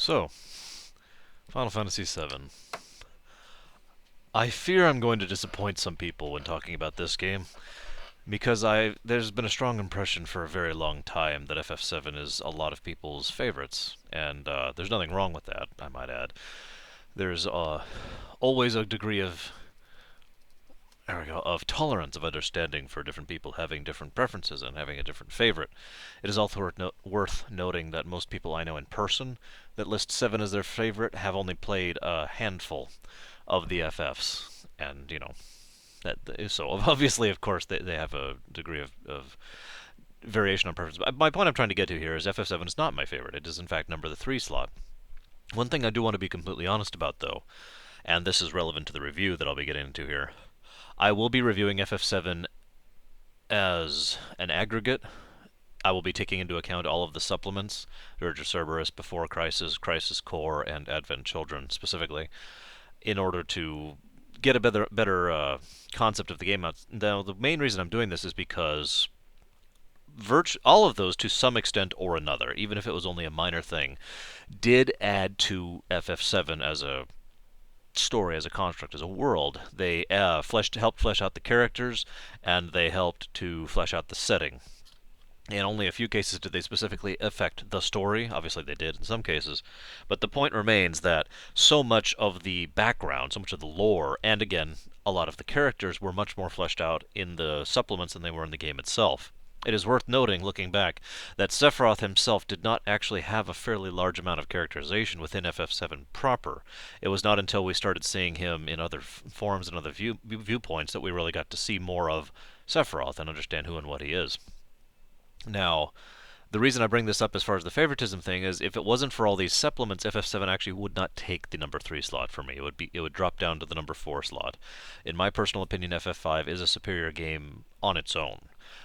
So, Final Fantasy VII. I fear I'm going to disappoint some people when talking about this game, because there's been a strong impression for a very long time that FF7 is a lot of people's favorites, and there's nothing wrong with that, I might add. There's always a degree of of tolerance, of understanding for different people having different preferences and having a different favorite. It is also worth noting that most people I know in person that list 7 as their favorite have only played a handful of the FFs, and so obviously, of course, they have a degree of variation on preference. But my point I'm trying to get to here is FF7 is not my favorite. It is in fact number the 3 slot. One thing I do want to be completely honest about, though, and this is relevant to the review that I'll be getting into here, I will be reviewing FF7 as an aggregate. I will be taking into account all of the supplements, Dirge of Cerberus, Before Crisis, Crisis Core, and Advent Children specifically, in order to get a better concept of the game. Now, the main reason I'm doing this is because all of those, to some extent or another, even if it was only a minor thing, did add to FF7 as a story, as a construct, as a world. They helped flesh out the characters, and they helped to flesh out the setting. In only a few cases did they specifically affect the story. Obviously they did in some cases. But the point remains that so much of the background, so much of the lore, and again, a lot of the characters were much more fleshed out in the supplements than they were in the game itself. It is worth noting, looking back, that Sephiroth himself did not actually have a fairly large amount of characterization within FF7 proper. It was not until we started seeing him in other forms and other viewpoints that we really got to see more of Sephiroth and understand who and what he is. Now, the reason I bring this up as far as the favoritism thing is if it wasn't for all these supplements, FF7 actually would not take the number 3 slot for me. It would drop down to the number 4 slot. In my personal opinion, FF5 is a superior game on its own.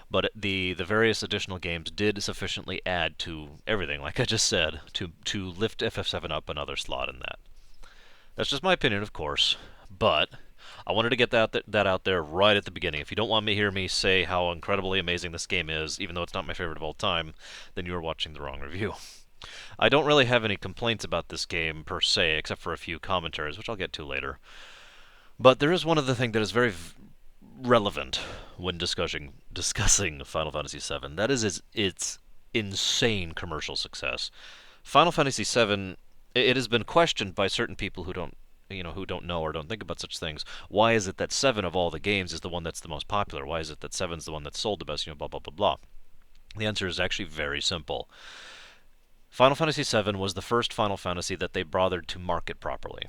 But the various additional games did sufficiently add to everything, like I just said, to lift FF7 up another slot in that. That's just my opinion, of course, but I wanted to get that out there right at the beginning. If you don't want to hear me say how incredibly amazing this game is, even though it's not my favorite of all time, then you're watching the wrong review. I don't really have any complaints about this game per se, except for a few commentaries, which I'll get to later. But there is one other thing that is very relevant when discussing Final Fantasy VII. That is its insane commercial success. Final Fantasy VII, it has been questioned by certain people who don't know or don't think about such things. Why is it that 7 of all the games is the one that's the most popular? Why is it that 7's the one that's sold the best? Blah blah blah blah. The answer is actually very simple. Final Fantasy VII was the first Final Fantasy that they bothered to market properly,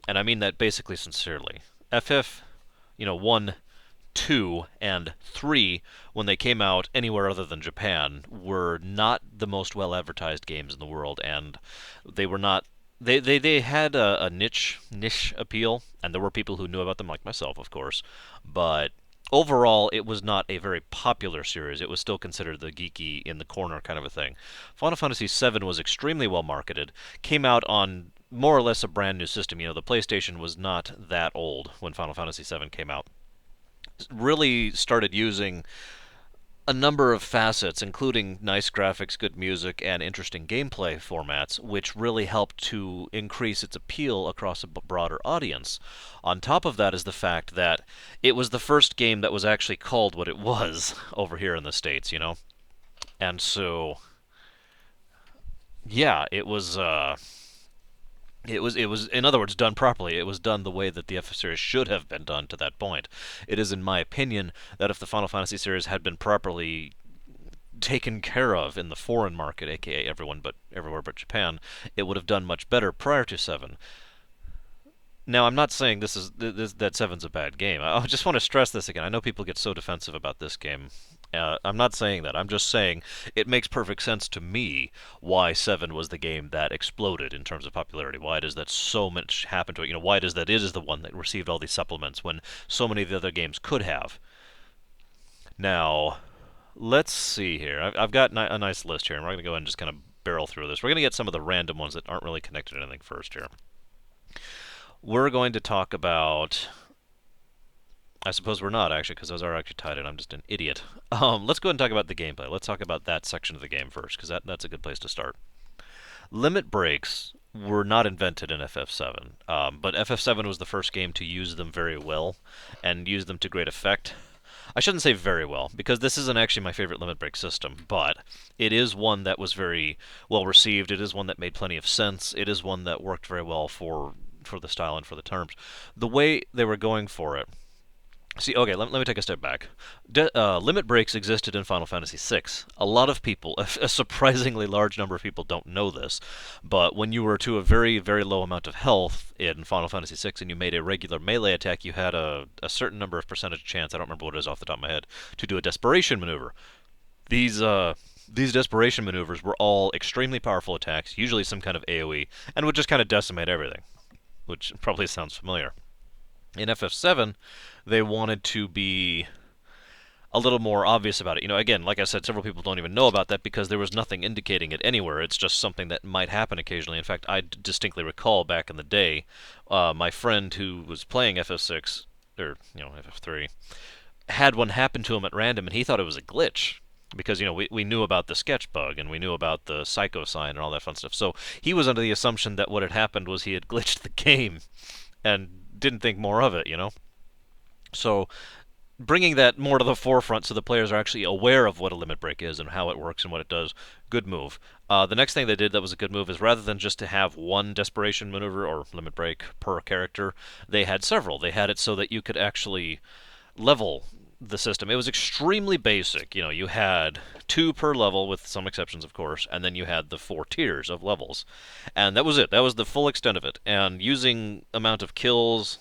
and I mean that basically sincerely. FF, 1, 2, and 3, when they came out anywhere other than Japan, were not the most well advertised games in the world, and they were not. They had a niche appeal, and there were people who knew about them, like myself, of course. But overall, it was not a very popular series. It was still considered the geeky in the corner kind of a thing. Final Fantasy VII was extremely well marketed. Came out on more or less a brand new system. The PlayStation was not that old when Final Fantasy VII came out. Really started using a number of facets, including nice graphics, good music, and interesting gameplay formats, which really helped to increase its appeal across a broader audience. On top of that is the fact that it was the first game that was actually called what it was over here in the States, And so, yeah, it was, in other words, done properly. It was done the way that the FF series should have been done to that point. It is, in my opinion, that if the Final Fantasy series had been properly taken care of in the foreign market, aka everywhere but Japan, it would have done much better prior to 7. Now, I'm not saying that 7's a bad game. I just want to stress this again. I know people get so defensive about this game. I'm not saying that. I'm just saying it makes perfect sense to me why 7 was the game that exploded in terms of popularity. Why it is that so much happened to it. Why it is that it is the one that received all these supplements when so many of the other games could have. Now, let's see here. I've got a nice list here, and we're going to go ahead and just kind of barrel through this. We're going to get some of the random ones that aren't really connected to anything first here. We're going to talk about... I suppose we're not, actually, because those are actually tied in. I'm just an idiot. Let's go ahead and talk about the gameplay. Let's talk about that section of the game first, because that's a good place to start. Limit breaks were not invented in FF7, but FF7 was the first game to use them very well and use them to great effect. I shouldn't say very well, because this isn't actually my favorite limit break system, but it is one that was very well received. It is one that made plenty of sense. It is one that worked very well for the style and for the terms. The way they were going for it. See, okay, let me take a step back. Limit breaks existed in Final Fantasy VI. A lot of people, a surprisingly large number of people, don't know this, but when you were to a very, very low amount of health in Final Fantasy VI and you made a regular melee attack, you had a certain number of percentage chance, I don't remember what it is off the top of my head, to do a desperation maneuver. These desperation maneuvers were all extremely powerful attacks, usually some kind of AoE, and would just kind of decimate everything, which probably sounds familiar. In FF7, they wanted to be a little more obvious about it. You know, again, like I said, several people don't even know about that because there was nothing indicating it anywhere. It's just something that might happen occasionally. In fact, I distinctly recall back in the day, my friend who was playing FF6, or, FF3, had one happen to him at random, and he thought it was a glitch. Because, we knew about the sketch bug, and we knew about the psycho sign and all that fun stuff. So he was under the assumption that what had happened was he had glitched the game, and didn't think more of it, So bringing that more to the forefront so the players are actually aware of what a limit break is and how it works and what it does, good move. The next thing they did that was a good move is rather than just to have one desperation maneuver or limit break per character, they had several. They had it so that you could actually level the system. It was extremely basic. You had 2 per level, with some exceptions, of course, and then you had the 4 tiers of levels. And that was it. That was the full extent of it. And using amount of kills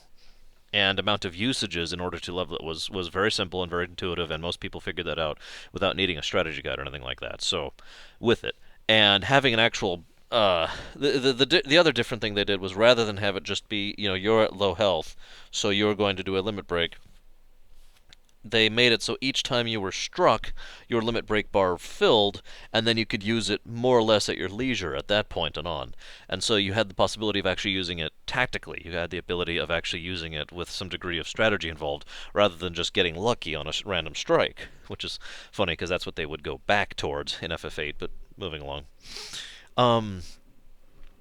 and amount of usages in order to level it was very simple and very intuitive, and most people figured that out without needing a strategy guide or anything like that. So, with it. And having an actual the other different thing they did was rather than have it just be, you're at low health, so you're going to do a limit break, they made it so each time you were struck, your limit break bar filled, and then you could use it more or less at your leisure at that point and on. And so you had the possibility of actually using it tactically. You had the ability of actually using it with some degree of strategy involved, rather than just getting lucky on a random strike, which is funny because that's what they would go back towards in FF8, but moving along.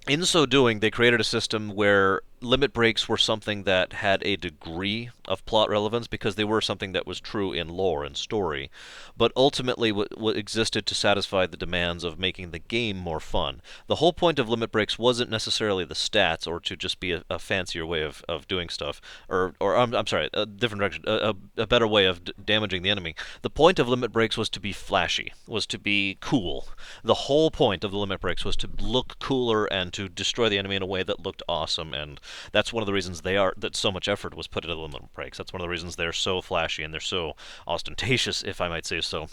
In so doing, they created a system where limit breaks were something that had a degree of plot relevance because they were something that was true in lore and story, but ultimately what existed to satisfy the demands of making the game more fun. The whole point of limit breaks wasn't necessarily the stats or to just be a fancier way of doing stuff, or I'm sorry, a different direction, a better way of damaging the enemy. The point of limit breaks was to be flashy, was to be cool. The whole point of the limit breaks was to look cooler and to destroy the enemy in a way that looked awesome, and that's one of the reasons that so much effort was put into the limit breaks. That's one of the reasons they're so flashy and they're so ostentatious, if I might say so.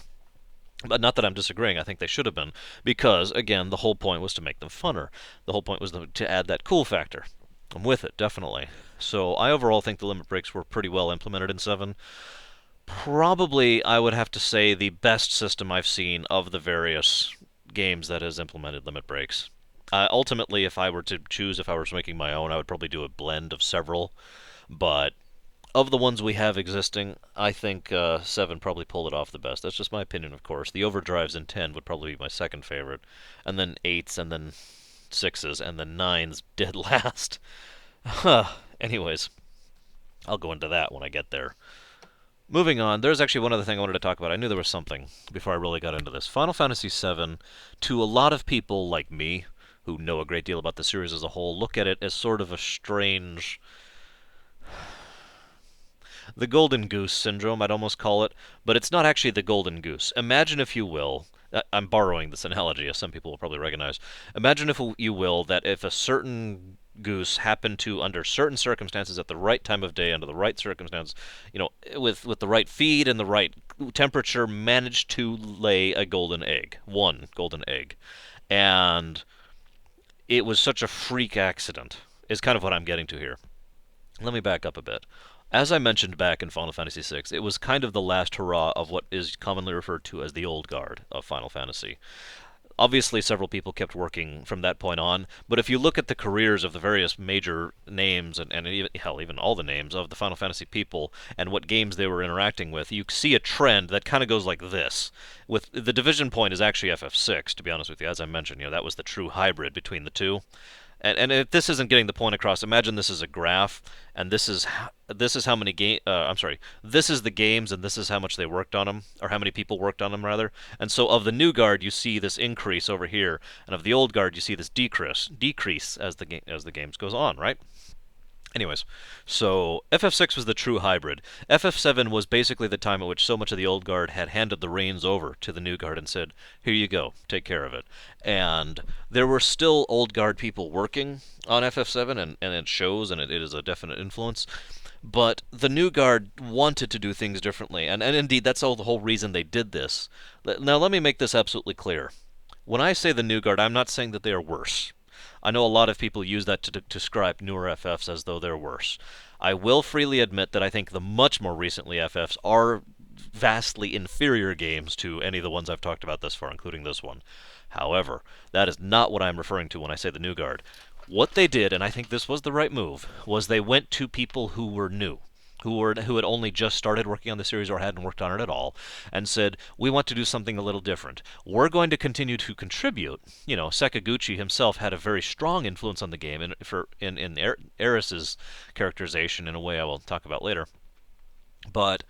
But not that I'm disagreeing, I think they should have been, because, again, the whole point was to make them funner. The whole point was to add that cool factor. I'm with it, definitely. So I overall think the limit breaks were pretty well implemented in 7. Probably, I would have to say, the best system I've seen of the various games that has implemented limit breaks. Ultimately, if I were to choose, if I was making my own, I would probably do a blend of several. But of the ones we have existing, I think 7 probably pulled it off the best. That's just my opinion, of course. The overdrives in 10 would probably be my second favorite. And then 8s, and then 6s, and then 9s dead last. Anyways, I'll go into that when I get there. Moving on, there's actually one other thing I wanted to talk about. I knew there was something before I really got into this. Final Fantasy VII, to a lot of people like me, who know a great deal about the series as a whole, look at it as sort of a strange... the golden goose syndrome, I'd almost call it, but it's not actually the golden goose. Imagine, if you will, I'm borrowing this analogy, as some people will probably recognize. Imagine, if you will, that if a certain goose happened to, under certain circumstances, at the right time of day, under the right circumstance, with the right feed and the right temperature, managed to lay a golden egg. One golden egg. And it was such a freak accident, is kind of what I'm getting to here. Let me back up a bit. As I mentioned back in Final Fantasy VI, it was kind of the last hurrah of what is commonly referred to as the old guard of Final Fantasy. Obviously, several people kept working from that point on, but if you look at the careers of the various major names, and even all the names of the Final Fantasy people, and what games they were interacting with, you see a trend that kind of goes like this. With the division point is actually FF6, to be honest with you. As I mentioned, that was the true hybrid between the two. And if this isn't getting the point across, imagine this is a graph, and this is how many game. I'm sorry. This is the games, and this is how much they worked on them, or how many people worked on them rather. And so of the new guard, you see this increase over here, and of the old guard, you see this decrease as the games goes on, right? Anyways, so FF6 was the true hybrid. FF7 was basically the time at which so much of the old guard had handed the reins over to the new guard and said, "Here you go, take care of it." And there were still old guard people working on FF7, and it shows, and it is a definite influence. But the new guard wanted to do things differently, and indeed, that's all the whole reason they did this. Now, let me make this absolutely clear. When I say the new guard, I'm not saying that they are worse. I know a lot of people use that to describe newer FFs as though they're worse. I will freely admit that I think the much more recently FFs are vastly inferior games to any of the ones I've talked about thus far, including this one. However, that is not what I'm referring to when I say the new guard. What they did, and I think this was the right move, was they went to people who were new, who had only just started working on the series or hadn't worked on it at all, and said, "We want to do something a little different. We're going to continue to contribute." Sakaguchi himself had a very strong influence on the game in Aerith's characterization in a way I will talk about later. But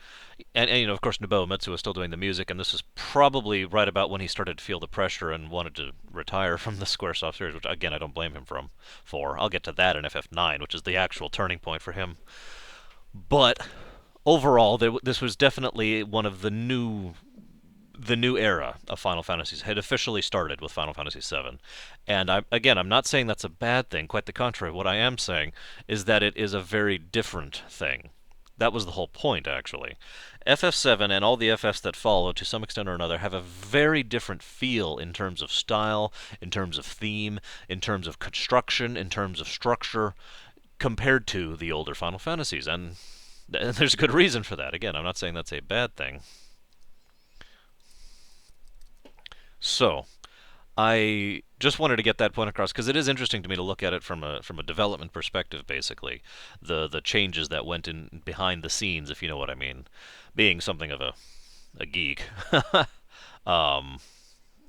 and of course Nobuo Uematsu was still doing the music, and this is probably right about when he started to feel the pressure and wanted to retire from the Squaresoft series, which again I don't blame him for. I'll get to that in FF9, which is the actual turning point for him. But overall, this was definitely one of the new era of Final Fantasies had officially started with Final Fantasy VII. And I'm not saying that's a bad thing. Quite the contrary. What I am saying is that it is a very different thing. That was the whole point, actually. FF7 and all the FFs that follow, to some extent or another, have a very different feel in terms of style, in terms of theme, in terms of construction, in terms of structure, compared to the older Final Fantasies. And there's a good reason for that. Again, I'm not saying that's a bad thing. So, I just wanted to get that point across because it is interesting to me to look at it from a development perspective, basically, the changes that went in behind the scenes, if you know what I mean, being something of a geek. um,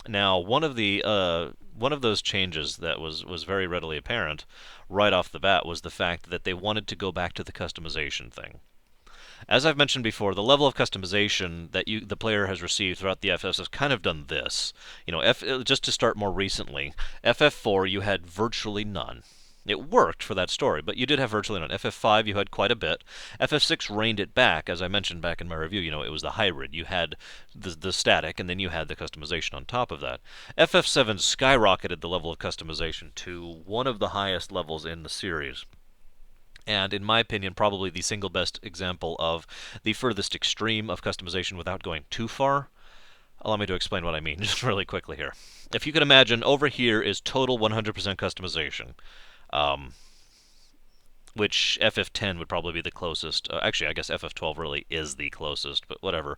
Now, one of those changes that was very readily apparent right off the bat was the fact that they wanted to go back to the customization thing. As I've mentioned before, the level of customization that the player has received throughout the FFs has kind of done this. Just to start more recently, FF4 you had virtually none. It worked for that story, but you did have virtually none. FF5 you had quite a bit. FF6 reined it back, as I mentioned back in my review. It was the hybrid. You had the static, and then you had the customization on top of that. FF7 skyrocketed the level of customization to one of the highest levels in the series. And in my opinion, probably the single best example of the furthest extreme of customization without going too far. Allow me to explain what I mean just really quickly here. If you can imagine, over here is total 100% customization, which FF10 would probably be the closest. Actually, I guess FF12 really is the closest, but whatever.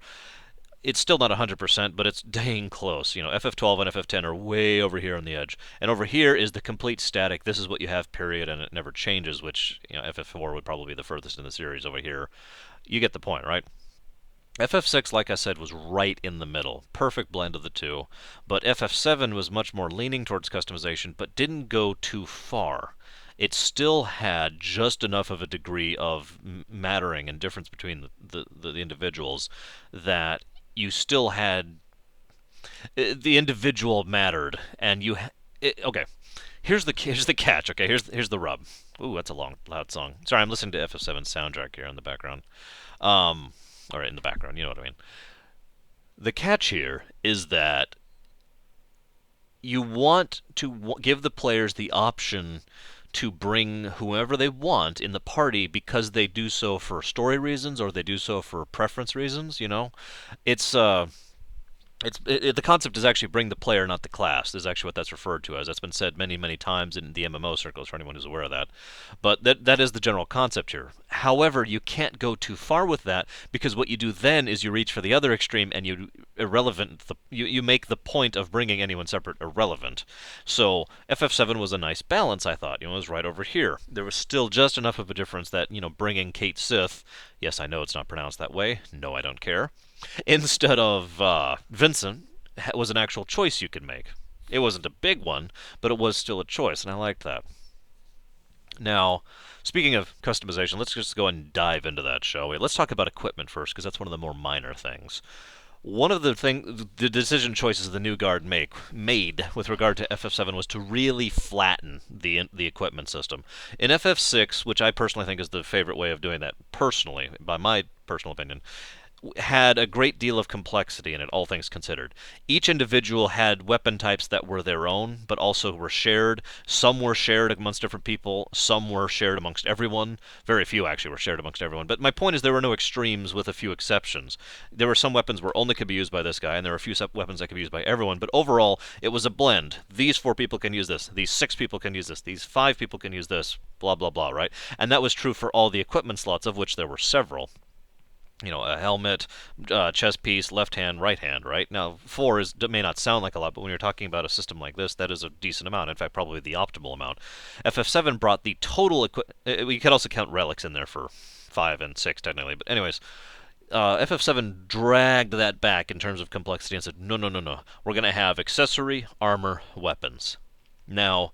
It's still not 100%, but it's dang close. FF12 and FF10 are way over here on the edge. And over here is the complete static. This is what you have, period, and it never changes, which, FF4 would probably be the furthest in the series over here. You get the point, right? FF6, like I said, was right in the middle. Perfect blend of the two. But FF7 was much more leaning towards customization, but didn't go too far. It still had just enough of a degree of mattering and difference between the individuals that you still had the individual mattered, and okay. Here's the catch. Okay, here's the rub. Ooh, that's a long, loud song. Sorry, I'm listening to FF7 soundtrack here in the background. Or in the background, you know what I mean. The catch here is that you want to give the players the option to bring whoever they want in the party because they do so for story reasons or they do so for preference reasons. It's the concept is actually bring the player, not the class. This is actually what that's referred to as. That's been said many, many times in the MMO circles for anyone who's aware of that. But that is the general concept here. However, you can't go too far with that because what you do then is you reach for the other extreme and you make the point of bringing anyone separate irrelevant. So FF7 was a nice balance, I thought. It was right over here. There was still just enough of a difference that bringing Cait Sith. Yes, I know it's not pronounced that way. No, I don't care. Instead of Vincent was an actual choice you could make. It wasn't a big one, but it was still a choice, and I liked that. Now, speaking of customization, let's just go and dive into that, shall we? Let's talk about equipment first, because that's one of the more minor things. One of the decision choices the new guard made with regard to FF7 was to really flatten the equipment system. In FF6, which I personally think is the favorite way of doing that, personally, by my personal opinion, had a great deal of complexity in it, all things considered. Each individual had weapon types that were their own, but also were shared. Some were shared amongst different people, some were shared amongst everyone. Very few actually were shared amongst everyone. But my point is there were no extremes with a few exceptions. There were some weapons where only could be used by this guy, and there were a few weapons that could be used by everyone, but overall, it was a blend. These 4 people can use this, these 6 people can use this, these 5 people can use this, blah, blah, blah, right? And that was true for all the equipment slots, of which there were several. A helmet, chest piece, left hand, right hand, right? Now, 4 may not sound like a lot, but when you're talking about a system like this, that is a decent amount. In fact, probably the optimal amount. FF7 brought the total we could also count relics in there for 5 and 6, technically. But anyways, FF7 dragged that back in terms of complexity and said, no, no, no, no. We're going to have accessory, armor, weapons. Now,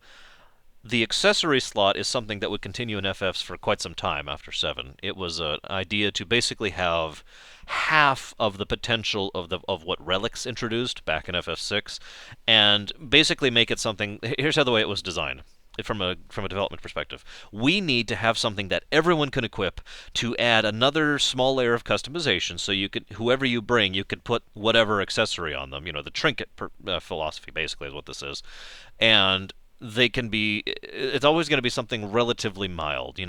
the accessory slot is something that would continue in FFs for quite some time after 7. It was an idea to basically have half of the potential of what relics introduced back in FF6, and basically make it something. Here's how the way it was designed. From a development perspective, we need to have something that everyone can equip to add another small layer of customization. So you could, whoever you bring, you could put whatever accessory on them. The trinket philosophy basically is what this is, and they can be. It's always going to be something relatively mild.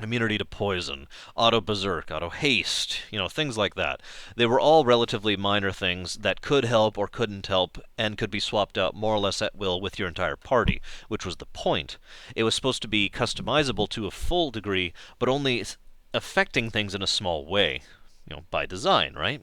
Immunity to poison, auto berserk, auto haste, things like that. They were all relatively minor things that could help or couldn't help and could be swapped out more or less at will with your entire party, which was the point. It was supposed to be customizable to a full degree, but only affecting things in a small way, by design, right?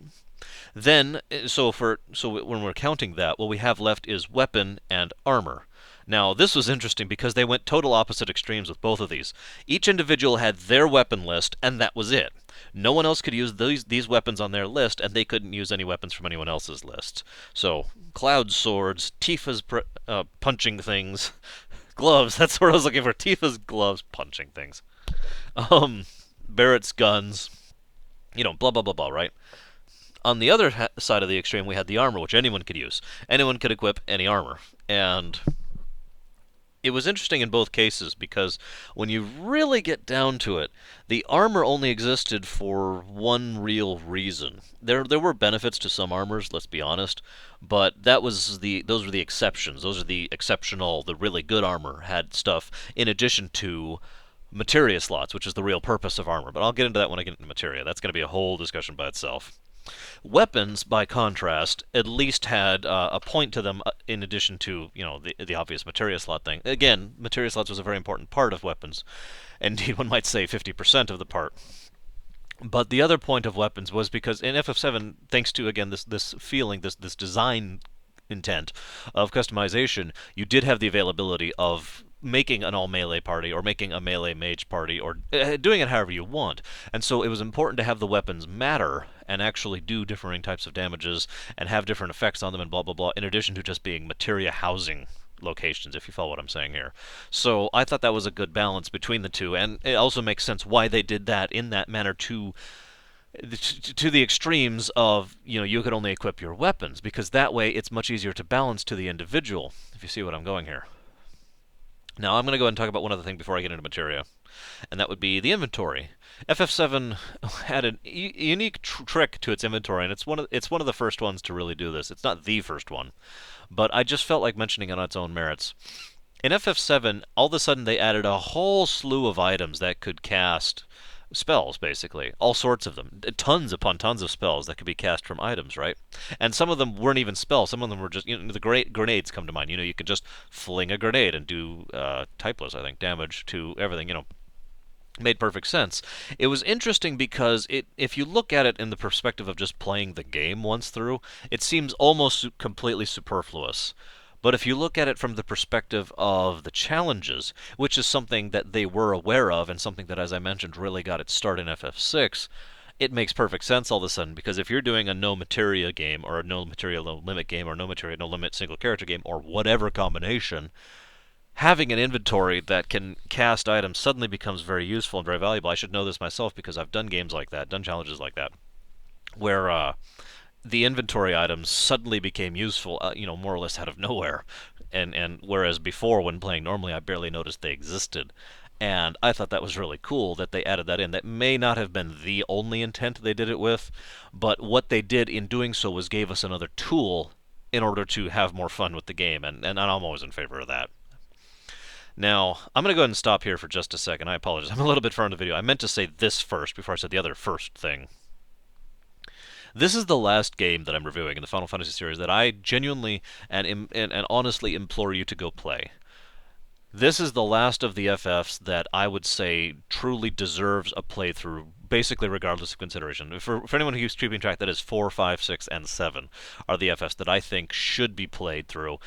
Then, so when we're counting that, what we have left is weapon and armor. Now, this was interesting because they went total opposite extremes with both of these. Each individual had their weapon list, and that was it. No one else could use these weapons on their list, and they couldn't use any weapons from anyone else's list. So, Cloud's swords, Tifa's punching things, gloves, that's what I was looking for, Tifa's gloves, punching things. Barrett's guns, blah, blah, blah, blah, right? On the other side of the extreme, we had the armor, which anyone could use. Anyone could equip any armor, and it was interesting in both cases because when you really get down to it, the armor only existed for one real reason. There were benefits to some armors, let's be honest, but those were the exceptions. Those are the exceptional, the really good armor had stuff in addition to materia slots, which is the real purpose of armor. But I'll get into that when I get into materia. That's going to be a whole discussion by itself. Weapons, by contrast, at least had a point to them in addition to, the obvious materia slot thing. Again, materia slots was a very important part of weapons. Indeed, one might say 50% of the part. But the other point of weapons was because in FF7, thanks to, again, this feeling, this design intent of customization, you did have the availability of making an all-melee party, or making a melee mage party, or doing it however you want. And so it was important to have the weapons matter and actually do differing types of damages and have different effects on them and blah, blah, blah, in addition to just being materia housing locations, if you follow what I'm saying here. So I thought that was a good balance between the two, and it also makes sense why they did that in that manner to the extremes of, you could only equip your weapons, because that way it's much easier to balance to the individual, if you see what I'm going here. Now, I'm going to go ahead and talk about one other thing before I get into materia, and that would be the inventory. FF7 had a unique trick to its inventory, and it's one of the first ones to really do this. It's not the first one, but I just felt like mentioning it on its own merits. In FF7, all of a sudden they added a whole slew of items that could cast spells, basically. All sorts of them. Tons upon tons of spells that could be cast from items, right? And some of them weren't even spells. Some of them were just, the great grenades come to mind. You could just fling a grenade and do typeless, I think, damage to everything, Made perfect sense. It was interesting because if you look at it in the perspective of just playing the game once through, it seems almost completely superfluous. But if you look at it from the perspective of the challenges, which is something that they were aware of and something that, as I mentioned, really got its start in FF6, it makes perfect sense all of a sudden, because if you're doing a no materia game, or a no materia no limit game, or no materia no limit single character game, or whatever combination, having an inventory that can cast items suddenly becomes very useful and very valuable. I should know this myself because I've done games like that, done challenges like that, where the inventory items suddenly became useful, more or less out of nowhere. And whereas before, when playing normally, I barely noticed they existed. And I thought that was really cool that they added that in. That may not have been the only intent they did it with, but what they did in doing so was gave us another tool in order to have more fun with the game, and I'm always in favor of that. Now, I'm going to go ahead and stop here for just a second. I apologize. I'm a little bit far in the video. I meant to say this first before I said the other first thing. This is the last game that I'm reviewing in the Final Fantasy series that I genuinely and honestly implore you to go play. This is the last of the FFs that I would say truly deserves a playthrough, basically regardless of consideration. For anyone who keeps keeping track, that is 4, 5, 6, and 7 are the FFs that I think should be played through.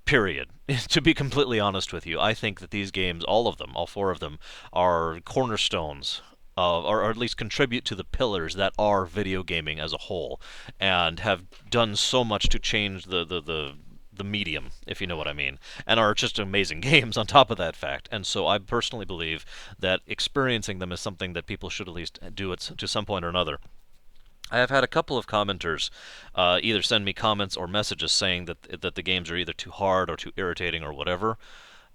Period. To be completely honest with you, I think that these games, all of them, all 4 of them, are cornerstones or at least contribute to the pillars that are video gaming as a whole, and have done so much to change the medium, if you know what I mean, and are just amazing games on top of that fact. And so I personally believe that experiencing them is something that people should at least do it to some point or another. I have had a couple of commenters either send me comments or messages saying that the games are either too hard or too irritating or whatever.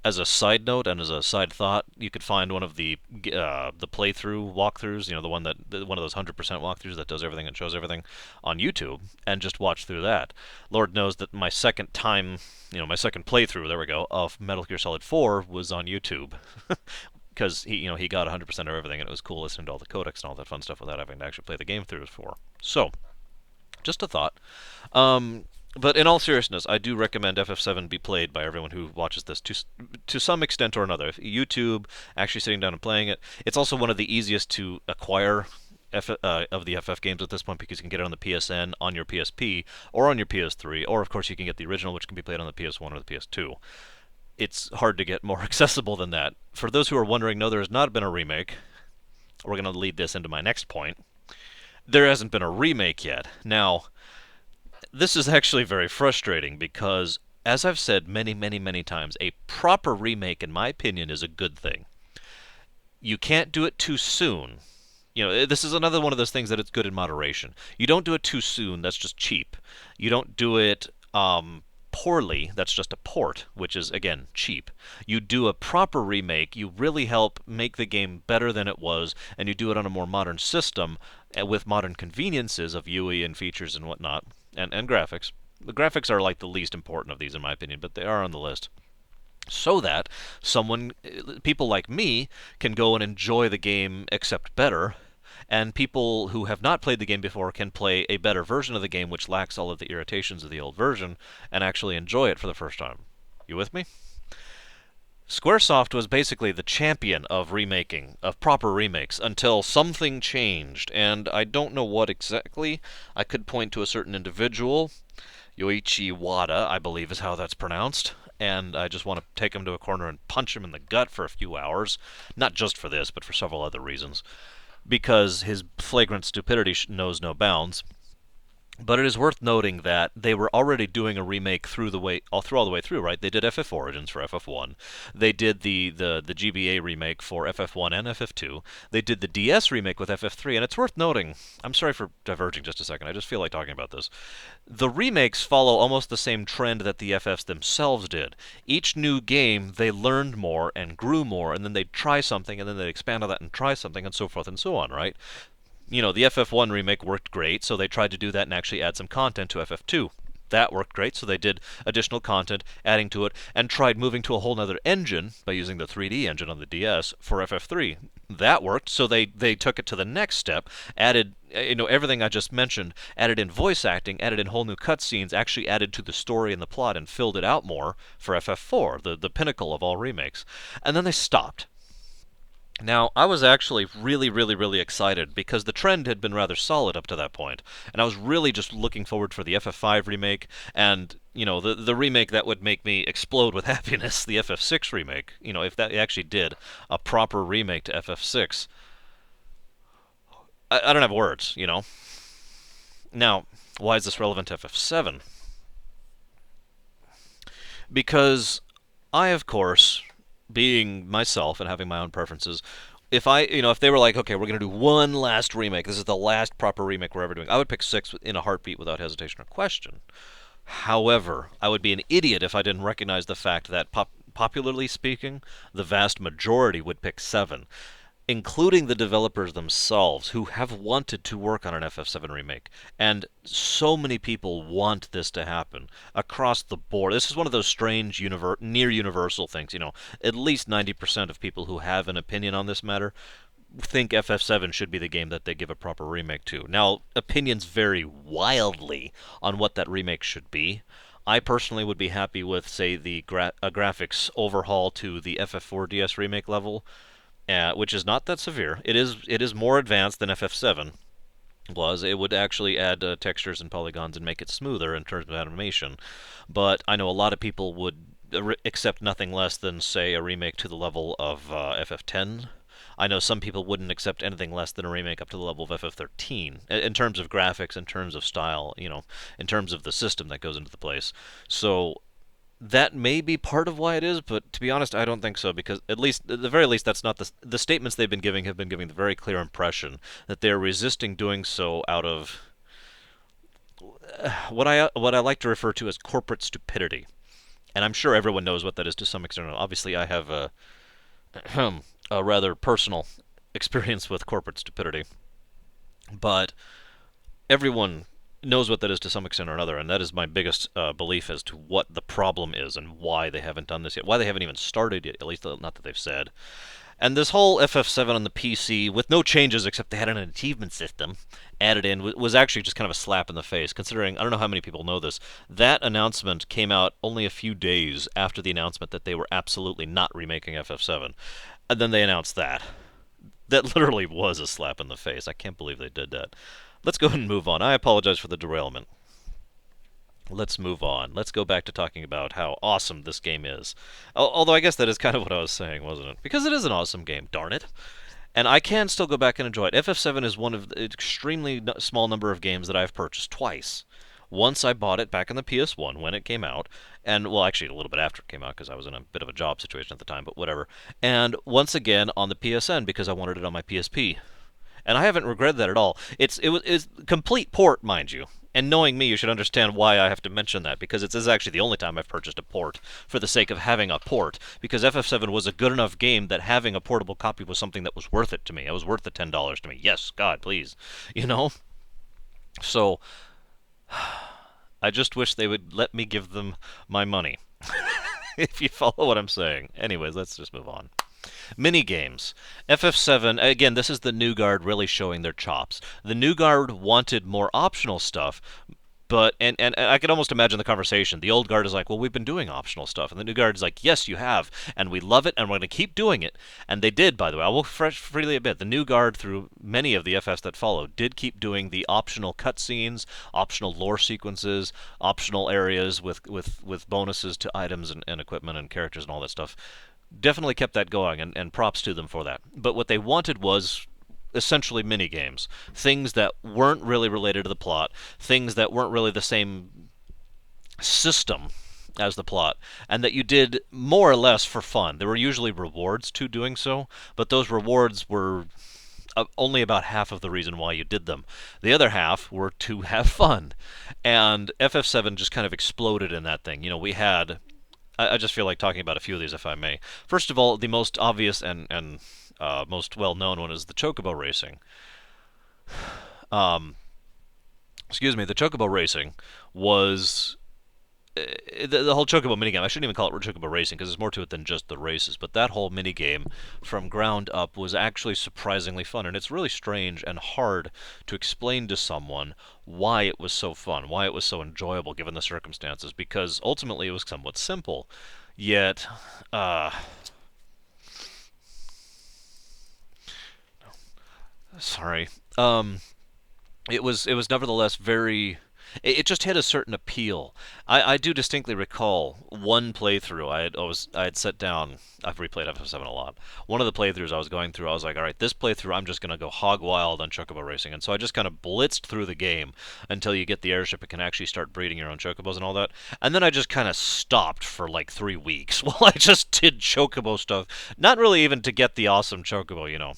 As a side note and as a side thought, you could find one of the playthrough walkthroughs, one one of those 100% walkthroughs that does everything and shows everything on YouTube, and just watch through that. Lord knows that my second time, my second playthrough, there we go, of Metal Gear Solid 4 was on YouTube. Because he got 100% of everything, and it was cool listening to all the codecs and all that fun stuff without having to actually play the game through before. So, just a thought. But in all seriousness, I do recommend FF7 be played by everyone who watches this to some extent or another. YouTube, actually sitting down and playing it. It's also one of the easiest to acquire of the FF games at this point, because you can get it on the PSN, on your PSP, or on your PS3, or of course you can get the original, which can be played on the PS1 or the PS2. It's hard to get more accessible than that. For those who are wondering, no, there has not been a remake. We're going to lead this into my next point. There hasn't been a remake yet. Now, this is actually very frustrating because, as I've said many, many, many times, a proper remake, in my opinion, is a good thing. You can't do it too soon. This is another one of those things that it's good in moderation. You don't do it too soon, that's just cheap. You don't do it poorly, that's just a port, which is, again, cheap. You do a proper remake, you really help make the game better than it was, and you do it on a more modern system with modern conveniences of UI and features and whatnot, and graphics. The graphics are like the least important of these, in my opinion, but they are on the list. So that people like me, can go and enjoy the game except better, and people who have not played the game before can play a better version of the game which lacks all of the irritations of the old version and actually enjoy it for the first time. You with me? Squaresoft was basically the champion of remaking, of proper remakes, until something changed, and I don't know what exactly. I could point to a certain individual, Yoichi Wada, I believe is how that's pronounced, and I just want to take him to a corner and punch him in the gut for a few hours, not just for this, but for several other reasons, because his flagrant stupidity knows no bounds. But it is worth noting that they were already doing a remake all the way through, right? They did FF Origins for FF1. They did the GBA remake for FF1 and FF2. They did the DS remake with FF3, and it's worth noting, I'm sorry for diverging just a second, I just feel like talking about this. The remakes follow almost the same trend that the FFs themselves did. Each new game, they learned more and grew more, and then they'd try something, and then they'd expand on that and try something, and so forth and so on, right? The FF1 remake worked great, so they tried to do that and actually add some content to FF2. That worked great, so they did additional content, adding to it, and tried moving to a whole other engine by using the 3D engine on the DS for FF3. That worked, so they took it to the next step, added everything I just mentioned, added in voice acting, added in whole new cutscenes, actually added to the story and the plot and filled it out more for FF4, the pinnacle of all remakes. And then they stopped. Now, I was actually really, really, really excited because the trend had been rather solid up to that point, and I was really just looking forward for the FF5 remake and, the remake that would make me explode with happiness, the FF6 remake. If that actually did a proper remake to FF6. I don't have words, Now, why is this relevant to FF7? Because I, of course, being myself and having my own preferences, if they were like, okay, we're going to do one last remake, this is the last proper remake we're ever doing, I would pick six in a heartbeat without hesitation or question. However, I would be an idiot if I didn't recognize the fact that, popularly speaking, the vast majority would pick seven, including the developers themselves who have wanted to work on an FF7 remake. And so many people want this to happen across the board. This is one of those strange near universal things. At least 90% of people who have an opinion on this matter think FF7 should be the game that they give a proper remake to. Now, opinions vary wildly on what that remake should be. I personally would be happy with, say, the graphics overhaul to the FF4 DS remake level, which is not that severe. It is more advanced than FF7 was. It would actually add textures and polygons and make it smoother in terms of animation. But I know a lot of people would accept nothing less than, say, a remake to the level of FF10. I know some people wouldn't accept anything less than a remake up to the level of FF13 in terms of graphics, in terms of style, in terms of the system that goes into the place. So that may be part of why it is, but to be honest, I don't think so, because at the very least, that's not the statements they've been giving have been giving the very clear impression that they're resisting doing so out of what I like to refer to as corporate stupidity. And I'm sure everyone knows what that is to some extent. Obviously, I have a rather personal experience with corporate stupidity, but everyone knows what that is to some extent or another, and that is my biggest belief as to what the problem is and why they haven't done this yet, why they haven't even started yet, at least not that they've said. And this whole FF7 on the PC, with no changes except they had an achievement system added in, was actually just kind of a slap in the face, considering, I don't know how many people know this, that announcement came out only a few days after the announcement that they were absolutely not remaking FF7. And then they announced that. That literally was a slap in the face. I can't believe they did that. Let's go ahead and move on. I apologize for the derailment. Let's move on. Let's go back to talking about how awesome this game is. Although I guess that is kind of what I was saying, wasn't it? Because it is an awesome game, darn it. And I can still go back and enjoy it. FF7 is one of the extremely small number of games that I've purchased twice. Once I bought it back on the PS1 when it came out, and well, actually a little bit after it came out because I was in a bit of a job situation at the time, but whatever. And once again on the PSN because I wanted it on my PSP. And I haven't regretted that at all. It's complete port, mind you. And knowing me, you should understand why I have to mention that, because it is actually the only time I've purchased a port for the sake of having a port, because FF7 was a good enough game that having a portable copy was something that was worth it to me. It was worth the $10 to me. Yes, God, please. You know? So, I just wish they would let me give them my money. If you follow what I'm saying. Anyways, let's just move on. Mini games. FF7, again, this is the new guard really showing their chops. The new guard wanted more optional stuff, but and I could almost imagine the conversation. The old guard is like, well, we've been doing optional stuff. And the new guard is like, yes, you have, and we love it, and we're going to keep doing it. And they did, by the way. I will freely admit, the new guard, through many of the FFs that followed, did keep doing the optional cutscenes, optional lore sequences, optional areas with bonuses to items and equipment and characters and all that stuff. Definitely kept that going, and props to them for that. But what they wanted was essentially mini games, things that weren't really related to the plot, things that weren't really the same system as the plot, and that you did more or less for fun. There were usually rewards to doing so, but those rewards were only about half of the reason why you did them. The other half were to have fun, and FF7 just kind of exploded in that thing. We had I just feel like talking about a few of these, if I may. First of all, the most obvious and most well-known one is the chocobo racing. Um, Excuse me, the chocobo racing was the whole chocobo minigame. I shouldn't even call it chocobo racing because there's more to it than just the races. But that whole minigame from ground up was actually surprisingly fun, and it's really strange and hard to explain to someone why it was so fun, why it was so enjoyable given the circumstances. Because ultimately it was somewhat simple, yet. Sorry. It was nevertheless very It just had a certain appeal. I do distinctly recall one playthrough. I had sat down. I've replayed FF7 a lot. One of the playthroughs I was going through, I was like, all right, this playthrough, I'm just gonna go hog wild on chocobo racing, and so I just kind of blitzed through the game until you get the airship and can actually start breeding your own chocobos and all that. And then I just kind of stopped for like 3 weeks while I just did chocobo stuff. Not really even to get the awesome chocobo, you know.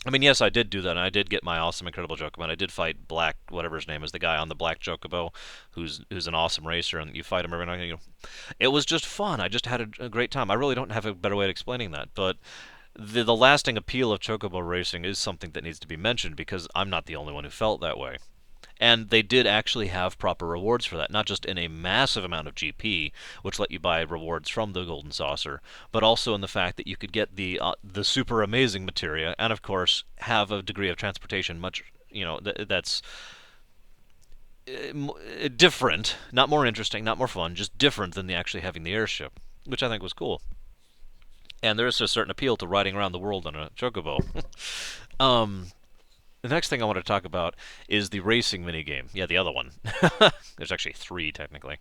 I mean, yes, I did do that, and I did get my awesome, incredible Chocobo, and I did fight Black, whatever his name is, the guy on the Black Chocobo, who's an awesome racer, and you fight him every night. You know, it was just fun. I just had a great time. I really don't have a better way of explaining that, but the lasting appeal of Chocobo racing is something that needs to be mentioned because I'm not the only one who felt that way. And they did actually have proper rewards for that, not just in a massive amount of GP, which let you buy rewards from the Golden Saucer, but also in the fact that you could get the super amazing materia, and of course have a degree of transportation much, you know, that's different, not more interesting, not more fun, just different than the actually having the airship, which I think was cool. And there is a certain appeal to riding around the world on a chocobo. um, The next thing I want to talk about is the racing minigame. Yeah, the other one. There's actually three, technically.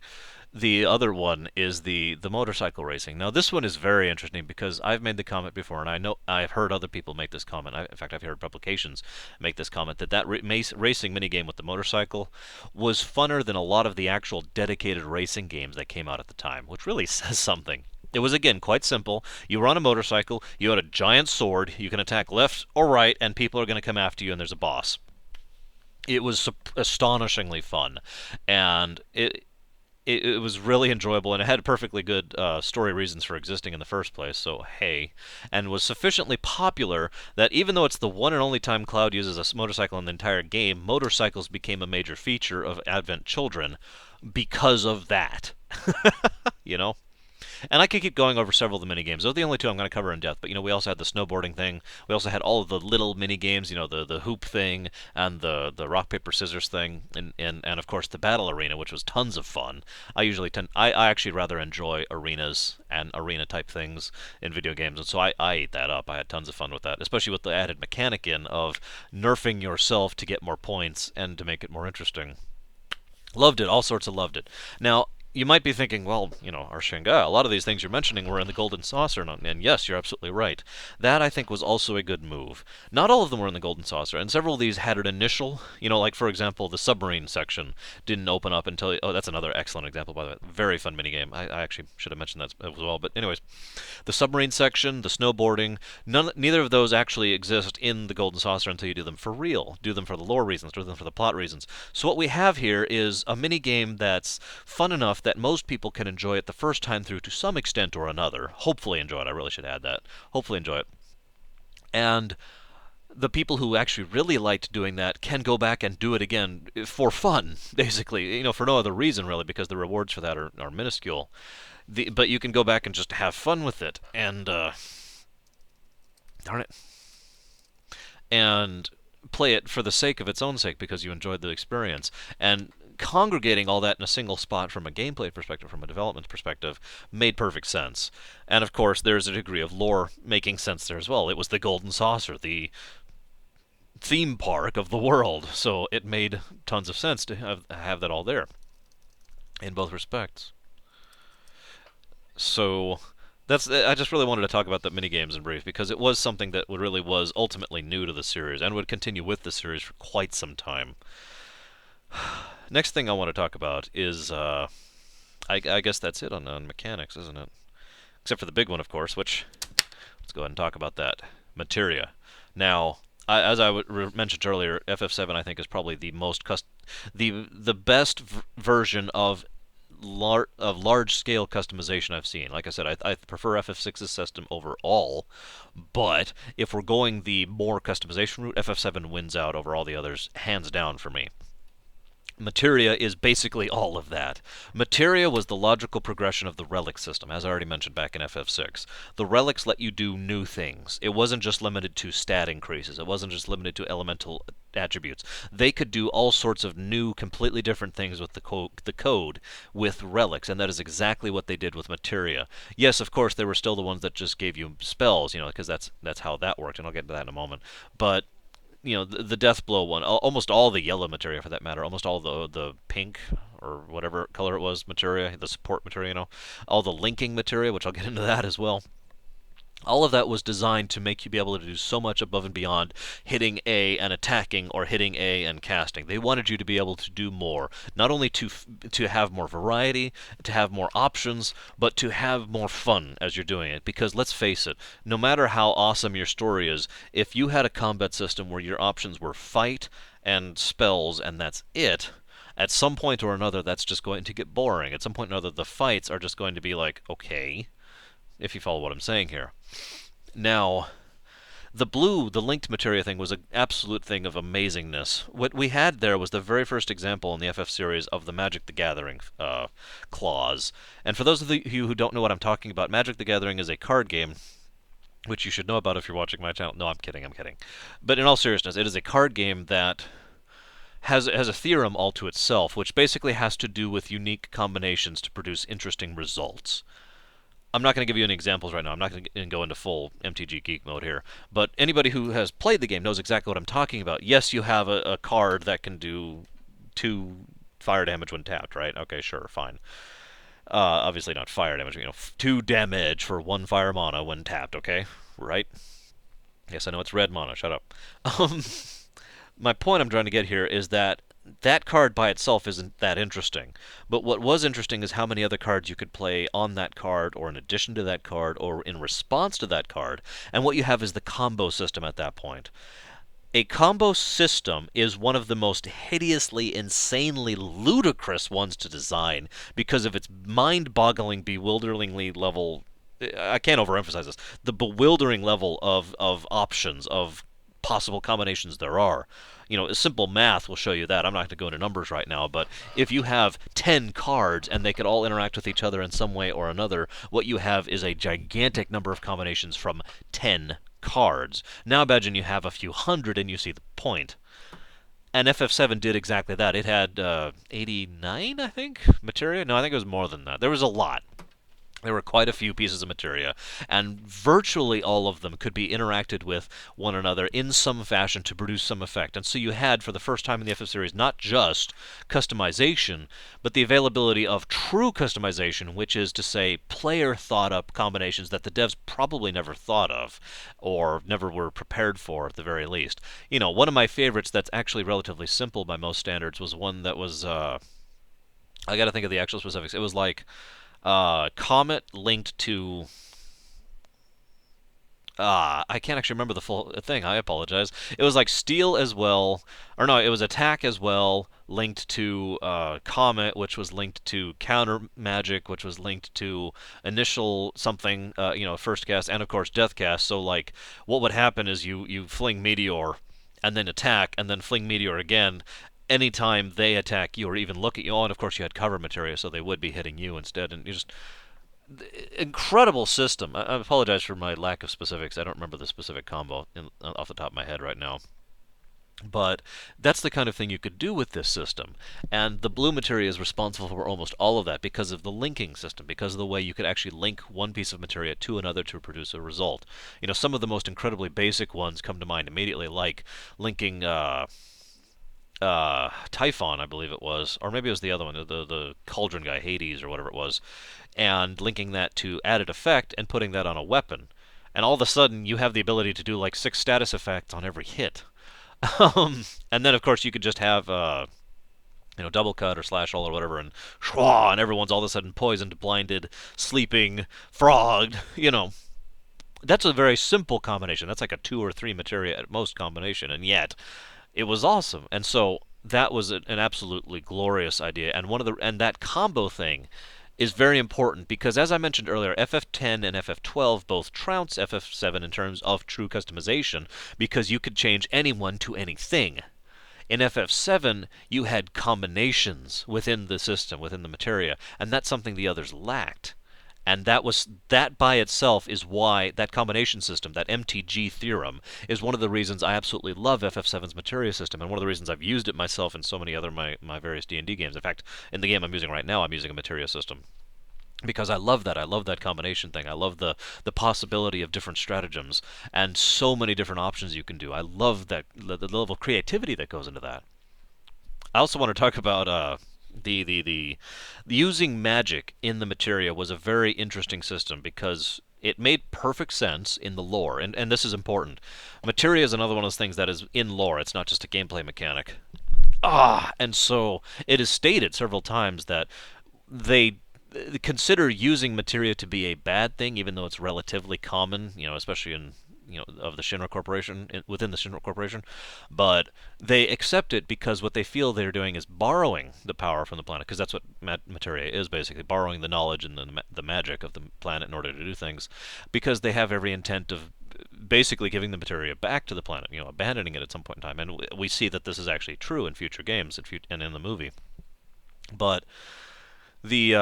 The other one is the motorcycle racing. Now, this one is very interesting because I've made the comment before, and I know I've heard other people make this comment. In fact, I've heard publications make this comment that racing minigame with the motorcycle was funner than a lot of the actual dedicated racing games that came out at the time, which really says something. It was, again, quite simple. You were on a motorcycle, you had a giant sword, you can attack left or right, and people are going to come after you, and there's a boss. It was astonishingly fun, and it was really enjoyable, and it had perfectly good story reasons for existing in the first place, so hey. And was sufficiently popular that even though it's the one and only time Cloud uses a motorcycle in the entire game, motorcycles became a major feature of Advent Children because of that. You know? And I could keep going over several of the mini games. Those are the only two I'm going to cover in depth. But we also had the snowboarding thing. We also had all of the little mini games. The hoop thing and the rock paper scissors thing, and of course the battle arena, which was tons of fun. I actually rather enjoy arenas and arena type things in video games, and so I ate that up. I had tons of fun with that, especially with the added mechanic in of nerfing yourself to get more points and to make it more interesting. Loved it. All sorts of loved it. Now, you might be thinking, well, Arshinga, a lot of these things you're mentioning were in the Golden Saucer, and yes, you're absolutely right. That, I think, was also a good move. Not all of them were in the Golden Saucer, and several of these had an initial, like, for example, the submarine section didn't open up until, oh, that's another excellent example, by the way. Very fun minigame. I actually should have mentioned that as well, but anyways. The submarine section, the snowboarding, neither of those actually exist in the Golden Saucer until you do them for real. Do them for the lore reasons, do them for the plot reasons. So what we have here is a minigame that's fun enough that most people can enjoy it the first time through to some extent or another. Hopefully enjoy it. I really should add that. Hopefully enjoy it. And the people who actually really liked doing that can go back and do it again for fun, basically. For no other reason, really, because the rewards for that are minuscule. But you can go back and just have fun with it. And, darn it. And play it for the sake of its own sake because you enjoyed the experience. And congregating all that in a single spot from a gameplay perspective, from a development perspective, made perfect sense. And of course, there's a degree of lore making sense there as well. It was the Golden Saucer, the theme park of the world, so it made tons of sense to have that all there in both respects. So I just really wanted to talk about the minigames in brief because it was something that really was ultimately new to the series and would continue with the series for quite some time. Next thing I want to talk about is, I guess that's it on mechanics, isn't it? Except for the big one, of course, which, let's go ahead and talk about that. Materia. Now, as I mentioned earlier, FF7 I think is probably the most the best version of large-scale customization I've seen. Like I said, I prefer FF6's system overall, but if we're going the more customization route, FF7 wins out over all the others, hands down for me. Materia is basically all of that. Materia was the logical progression of the relic system, as I already mentioned back in FF6. The relics let you do new things. It wasn't just limited to stat increases. It wasn't just limited to elemental attributes. They could do all sorts of new, completely different things with the code with relics, and that is exactly what they did with Materia. Yes, of course, they were still the ones that just gave you spells, because that's how that worked, and I'll get to that in a moment. But the death blow one, almost all the yellow materia for that matter, almost all the pink or whatever color it was materia, the support materia, all the linking materia, which I'll get into that as well. All of that was designed to make you be able to do so much above and beyond hitting A and attacking or hitting A and casting. They wanted you to be able to do more, not only to have more variety, to have more options, but to have more fun as you're doing it. Because let's face it, no matter how awesome your story is, if you had a combat system where your options were fight and spells and that's it, at some point or another that's just going to get boring. At some point or another the fights are just going to be like, okay, if you follow what I'm saying here. Now, the linked materia thing was an absolute thing of amazingness. What we had there was the very first example in the FF series of the Magic the Gathering clause. And for those of you who don't know what I'm talking about, Magic the Gathering is a card game, which you should know about if you're watching my channel. No, I'm kidding. But in all seriousness, it is a card game that has a theorem all to itself, which basically has to do with unique combinations to produce interesting results. I'm not going to give you any examples right now. I'm not going to go into full MTG geek mode here. But anybody who has played the game knows exactly what I'm talking about. Yes, you have a card that can do 2 fire damage when tapped, right? Okay, sure, fine. Obviously not fire damage, 2 damage for 1 fire mana when tapped, okay? Right? Yes, I know it's red mana, shut up. My point I'm trying to get here is that that card by itself isn't that interesting. But what was interesting is how many other cards you could play on that card, or in addition to that card, or in response to that card. And what you have is the combo system at that point. A combo system is one of the most hideously, insanely ludicrous ones to design because of its mind-boggling, bewilderingly level. I can't overemphasize this. The bewildering level of options, of possible combinations there are. Simple math will show you that. I'm not going to go into numbers right now, but if you have 10 cards and they could all interact with each other in some way or another, what you have is a gigantic number of combinations from 10 cards. Now imagine you have a few hundred and you see the point. And FF7 did exactly that. It had 89, I think, materia? No, I think it was more than that. There was a lot. There were quite a few pieces of materia, and virtually all of them could be interacted with one another in some fashion to produce some effect. And so you had, for the first time in the FF series, not just customization, but the availability of true customization, which is to say player thought up combinations that the devs probably never thought of, or never were prepared for at the very least. One of my favorites that's actually relatively simple by most standards was one that was, I gotta think of the actual specifics. It was like, Comet linked to... I can't actually remember the full thing, I apologize. It was like Steel as well, or no, it was Attack as well, linked to Comet, which was linked to Counter Magic, which was linked to Initial something, first cast, and of course Death Cast. So like, what would happen is you fling Meteor, and then attack, and then fling Meteor again, anytime they attack you or even look at you. Oh, and of course you had cover materia, so they would be hitting you instead. And you just... incredible system. I apologize for my lack of specifics. I don't remember the specific combo off the top of my head right now. But that's the kind of thing you could do with this system. And the blue materia is responsible for almost all of that because of the linking system, because of the way you could actually link one piece of materia to another to produce a result. Some of the most incredibly basic ones come to mind immediately, like linking... Typhon, I believe it was, or maybe it was the other one, the Cauldron guy, Hades, or whatever it was, and linking that to added effect and putting that on a weapon. And all of a sudden, you have the ability to do like 6 status effects on every hit. And then, of course, you could just have, double cut or slash all or whatever, and shwa, and everyone's all of a sudden poisoned, blinded, sleeping, frogged, That's a very simple combination. That's like a 2 or 3 materia at most combination, and yet... it was awesome. And so that was an absolutely glorious idea. And that combo thing is very important because, as I mentioned earlier, FF10 and FF12 both trounce FF7 in terms of true customization because you could change anyone to anything. In FF7, you had combinations within the system, within the materia, and that's something the others lacked. And that by itself is why that combination system, that MTG theorem, is one of the reasons I absolutely love FF7's materia system, and one of the reasons I've used it myself in so many other my various D&D games. In fact, in the game I'm using right now, I'm using a materia system. because I love that. I love that combination thing. I love the possibility of different stratagems and so many different options you can do. I love that the level of creativity that goes into that. I also want to talk about the using magic in the materia was a very interesting system because it made perfect sense in the lore, and this is important. Materia is another one of those things that is in lore. It's not just a gameplay mechanic. And so it is stated several times that they consider using materia to be a bad thing, even though it's relatively common, especially in of the Shinra Corporation within the Shinra Corporation, but they accept it because what they feel they're doing is borrowing the power from the planet, because that's what materia is basically borrowing the knowledge and the magic of the planet in order to do things, because they have every intent of basically giving the materia back to the planet, abandoning it at some point in time, and we see that this is actually true in future games and in the movie, but the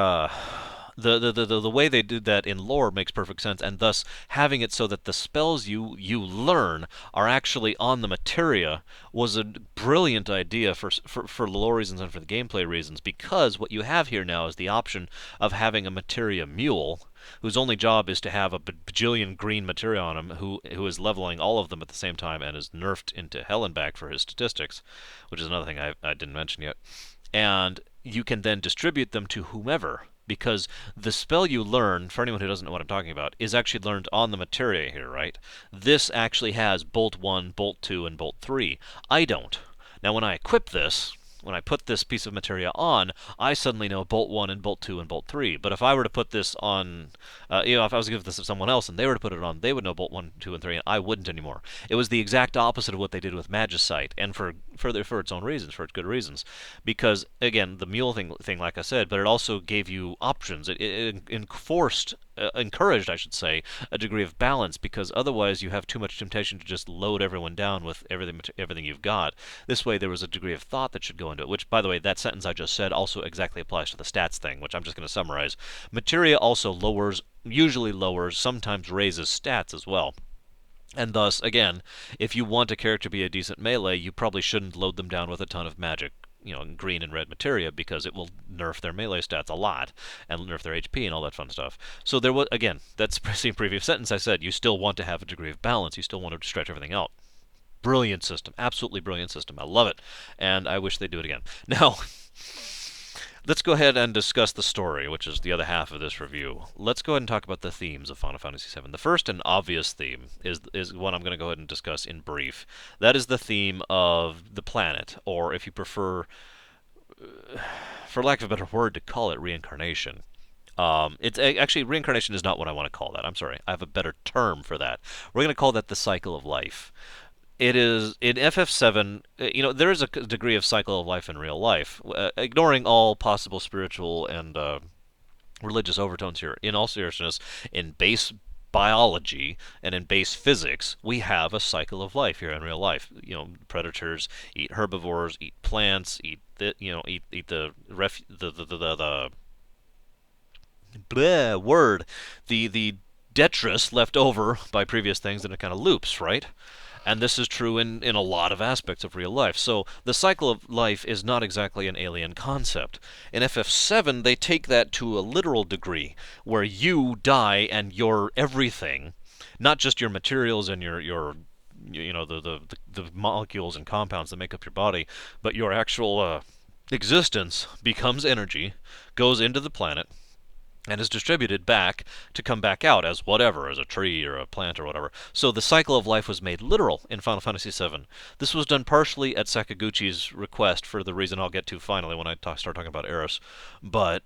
the way they did that in lore makes perfect sense, and thus having it so that the spells you learn are actually on the materia was a brilliant idea for lore reasons and for the gameplay reasons, because what you have here now is the option of having a materia mule whose only job is to have a bajillion green materia on him, who is leveling all of them at the same time and is nerfed into hell and back for his statistics, which is another thing I didn't mention yet. And you can then distribute them to whomever, because the spell you learn, for anyone who doesn't know what I'm talking about, is actually learned on the materia here, right? This actually has Bolt 1, Bolt 2, and Bolt 3. I don't. Now, when I equip this, when I put this piece of materia on, I suddenly know Bolt 1 and Bolt 2 and Bolt 3. But if I were to put this on, if I was to give this to someone else and they were to put it on, they would know Bolt 1, 2, and 3, and I wouldn't anymore. It was the exact opposite of what they did with Magicite, and for its own reasons, for its good reasons. Because, again, the mule thing, like I said, but it also gave you options. It encouraged, I should say, a degree of balance, because otherwise you have too much temptation to just load everyone down with everything you've got. This way there was a degree of thought that should go into it, which, by the way, that sentence I just said also exactly applies to the stats thing, which I'm just going to summarize. Materia also usually lowers, sometimes raises stats as well. And thus, again, if you want a character to be a decent melee, you probably shouldn't load them down with a ton of magic, green and red materia, because it will nerf their melee stats a lot and nerf their HP and all that fun stuff. So there was, again, that's the same previous sentence I said, you still want to have a degree of balance, you still want to stretch everything out. Brilliant system, absolutely brilliant system. I love it, and I wish they'd do it again. Now, let's go ahead and discuss the story, which is the other half of this review. Let's go ahead and talk about the themes of Final Fantasy VII. The first and obvious theme is one I'm going to go ahead and discuss in brief. That is the theme of the planet, or if you prefer, for lack of a better word, to call it reincarnation. It's actually reincarnation is not what I want to call that. I'm sorry. I have a better term for that. We're going to call that the cycle of life. It is in FF7. There is a degree of cycle of life in real life, ignoring all possible spiritual and religious overtones here. In all seriousness, in base biology and in base physics, we have a cycle of life here in real life. Predators eat herbivores, eat plants, eat the bleh, word, the detritus left over by previous things, and it kind of loops, right? And this is true in a lot of aspects of real life. So the cycle of life is not exactly an alien concept. In FF7, they take that to a literal degree, where you die and your everything, not just your materials and your the molecules and compounds that make up your body, but your actual existence becomes energy, goes into the planet, and is distributed back to come back out as whatever, as a tree or a plant or whatever. So the cycle of life was made literal in Final Fantasy VII. This was done partially at Sakaguchi's request for the reason I'll get to finally when I start talking about Aerith. But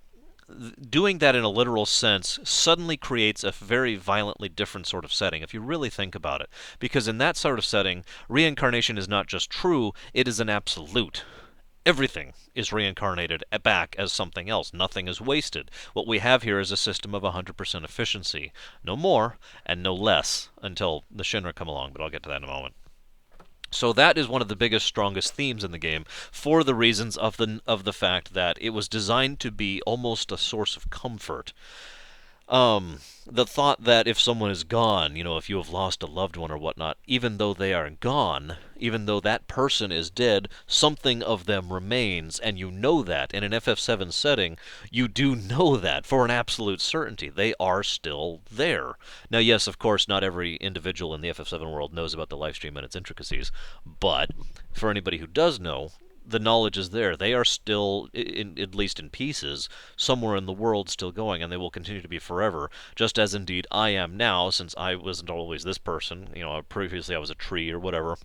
doing that in a literal sense suddenly creates a very violently different sort of setting, if you really think about it. Because in that sort of setting, reincarnation is not just true, it is an absolute. Everything is reincarnated back as something else. Nothing is wasted. What we have here is a system of 100% efficiency. No more and no less until the Shinra come along, but I'll get to that in a moment. So that is one of the biggest, strongest themes in the game, for the reasons of the fact that it was designed to be almost a source of comfort. The thought that if someone is gone, if you have lost a loved one or whatnot, even though they are gone, even though that person is dead, something of them remains, and you know that. In an FF7 setting, you do know that for an absolute certainty. They are still there. Now, yes, of course, not every individual in the FF7 world knows about the live stream and its intricacies, but for anybody who does know, the knowledge is there. They are still, at least in pieces, somewhere in the world still going, and they will continue to be forever, just as indeed I am now, since I wasn't always this person. Previously I was a tree or whatever.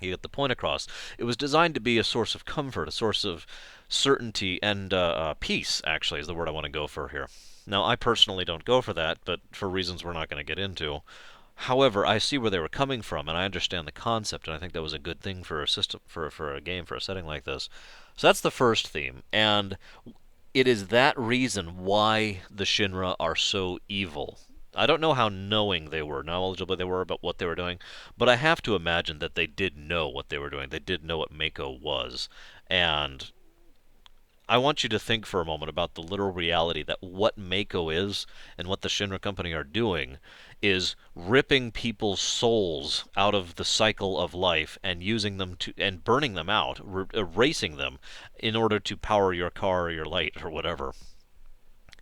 You get the point across. It was designed to be a source of comfort, a source of certainty, and peace, actually, is the word I want to go for here. Now, I personally don't go for that, but for reasons we're not going to get into. However, I see where they were coming from, and I understand the concept, and I think that was a good thing for a system, for a game, for a setting like this. So that's the first theme, and it is that reason why the Shinra are so evil. I don't know how knowing they were, knowledgeable they were about what they were doing, but I have to imagine that they did know what they were doing. They did know what Mako was, and I want you to think for a moment about the literal reality that what Mako is and what the Shinra Company are doing is ripping people's souls out of the cycle of life and using them to and burning them out, erasing them in order to power your car or your light or whatever.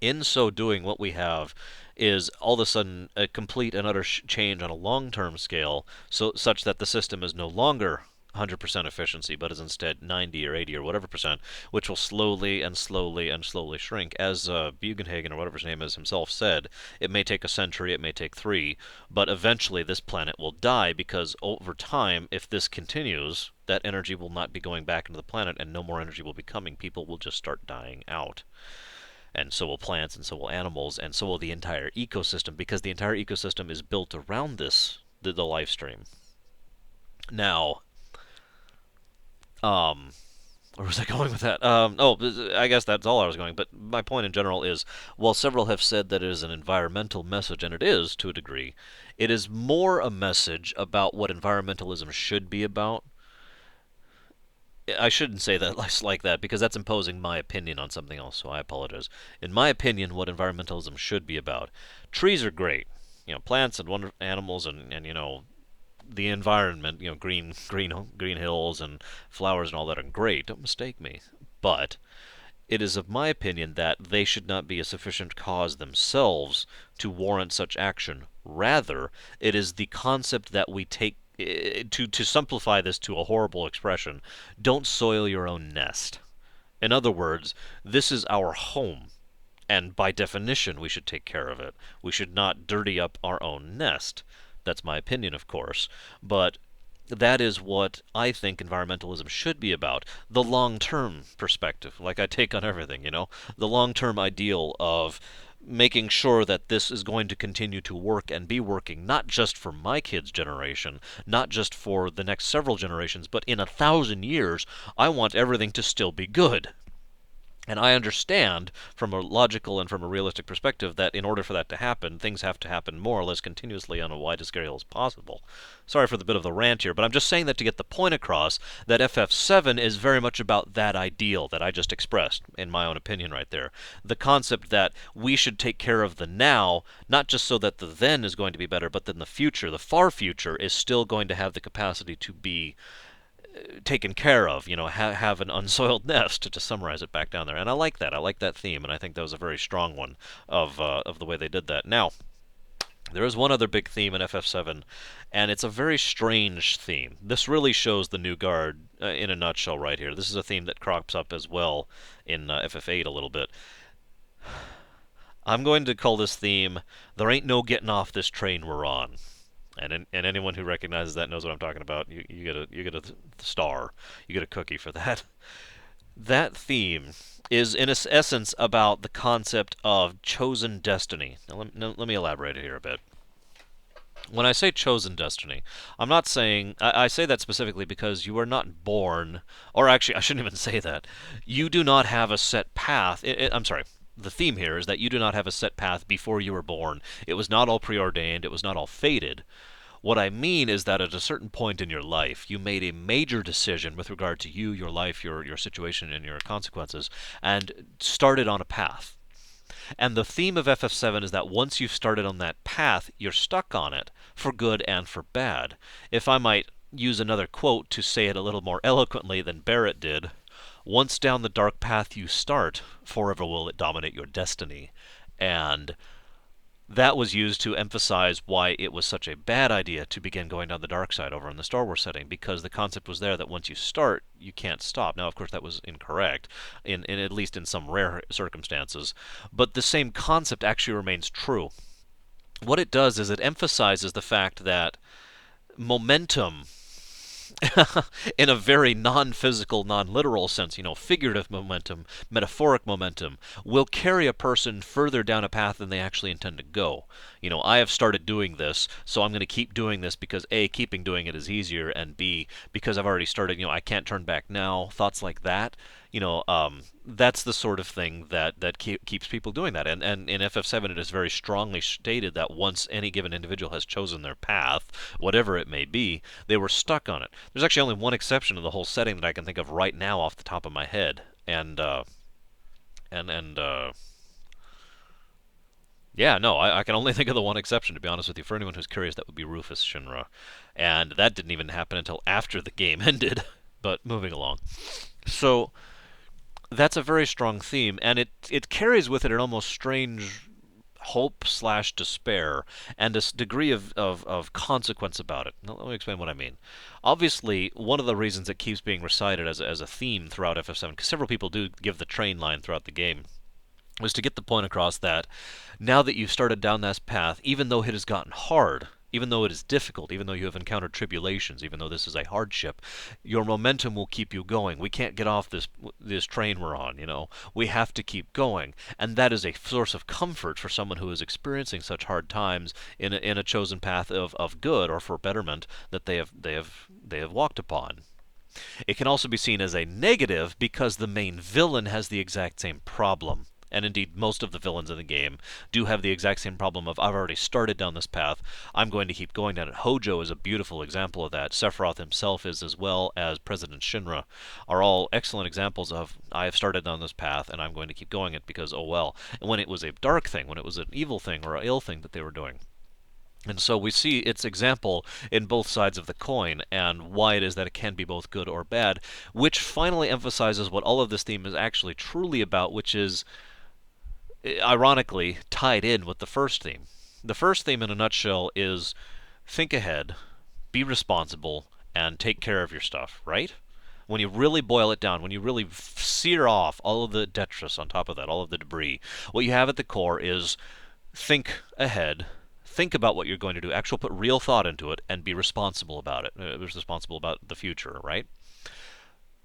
In so doing, what we have is all of a sudden a complete and utter change on a long-term scale, such that the system is no longer 100% efficiency, but is instead 90 or 80 or whatever percent, which will slowly and slowly and slowly shrink. As Bugenhagen, or whatever his name is, himself said, it may take a century, it may take 3, but eventually this planet will die, because over time, if this continues, that energy will not be going back into the planet and no more energy will be coming. People will just start dying out. And so will plants, and so will animals, and so will the entire ecosystem, because the entire ecosystem is built around the live stream. Now, where was I going with that? I guess that's all I was going. But my point in general is, while several have said that it is an environmental message, and it is to a degree, it is more a message about what environmentalism should be about. I shouldn't say that like that, because that's imposing my opinion on something else, so I apologize. In my opinion, what environmentalism should be about. Trees are great. Plants and animals and the environment, green hills and flowers and all that are great. Don't mistake me. But it is of my opinion that they should not be a sufficient cause themselves to warrant such action. Rather, it is the concept that we take to simplify this to a horrible expression, don't soil your own nest. In other words, this is our home, and by definition we should take care of it. We should not dirty up our own nest. That's my opinion, of course, but that is what I think environmentalism should be about. The long-term perspective, like I take on everything, the long-term ideal of making sure that this is going to continue to work and be working, not just for my kids' generation, not just for the next several generations, but in 1,000 years, I want everything to still be good. And I understand, from a logical and from a realistic perspective, that in order for that to happen, things have to happen more or less continuously on a wide scale as possible. Sorry for the bit of the rant here, but I'm just saying that to get the point across that FF7 is very much about that ideal that I just expressed, in my own opinion right there. The concept that we should take care of the now, not just so that the then is going to be better, but then the future, the far future, is still going to have the capacity to be taken care of, have an unsoiled nest, to summarize it back down there. And I like that. I like that theme, and I think that was a very strong one of the way they did that. Now, there is one other big theme in FF7, and it's a very strange theme. This really shows the new guard in a nutshell right here. This is a theme that crops up as well in FF8 a little bit. I'm going to call this theme, "There Ain't No Getting Off This Train We're On." And anyone who recognizes that knows what I'm talking about. You get a star, you get a cookie for that. That theme is in essence about the concept of chosen destiny. Now, let me elaborate here a bit. When I say chosen destiny, I'm not saying... I say that specifically because you are not born... Or actually, I shouldn't even say that. You do not have a set path... I'm sorry. The theme here is that you do not have a set path before you were born. It was not all preordained. It was not all fated. What I mean is that at a certain point in your life, you made a major decision with regard to you, your life, your situation, and your consequences, and started on a path. And the theme of FF7 is that once you've started on that path, you're stuck on it, for good and for bad. If I might use another quote to say it a little more eloquently than Barrett did, once down the dark path you start, forever will it dominate your destiny. And that was used to emphasize why it was such a bad idea to begin going down the dark side over in the Star Wars setting, because the concept was there that once you start, you can't stop. Now, of course, that was incorrect, in at least in some rare circumstances, but the same concept actually remains true. What it does is it emphasizes the fact that momentum in a very non-physical, non-literal sense, figurative momentum, metaphoric momentum, will carry a person further down a path than they actually intend to go. I have started doing this, so I'm going to keep doing this because A, keeping doing it is easier, and B, because I've already started, I can't turn back now. Thoughts like that, that's the sort of thing that keeps people doing that. And in FF7, it is very strongly stated that once any given individual has chosen their path, whatever it may be, they were stuck on it. There's actually only one exception to the whole setting that I can think of right now off the top of my head, and yeah, no, I can only think of the one exception, to be honest with you. For anyone who's curious, that would be Rufus Shinra, and that didn't even happen until after the game ended. But moving along, so that's a very strong theme, and it carries with it an almost strange hope/despair and a degree of consequence about it. Now, let me explain what I mean. Obviously, one of the reasons it keeps being recited as a theme throughout FF7, because several people do give the train line throughout the game, was to get the point across that now that you've started down this path, even though it has gotten hard, even though it is difficult, even though you have encountered tribulations, even though this is a hardship, your momentum will keep you going. We can't get off this train we're on, We have to keep going. And that is a source of comfort for someone who is experiencing such hard times in a chosen path of good or for betterment that they have walked upon. It can also be seen as a negative because the main villain has the exact same problem. And indeed, most of the villains in the game do have the exact same problem of, I've already started down this path, I'm going to keep going down it. Hojo is a beautiful example of that. Sephiroth himself is, as well as President Shinra, are all excellent examples of, I have started down this path, and I'm going to keep going it because, oh well. And when it was a dark thing, when it was an evil thing or an ill thing that they were doing. And so we see its example in both sides of the coin, and why it is that it can be both good or bad, which finally emphasizes what all of this theme is actually truly about, which is ironically tied in with the first theme. The first theme, in a nutshell, is think ahead, be responsible, and take care of your stuff, right? When you really boil it down, when you really sear off all of the detritus on top of that, all of the debris, what you have at the core is think ahead, think about what you're going to do, actually put real thought into it, and be responsible about it. Responsible about the future, right?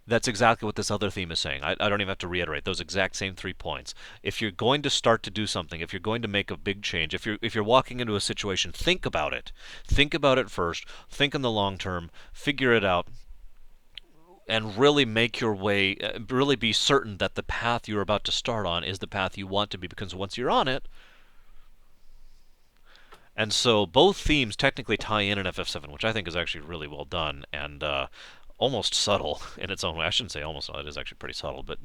That's exactly what this other theme is saying. I don't even have to reiterate those exact same 3 points. If you're going to start to do something, if you're going to make a big change, if you're walking into a situation, think about it. Think about it first. Think in the long term. Figure it out. And really make your way, really be certain that the path you're about to start on is the path you want to be, because once you're on it. And so both themes technically tie in FF7, which I think is actually really well done, and almost subtle in its own way. I shouldn't say almost, it is actually pretty subtle, but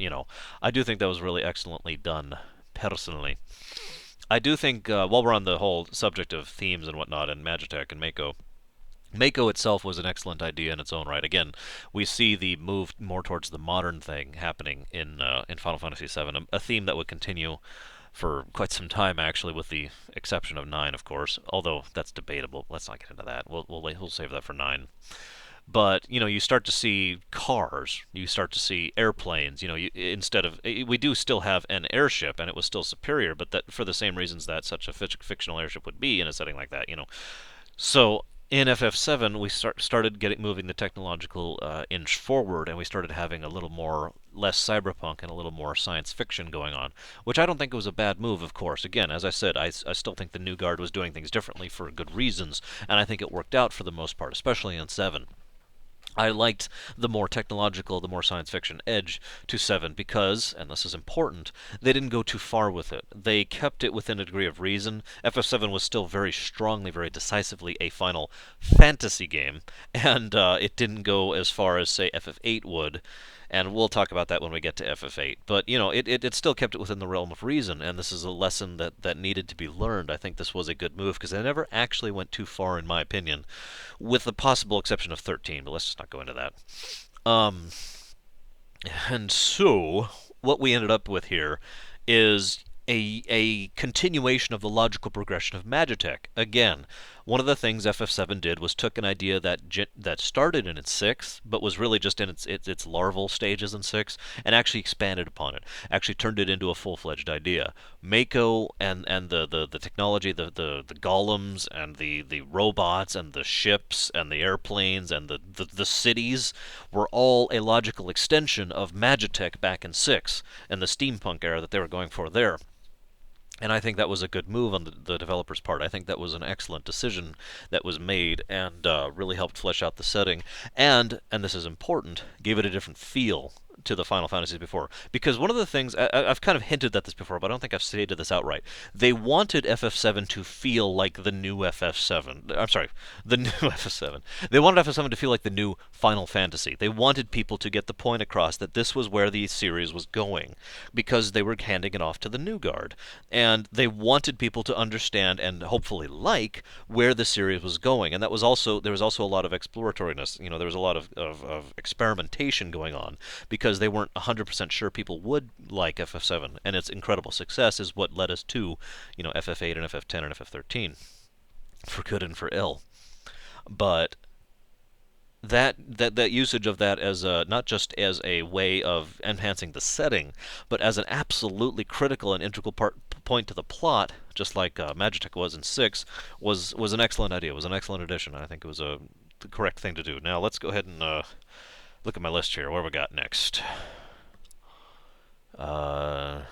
I do think that was really excellently done, personally. I do think, while we're on the whole subject of themes and whatnot, and Magitech and Mako itself was an excellent idea in its own right. Again, we see the move more towards the modern thing happening in Final Fantasy VII, a theme that would continue for quite some time, actually, with the exception of 9, of course, although that's debatable. Let's not get into that. We'll save that for 9. But, you start to see cars, you start to see airplanes, instead of, we do still have an airship, and it was still superior, but that for the same reasons that such a fictional airship would be in a setting like that, So, in FF7, we started moving the technological inch forward, and we started having a little more, less cyberpunk and a little more science fiction going on, which I don't think was a bad move, of course. Again, as I said, I still think the New Guard was doing things differently for good reasons, and I think it worked out for the most part, especially in 7. I liked the more technological, the more science fiction edge to 7 because, and this is important, they didn't go too far with it. They kept it within a degree of reason. FF7 was still very strongly, very decisively a Final Fantasy game, and it didn't go as far as, say, FF8 would. And we'll talk about that when we get to FF8. But, you know, it still kept it within the realm of reason, and this is a lesson that needed to be learned. I think this was a good move, because they never actually went too far, in my opinion, with the possible exception of 13, but let's just not go into that. Um, and so, what we ended up with here is a continuation of the logical progression of Magitech. Again, one of the things FF7 did was took an idea that started in its 6, but was really just in its larval stages in 6, and actually expanded upon it. Actually turned it into a full-fledged idea. Mako and the technology, the golems and the robots and the ships and the airplanes and the cities were all a logical extension of Magitech back in 6 and the steampunk era that they were going for there. And I think that was a good move on the developer's part. I think that was an excellent decision that was made, and really helped flesh out the setting. And this is important, gave it a different feel to the Final Fantasies before. Because one of the things, I've kind of hinted at this before, but I don't think I've stated this outright. They wanted FF7 to feel like the new FF7. I'm sorry, the new FF7. They wanted FF7 to feel like the new Final Fantasy. They wanted people to get the point across that this was where the series was going, because they were handing it off to the new guard. And they wanted people to understand and hopefully like where the series was going. And there was also a lot of exploratoriness. You know, there was a lot of experimentation going on, because they weren't 100% sure people would like FF7, and its incredible success is what led us to, you know, FF8 and FF10 and FF13, for good and for ill. But that usage of that as not just as a way of enhancing the setting, but as an absolutely critical and integral point to the plot, just like Magitech was in 6, was an excellent idea. It was an excellent addition. I think it was the correct thing to do. Now let's go ahead and look at my list here. What have we got next? So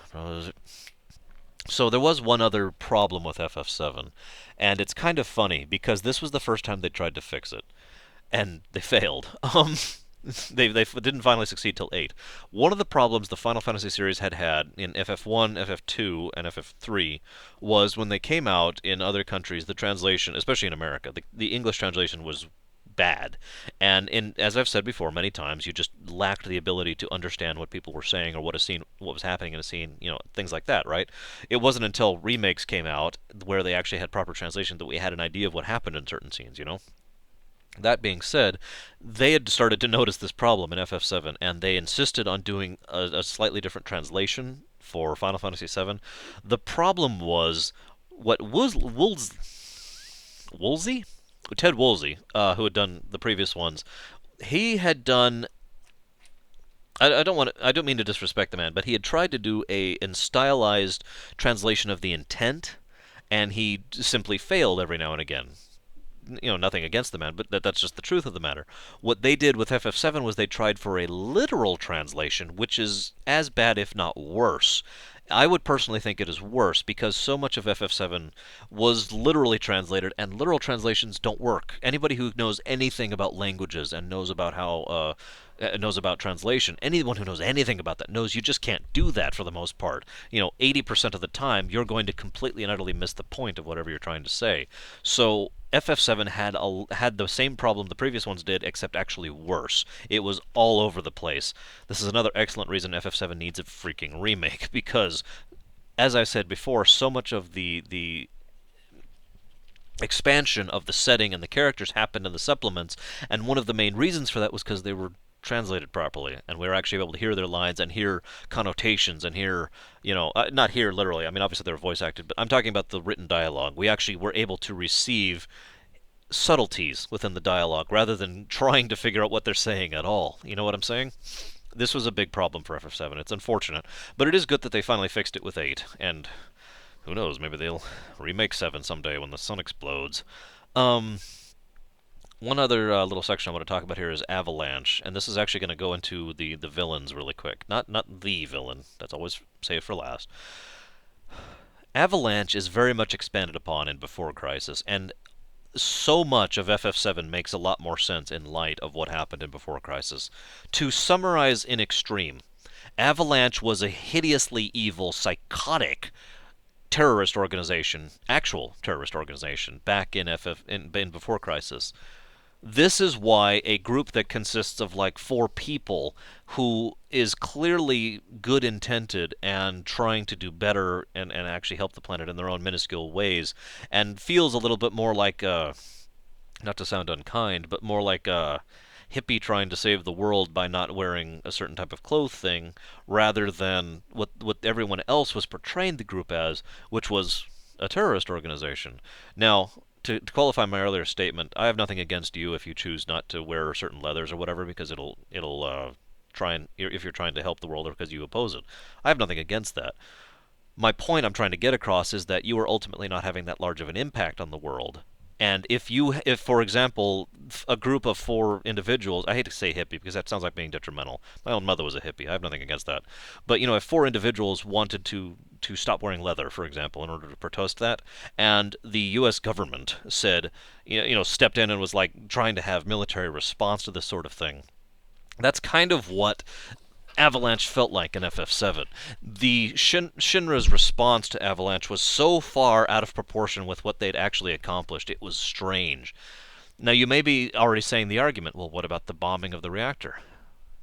there was one other problem with FF7, and it's kind of funny because this was the first time they tried to fix it, and they failed. They didn't finally succeed till 8. One of the problems the Final Fantasy series had in FF1, FF2, and FF3 was when they came out in other countries, the translation, especially in America, the English translation was bad. And as I've said before many times, you just lacked the ability to understand what people were saying or what was happening in a scene, you know, things like that, right? It wasn't until remakes came out where they actually had proper translation that we had an idea of what happened in certain scenes, you know? That being said, they had started to notice this problem in FF7, and they insisted on doing a slightly different translation for Final Fantasy VII. The problem was what Woolsey? Ted Woolsey, who had done the previous ones, he had done. I don't mean to disrespect the man, but he had tried to do a stylized translation of the intent, and he simply failed every now and again. You know, nothing against the man, but that's just the truth of the matter. What they did with FF7 was they tried for a literal translation, which is as bad, if not worse. I would personally think it is worse because so much of FF7 was literally translated, and literal translations don't work. Anybody who knows anything about languages and knows about how knows about translation, anyone who knows anything about that knows you just can't do that for the most part. You know, 80% of the time you're going to completely and utterly miss the point of whatever you're trying to say. So FF7 had the same problem the previous ones did, except actually worse. It was all over the place. This is another excellent reason FF7 needs a freaking remake, because, as I said before, so much of the expansion of the setting and the characters happened in the supplements, and one of the main reasons for that was because they were translated properly, and we were actually able to hear their lines and hear connotations and hear, you know, not hear literally, I mean, obviously they were voice acted, but I'm talking about the written dialogue. We actually were able to receive subtleties within the dialogue rather than trying to figure out what they're saying at all. You know what I'm saying? This was a big problem for FF7. It's unfortunate, but it is good that they finally fixed it with 8, and who knows, maybe they'll remake 7 someday when the sun explodes. One other little section I want to talk about here is Avalanche, and this is actually going to go into the villains really quick. Not the villain, that's always saved for last. Avalanche is very much expanded upon in Before Crisis, and so much of FF7 makes a lot more sense in light of what happened in Before Crisis. To summarize in extreme, Avalanche was a hideously evil, psychotic terrorist organization, actual terrorist organization, back in Before Crisis. This is why a group that consists of like four people who is clearly good intended and trying to do better and actually help the planet in their own minuscule ways and feels a little bit more like not to sound unkind, but more like a hippie trying to save the world by not wearing a certain type of clothing, rather than what everyone else was portraying the group as, which was a terrorist organization. Now, to qualify my earlier statement, I have nothing against you if you choose not to wear certain leathers or whatever, because it'll try and if you're trying to help the world or because you oppose it. I have nothing against that. My point I'm trying to get across is that you are ultimately not having that large of an impact on the world. And if for example, a group of four individuals, I hate to say hippie because that sounds like being detrimental. My own mother was a hippie. I have nothing against that. But if four individuals wanted to stop wearing leather, for example, in order to protest that, and the U.S. government said, stepped in and was like trying to have military response to this sort of thing. That's kind of what Avalanche felt like in FF7. The Shinra's response to Avalanche was so far out of proportion with what they'd actually accomplished, it was strange. Now, you may be already saying the argument, well, what about the bombing of the reactor?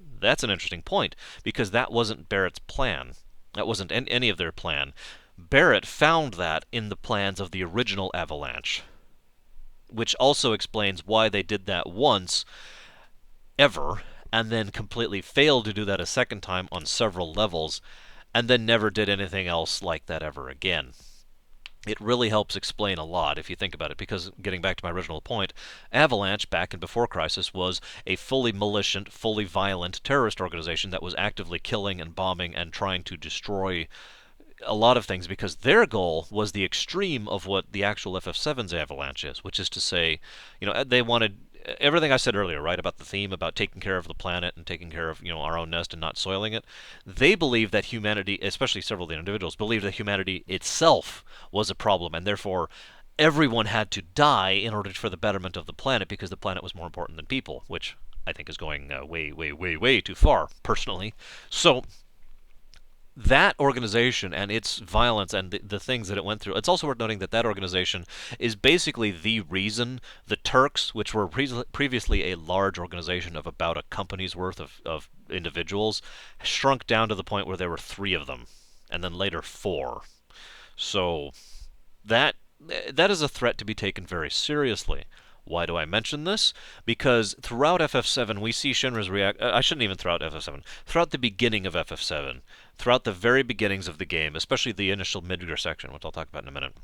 That's an interesting point, because that wasn't Barrett's plan. That wasn't any of their plan. Barrett found that in the plans of the original Avalanche, which also explains why they did that once, ever, and then completely failed to do that a second time on several levels, and then never did anything else like that ever again. It really helps explain a lot if you think about it, because getting back to my original point, Avalanche, back in Before Crisis, was a fully militant, fully violent terrorist organization that was actively killing and bombing and trying to destroy a lot of things, because their goal was the extreme of what the actual FF7's Avalanche is, which is to say, they wanted everything I said earlier, right, about the theme about taking care of the planet and taking care of, our own nest and not soiling it. They believe that humanity, especially several of the individuals, believe that humanity itself was a problem, and therefore everyone had to die in order for the betterment of the planet, because the planet was more important than people, which I think is going way, way, way, way too far, personally. So that organization and its violence and the things that it went through, it's also worth noting that that organization is basically the reason the Turks, which were previously a large organization of about a company's worth of individuals, shrunk down to the point where there were three of them, and then later four. So that that is a threat to be taken very seriously. Why do I mention this? Because throughout FF7 we see Shinra's I shouldn't even throughout FF7. Throughout the beginning of FF7, throughout the very beginnings of the game, especially the initial midgar section, which I'll talk about in a minute,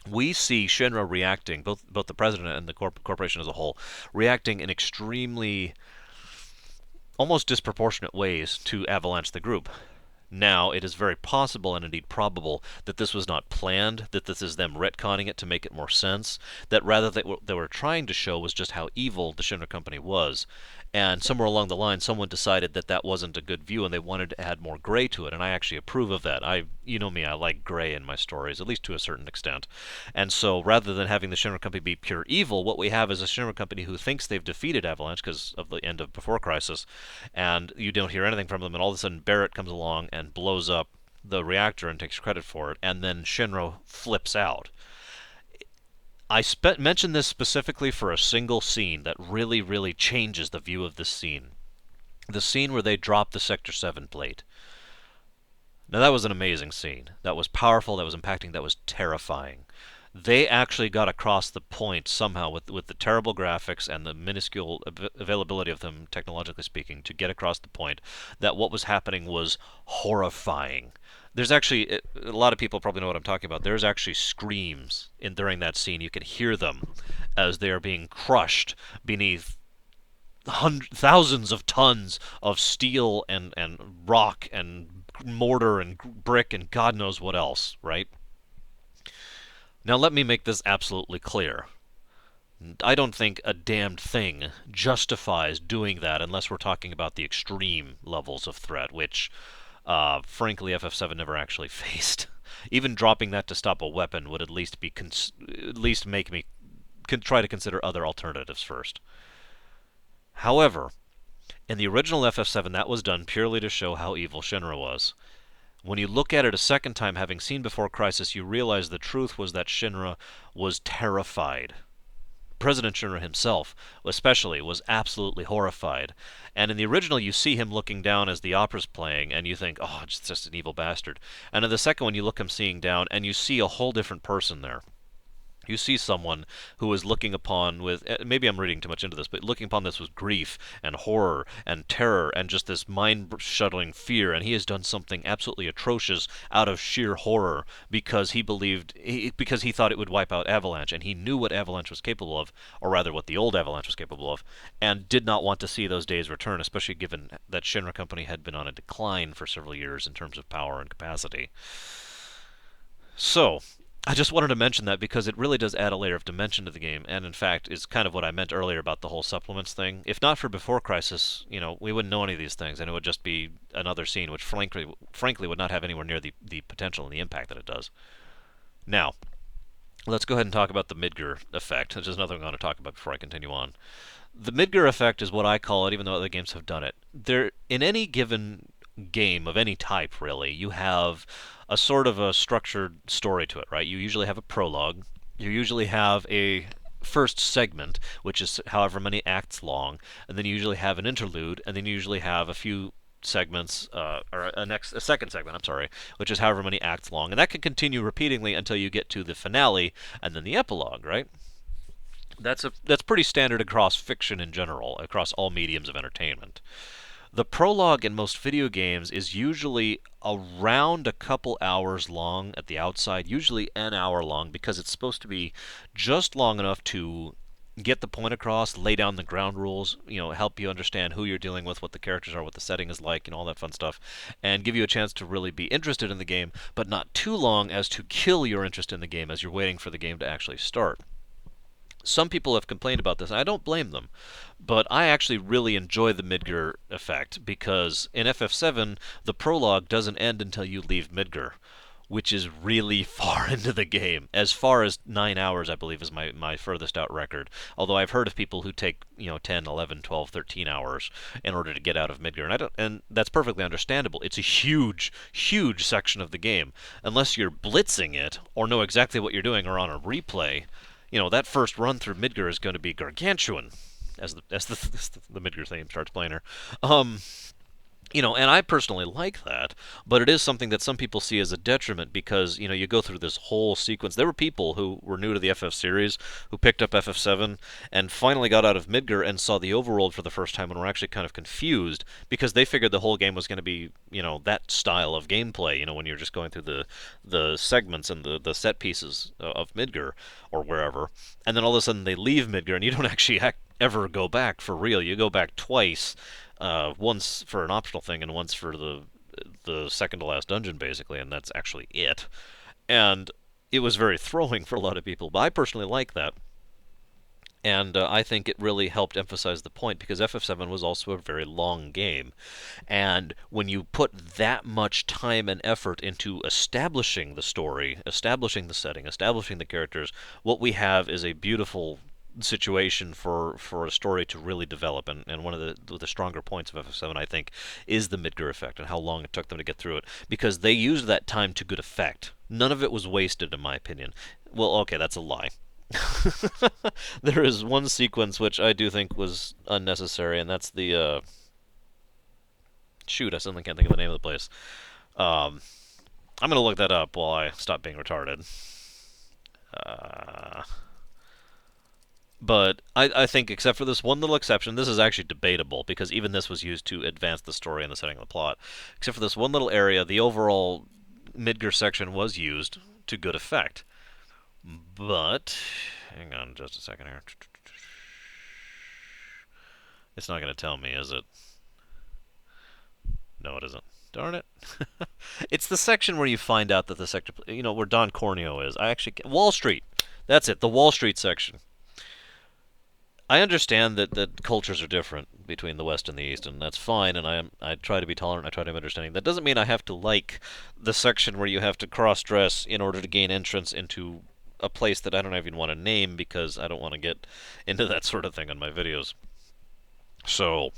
we see Shinra reacting, both the president and the corporation as a whole, reacting in extremely, almost disproportionate ways to Avalanche the group. Now, it is very possible and indeed probable that this was not planned, that this is them retconning it to make it more sense, that rather what they were trying to show was just how evil the Shinra Company was. And somewhere along the line, someone decided that that wasn't a good view and they wanted to add more gray to it, and I actually approve of that. You know me, I like gray in my stories, at least to a certain extent. And so, rather than having the Shinra Company be pure evil, what we have is a Shinra Company who thinks they've defeated Avalanche because of the end of Before Crisis, and you don't hear anything from them, and all of a sudden Barrett comes along and blows up the reactor and takes credit for it, and then Shinra flips out. I mentioned this specifically for a single scene that really, really changes the view of this scene. The scene where they drop the Sector 7 plate. Now, that was an amazing scene. That was powerful, that was impacting, that was terrifying. They actually got across the point somehow with the terrible graphics and the minuscule availability of them, technologically speaking, to get across the point that what was happening was horrifying. There's actually, a lot of people probably know what I'm talking about. There's actually screams during that scene. You can hear them as they are being crushed beneath thousands of tons of steel and rock and mortar and brick and God knows what else, right? Now let me make this absolutely clear. I don't think a damned thing justifies doing that unless we're talking about the extreme levels of threat, which, frankly, FF7 never actually faced. Even dropping that to stop a weapon would at least make me try to consider other alternatives first. However, in the original FF7, that was done purely to show how evil Shinra was. When you look at it a second time, having seen Before Crisis, you realize the truth was that Shinra was terrified. President Shinra himself, especially, was absolutely horrified. And in the original, you see him looking down as the opera's playing, and you think, oh, it's just an evil bastard. And in the second one, you look him seeing down, and you see a whole different person there. You see someone who is looking upon with, maybe I'm reading too much into this, but looking upon this with grief and horror and terror and just this mind-shuddering fear, and he has done something absolutely atrocious out of sheer horror because because he thought it would wipe out Avalanche, and he knew what Avalanche was capable of, or rather what the old Avalanche was capable of, and did not want to see those days return, especially given that Shinra Company had been on a decline for several years in terms of power and capacity. So, I just wanted to mention that because it really does add a layer of dimension to the game, and in fact is kind of what I meant earlier about the whole supplements thing. If not for Before Crisis, we wouldn't know any of these things, and it would just be another scene which frankly would not have anywhere near the potential and the impact that it does. Now, let's go ahead and talk about the midgar effect, which is another thing I want to talk about before I continue on. The midgar effect is what I call it, even though other games have done it. In any given game of any type, really, you have a sort of a structured story to it, right? You usually have a prologue. You usually have a first segment, which is however many acts long, and then you usually have an interlude, and then you usually have a few segments, or a second segment, I'm sorry, which is however many acts long, and that can continue repeatedly until you get to the finale and then the epilogue, right? That's pretty standard across fiction in general, across all mediums of entertainment. The prologue in most video games is usually around a couple hours long at the outside, usually an hour long, because it's supposed to be just long enough to get the point across, lay down the ground rules, help you understand who you're dealing with, what the characters are, what the setting is like, and all that fun stuff, and give you a chance to really be interested in the game, but not too long as to kill your interest in the game as you're waiting for the game to actually start. Some people have complained about this, and I don't blame them, but I actually really enjoy the Midgar effect because in FF7, the prologue doesn't end until you leave Midgar, which is really far into the game. As far as 9 hours, I believe, is my furthest out record. Although I've heard of people who take 10, 11, 12, 13 hours in order to get out of Midgar, and that's perfectly understandable. It's a huge, huge section of the game. Unless you're blitzing it or know exactly what you're doing or on a replay, that first run through Midgar is going to be gargantuan, as the Midgar theme starts playing her. And I personally like that, but it is something that some people see as a detriment because, you go through this whole sequence. There were people who were new to the FF series who picked up FF7 and finally got out of Midgar and saw the overworld for the first time and were actually kind of confused because they figured the whole game was going to be, that style of gameplay, when you're just going through the segments and the set pieces of Midgar or wherever. And then all of a sudden they leave Midgar and you don't actually ever go back for real. You go back twice. Once for an optional thing and once for the second to last dungeon, basically, and that's actually it. And it was very throwing for a lot of people, but I personally like that. And I think it really helped emphasize the point because FF7 was also a very long game. And when you put that much time and effort into establishing the story, establishing the setting, establishing the characters, what we have is a beautiful situation for a story to really develop, and one of the stronger points of FF7, I think, is the Midgar effect and how long it took them to get through it, because they used that time to good effect. None of it was wasted, in my opinion. Well, okay, that's a lie. There is one sequence which I do think was unnecessary, and that's the shoot, I suddenly can't think of the name of the place. I'm gonna look that up while I stop being retarded. But I think, except for this one little exception, this is actually debatable, because even this was used to advance the story and the setting of the plot. Except for this one little area, the overall Midgar section was used to good effect. But, hang on just a second here. It's not going to tell me, is it? No, it isn't. Darn it. It's the section where you find out that the sector, where Don Corneo is. Wall Street. That's it, the Wall Street section. I understand that cultures are different between the West and the East, and that's fine, and I try to be tolerant, I try to be understanding. That doesn't mean I have to like the section where you have to cross-dress in order to gain entrance into a place that I don't even want to name, because I don't want to get into that sort of thing on my videos. So,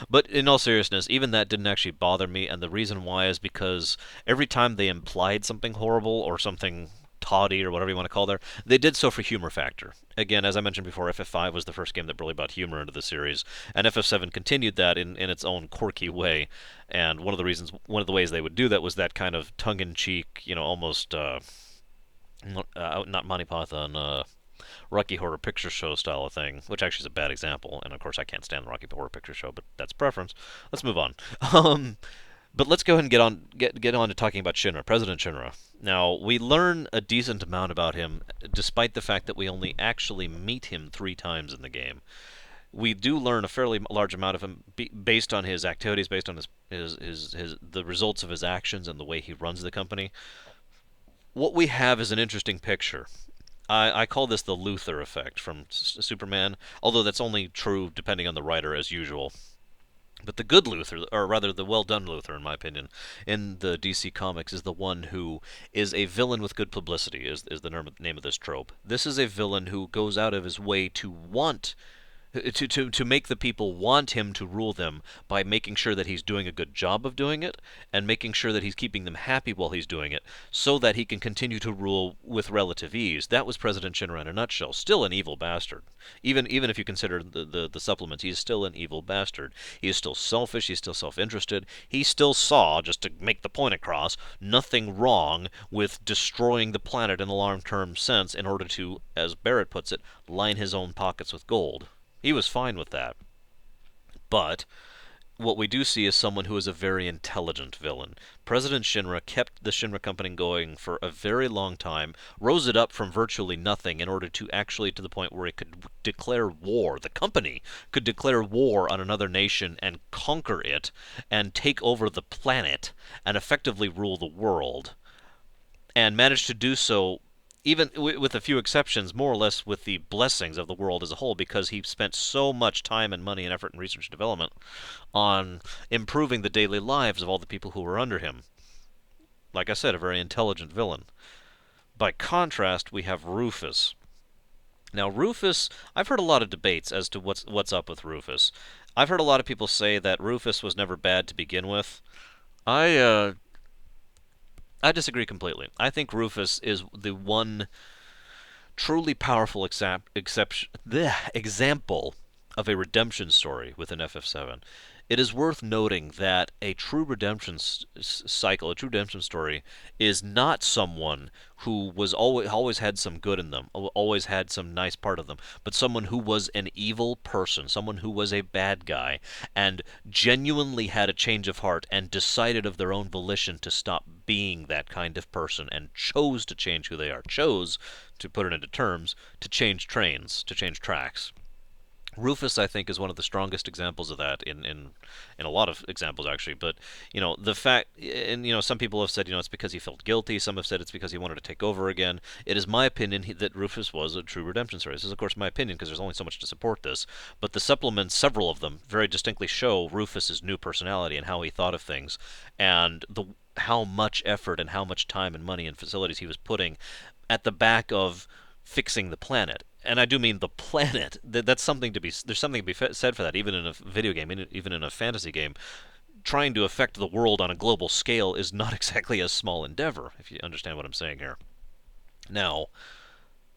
but in all seriousness, even that didn't actually bother me, and the reason why is because every time they implied something horrible or something tawdy or whatever you want to call there. They did so for humor factor. Again, as I mentioned before, FF5 was the first game that really brought humor into the series, and FF7 continued that in its own quirky way. And one of the ways they would do that was that kind of tongue-in-cheek, almost not Monty Python, Rocky Horror Picture Show style of thing, which actually is a bad example. And of course, I can't stand the Rocky Horror Picture Show, but that's preference. Let's move on. But let's go ahead and get on to talking about Shinra, President Shinra. Now, we learn a decent amount about him, despite the fact that we only actually meet him 3 times in the game. We do learn a fairly large amount of him based on his activities, based on the results of his actions and the way he runs the company. What we have is an interesting picture. I call this the Luthor effect from Superman, although that's only true depending on the writer as usual. But the good Luthor, or rather the well-done Luthor, in my opinion, in the DC Comics is the one who is a villain with good publicity, is the name of this trope. This is a villain who goes out of his way to make the people want him to rule them by making sure that he's doing a good job of doing it and making sure that he's keeping them happy while he's doing it so that he can continue to rule with relative ease. That was President Shinra in a nutshell. Still an evil bastard. Even if you consider the supplements, he's still an evil bastard. He is still selfish, he's still self-interested. He still saw, just to make the point across, nothing wrong with destroying the planet in the long-term sense in order to, as Barrett puts it, line his own pockets with gold. He was fine with that. But what we do see is someone who is a very intelligent villain. President Shinra kept the Shinra Company going for a very long time, rose it up from virtually nothing in order to actually to the point where it could declare war. The company could declare war on another nation and conquer it and take over the planet and effectively rule the world. And managed to do so even with a few exceptions, more or less with the blessings of the world as a whole, because he spent so much time and money and effort and research and development on improving the daily lives of all the people who were under him. Like I said, a very intelligent villain. By contrast, we have Rufus. Now, Rufus, I've heard a lot of debates as to what's up with Rufus. I've heard a lot of people say that Rufus was never bad to begin with. I disagree completely. I think Rufus is the one truly powerful example of a redemption story within FF7. It is worth noting that a true redemption cycle, a true redemption story, is not someone who was always had some good in them, always had some nice part of them, but someone who was an evil person, someone who was a bad guy, and genuinely had a change of heart and decided of their own volition to stop being that kind of person and chose to change who they are, chose, to put it into terms, to change trains, to change tracks. Rufus, I think, is one of the strongest examples of that in a lot of examples, actually. But, the fact, and, some people have said, it's because he felt guilty. Some have said it's because he wanted to take over again. It is my opinion that Rufus was a true redemption story. This is, of course, my opinion because there's only so much to support this. But the supplements, several of them, very distinctly show Rufus's new personality and how he thought of things and how much effort and how much time and money and facilities he was putting at the back of fixing the planet. And I do mean the planet. That's something to be. There's something to be said for that. Even in a video game, even in a fantasy game, trying to affect the world on a global scale is not exactly a small endeavor. If you understand what I'm saying here. Now,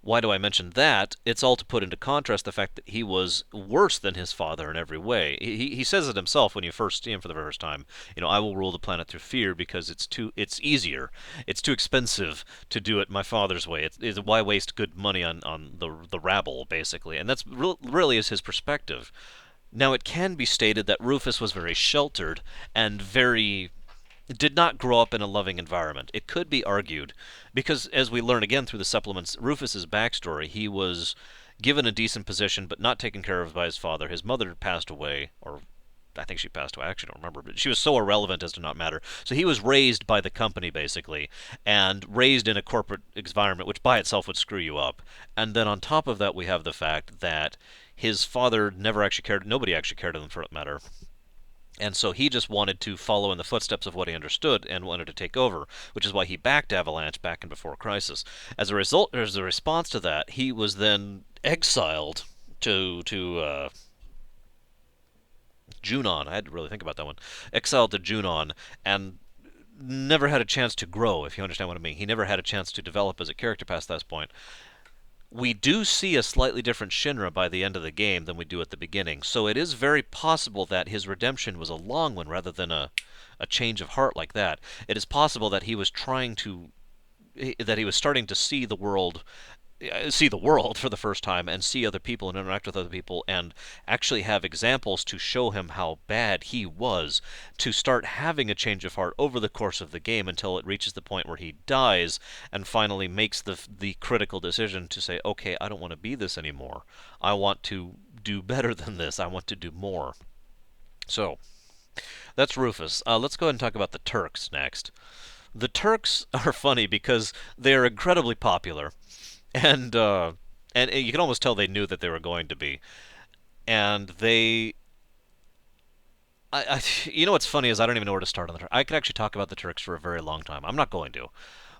why do I mention that? It's all to put into contrast the fact that he was worse than his father in every way. He says it himself when you first see him for the first time. I will rule the planet through fear because it's easier. It's too expensive to do it my father's way. Why waste good money on the rabble, basically? And that's really is his perspective. Now, it can be stated that Rufus was very sheltered and did not grow up in a loving environment. It could be argued, because as we learn again through the supplements, Rufus's backstory, he was given a decent position but not taken care of by his father. His mother passed away, or I think she passed away, I actually don't remember, but she was so irrelevant as to not matter. So he was raised by the company, basically, and raised in a corporate environment, which by itself would screw you up. And then on top of that, we have the fact that his father never actually cared, nobody actually cared of him for that matter. And so he just wanted to follow in the footsteps of what he understood and wanted to take over, which is why he backed Avalanche back in Before Crisis. As a response to that, he was then exiled to Junon. I had to really think about that one. Exiled to Junon, and never had a chance to grow, if you understand what I mean. He never had a chance to develop as a character past that point. We do see a slightly different Shinra by the end of the game than we do at the beginning, so it is very possible that his redemption was a long one rather than a change of heart like that. It is possible that he was trying to that he was starting to see the world for the first time and see other people and interact with other people and actually have examples to show him how bad he was, to start having a change of heart over the course of the game until it reaches the point where he dies and finally makes the critical decision to say, okay, I don't want to be this anymore. I want to do better than this. I want to do more. So, that's Rufus. Let's go ahead and talk about the Turks next. The Turks are funny because they are incredibly popular, and you can almost tell they knew that they were going to be. And you know what's funny is I don't even know where to start on the Turks. I could actually talk about the Turks for a very long time. I'm not going to,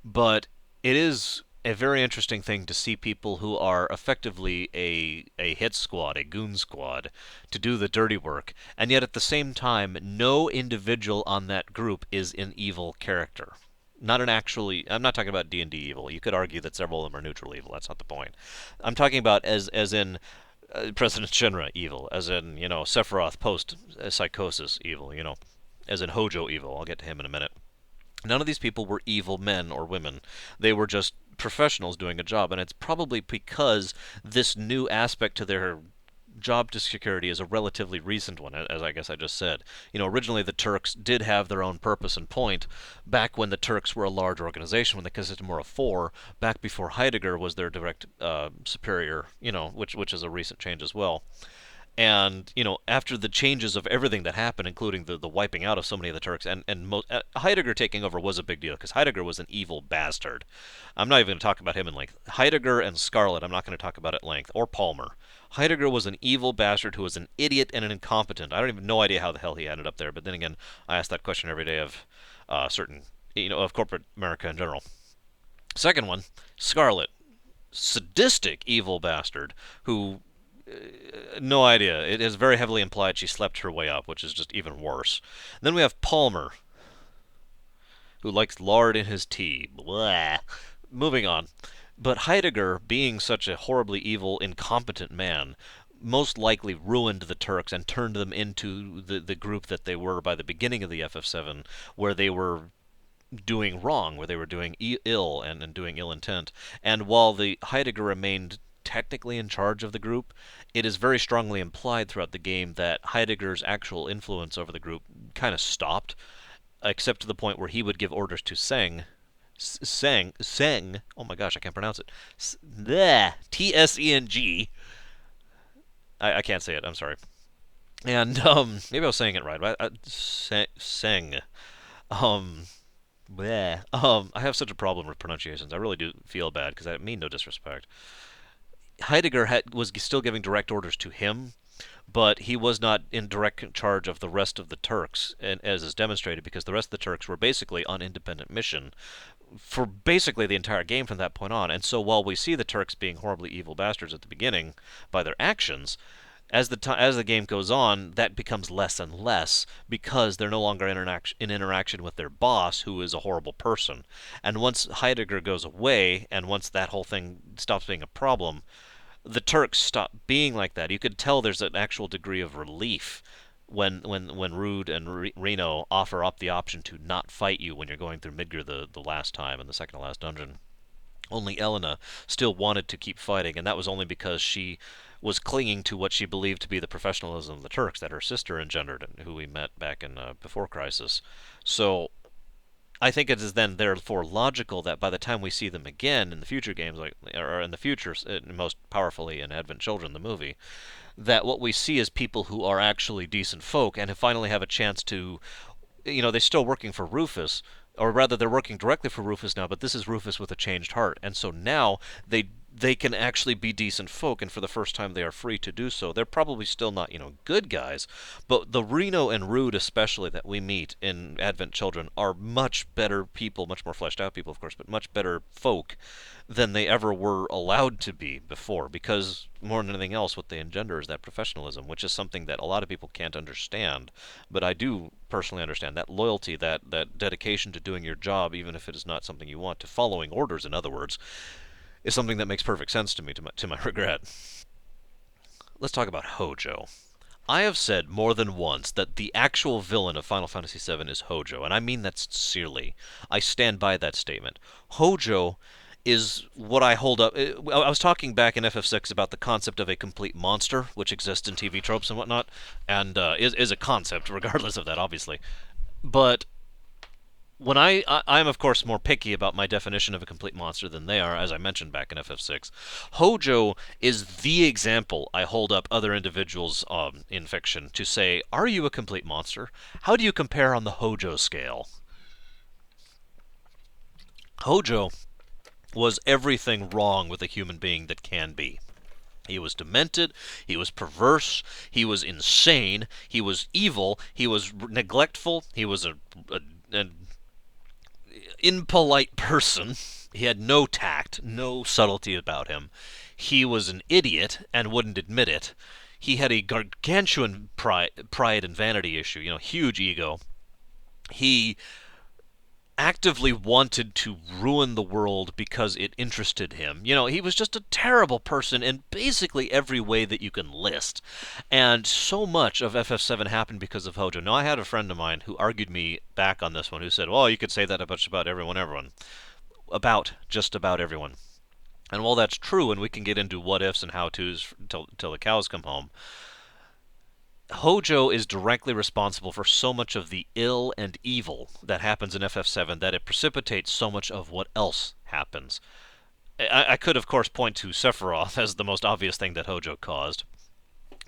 but it is a very interesting thing to see people who are effectively a hit squad, a goon squad, to do the dirty work, and yet at the same time, no individual on that group is an evil character. Not an actually. I'm not talking about D&D evil. You could argue that several of them are neutral evil. That's not the point. I'm talking about as in President Shinra evil, as in Sephiroth post psychosis evil, as in Hojo evil. I'll get to him in a minute. None of these people were evil men or women. They were just professionals doing a job, and it's probably because this new aspect to their job to security is a relatively recent one, as I guess I just said. Originally the Turks did have their own purpose and point back when the Turks were a large organization, when they consisted more of four, back before Heidegger was their direct superior, which is a recent change as well. And after the changes of everything that happened, including the wiping out of so many of the Turks, and Heidegger taking over was a big deal because Heidegger was an evil bastard. I'm not even going to talk about him in length. Heidegger and Scarlet, I'm not going to talk about at length, or Palmer. Heidegger was an evil bastard who was an idiot and an incompetent. I don't even no idea how the hell he ended up there. But then again, I ask that question every day of certain, of corporate America in general. Second one, Scarlet, sadistic evil bastard who no idea. It is very heavily implied she slept her way up, which is just even worse. Then we have Palmer, who likes lard in his tea. Blah. Moving on. But Heidegger, being such a horribly evil, incompetent man, most likely ruined the Turks and turned them into the group that they were by the beginning of the FF7, where they were doing wrong, where they were doing ill and doing ill intent. And while the Heidegger remained technically in charge of the group, it is very strongly implied throughout the game that Heidegger's actual influence over the group kind of stopped, except to the point where he would give orders to Seng. Oh my gosh, I can't pronounce it. Tseng. I can't say it. I'm sorry. And maybe I was saying it right. But Seng. I have such a problem with pronunciations. I really do feel bad because I mean no disrespect. Heidegger was still giving direct orders to him, but he was not in direct charge of the rest of the Turks, and as is demonstrated, because the rest of the Turks were basically on independent mission for basically the entire game from that point on. And so while we see the Turks being horribly evil bastards at the beginning by their actions, as the game goes on, that becomes less and less because they're no longer in interaction with their boss, who is a horrible person. And once Heidegger goes away, and once that whole thing stops being a problem, the Turks stop being like that. You could tell there's an actual degree of relief when Rude and Reno offer up the option to not fight you when you're going through Midgar the last time in the second to last dungeon. Only Elena still wanted to keep fighting, and that was only because she was clinging to what she believed to be the professionalism of the Turks that her sister engendered, and who we met back in before Crisis. So I think it is then therefore logical that by the time we see them again in the future games, or in the future, most powerfully in Advent Children, the movie, that what we see is people who are actually decent folk and who finally have a chance to, they're still working for Rufus, or rather they're working directly for Rufus now, but this is Rufus with a changed heart. And so now they can actually be decent folk, and for the first time they are free to do so. They're probably still not, good guys, but the Reno and Rude especially that we meet in Advent Children are much better people, much more fleshed out people, of course, but much better folk than they ever were allowed to be before, because more than anything else, what they engender is that professionalism, which is something that a lot of people can't understand. But I do personally understand that loyalty, that dedication to doing your job, even if it is not something you want, to following orders, in other words, is something that makes perfect sense to me, to my regret. Let's talk about Hojo. I have said more than once that the actual villain of Final Fantasy VII is Hojo, and I mean that sincerely. I stand by that statement. Hojo is what I hold up. I was talking back in FF6 about the concept of a complete monster, which exists in TV tropes and whatnot, and is a concept, regardless of that, obviously. But when I'm of course more picky about my definition of a complete monster than they are, as I mentioned back in FF6. Hojo is the example I hold up other individuals in fiction to say, are you a complete monster? How do you compare on the Hojo scale? Hojo was everything wrong with a human being that can be. He was demented, he was perverse, he was insane, he was evil, he was neglectful, he was an impolite person. He had no tact, no subtlety about him. He was an idiot and wouldn't admit it. He had a gargantuan pride and vanity issue, huge ego. He actively wanted to ruin the world because it interested him. He was just a terrible person in basically every way that you can list. And so much of FF7 happened because of Hojo. Now, I had a friend of mine who argued me back on this one, who said, well, you could say that about everyone. About just about everyone. And while that's true, and we can get into what ifs and how to's till the cows come home, Hojo is directly responsible for so much of the ill and evil that happens in FF7 that it precipitates so much of what else happens. I could, of course, point to Sephiroth as the most obvious thing that Hojo caused,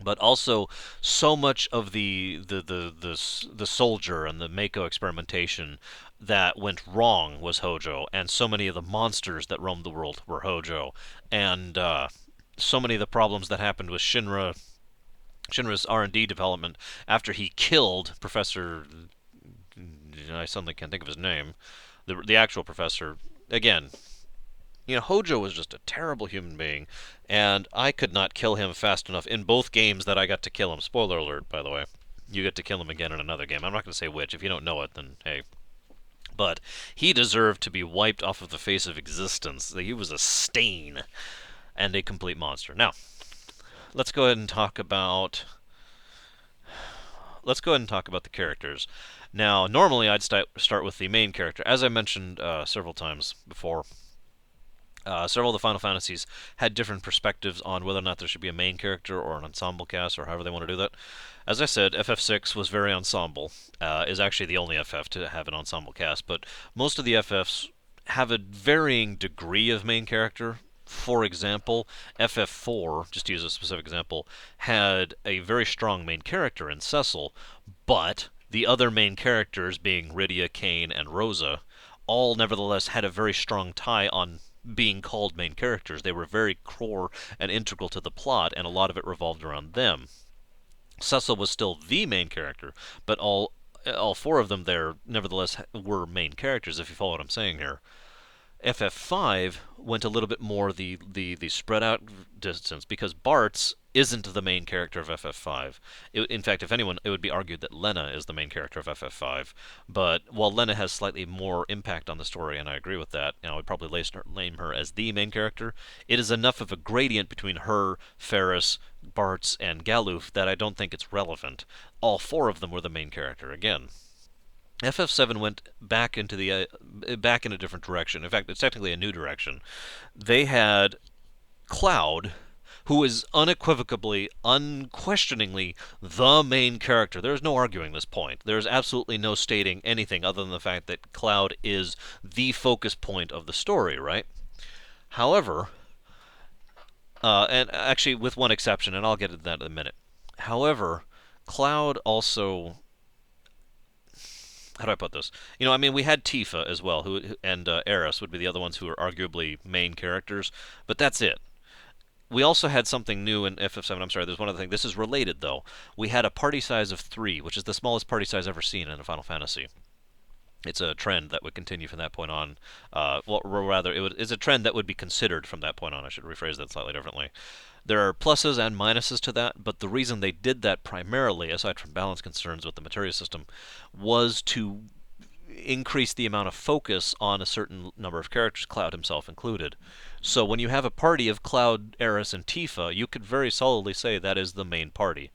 but also so much of the soldier and the Mako experimentation that went wrong was Hojo, and so many of the monsters that roamed the world were Hojo, and so many of the problems that happened with Shinra's R&D development after he killed Professor... I suddenly can't think of his name. The actual professor. Again, Hojo was just a terrible human being, and I could not kill him fast enough in both games that I got to kill him. Spoiler alert, by the way. You get to kill him again in another game. I'm not going to say which. If you don't know it, then hey. But he deserved to be wiped off of the face of existence. He was a stain and a complete monster. Now, let's go ahead and talk about the characters. Now, normally I'd start with the main character. As I mentioned several times before, several of the Final Fantasies had different perspectives on whether or not there should be a main character or an ensemble cast, or however they want to do that. As I said, FF6 was very ensemble. Is actually the only FF to have an ensemble cast, but most of the FFs have a varying degree of main character. For example, FF4, just to use a specific example, had a very strong main character in Cecil, but the other main characters, being Rydia, Kain, and Rosa, all nevertheless had a very strong tie on being called main characters. They were very core and integral to the plot, and a lot of it revolved around them. Cecil was still the main character, but all four of them there nevertheless were main characters, if you follow what I'm saying here. FF5 went a little bit more the spread out distance, because Bartz isn't the main character of FF5. In fact, if anyone, it would be argued that Lena is the main character of FF5. But while Lena has slightly more impact on the story, and I agree with that, I would probably name her as the main character, it is enough of a gradient between her, Ferris, Bartz, and Galuf that I don't think it's relevant. All four of them were the main character again. FF7 went back into back in a different direction. In fact, it's technically a new direction. They had Cloud, who is unequivocally, unquestioningly the main character. There's no arguing this point. There's absolutely no stating anything other than the fact that Cloud is the focus point of the story, right? However, and actually with one exception, and I'll get into that in a minute. However, Cloud also... how do I put this? You know, I mean, we had Tifa as well, and Aerith would be the other ones who are arguably main characters, but that's it. We also had something new in FF7. I'm sorry, there's one other thing. This is related, though. We had a party size of 3, which is the smallest party size ever seen in a Final Fantasy. It's a trend that would continue from that point on. Well, rather, it's a trend that would be considered from that point on. I should rephrase that slightly differently. There are pluses and minuses to that, but the reason they did that primarily, aside from balance concerns with the materia system, was to increase the amount of focus on a certain number of characters, Cloud himself included. So when you have a party of Cloud, Aerith, and Tifa, you could very solidly say that is the main party.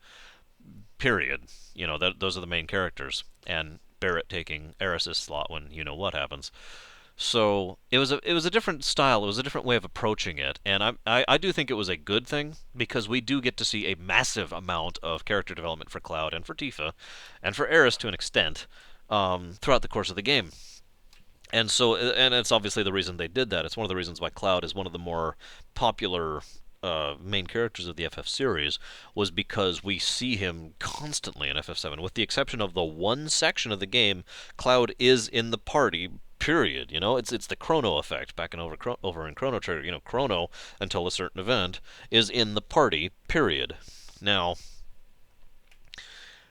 Period. You know, those are the main characters. And Barrett taking Aerith's slot when you know what happens. So it was a different style. It was a different way of approaching it, and I do think it was a good thing because we do get to see a massive amount of character development for Cloud and for Tifa, and for Aerith to an extent, throughout the course of the game. And it's obviously the reason they did that. It's one of the reasons why Cloud is one of the more popular main characters of the FF series, was because we see him constantly in FF7. With the exception of the one section of the game, Cloud is in the party. Period. You know, it's the Chrono effect back in over in Chrono Trigger. You know, Chrono until a certain event is in the party. Period. Now,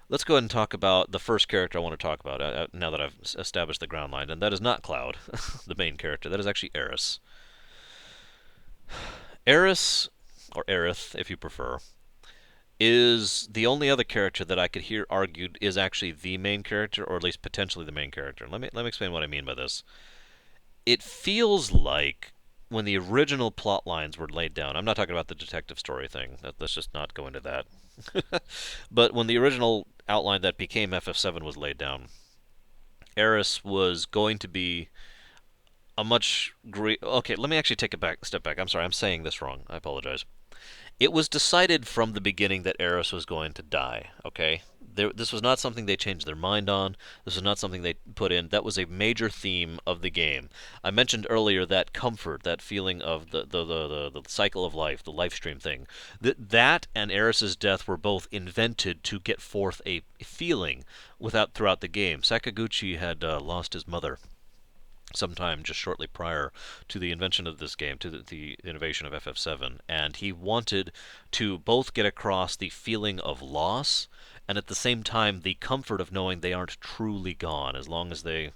let's go ahead and talk about the first character I want to talk about now that I've established the ground line, and that is not Cloud, the main character. That is actually Aerith. Aerith, or Aerith if you prefer, is the only other character that I could hear argued is actually the main character, or at least potentially the main character. Let me explain what I mean by this. It feels like when the original plot lines were laid down, I'm not talking about the detective story thing. Let's just not go into that. But when the original outline that became FF7 was laid down, Aerith was going to be a much great. Okay, let me actually take a step back. I'm sorry, I'm saying this wrong. I apologize. It was decided from the beginning that Aerith was going to die, okay? This was not something they changed their mind on. This was not something they put in. That was a major theme of the game. I mentioned earlier that comfort, that feeling of the cycle of life, the life stream thing. That and Aerith's death were both invented to get forth a feeling throughout the game. Sakaguchi had lost his mother sometime just shortly prior to the invention of this game, to the innovation of FF7, and he wanted to both get across the feeling of loss and at the same time the comfort of knowing they aren't truly gone as long as they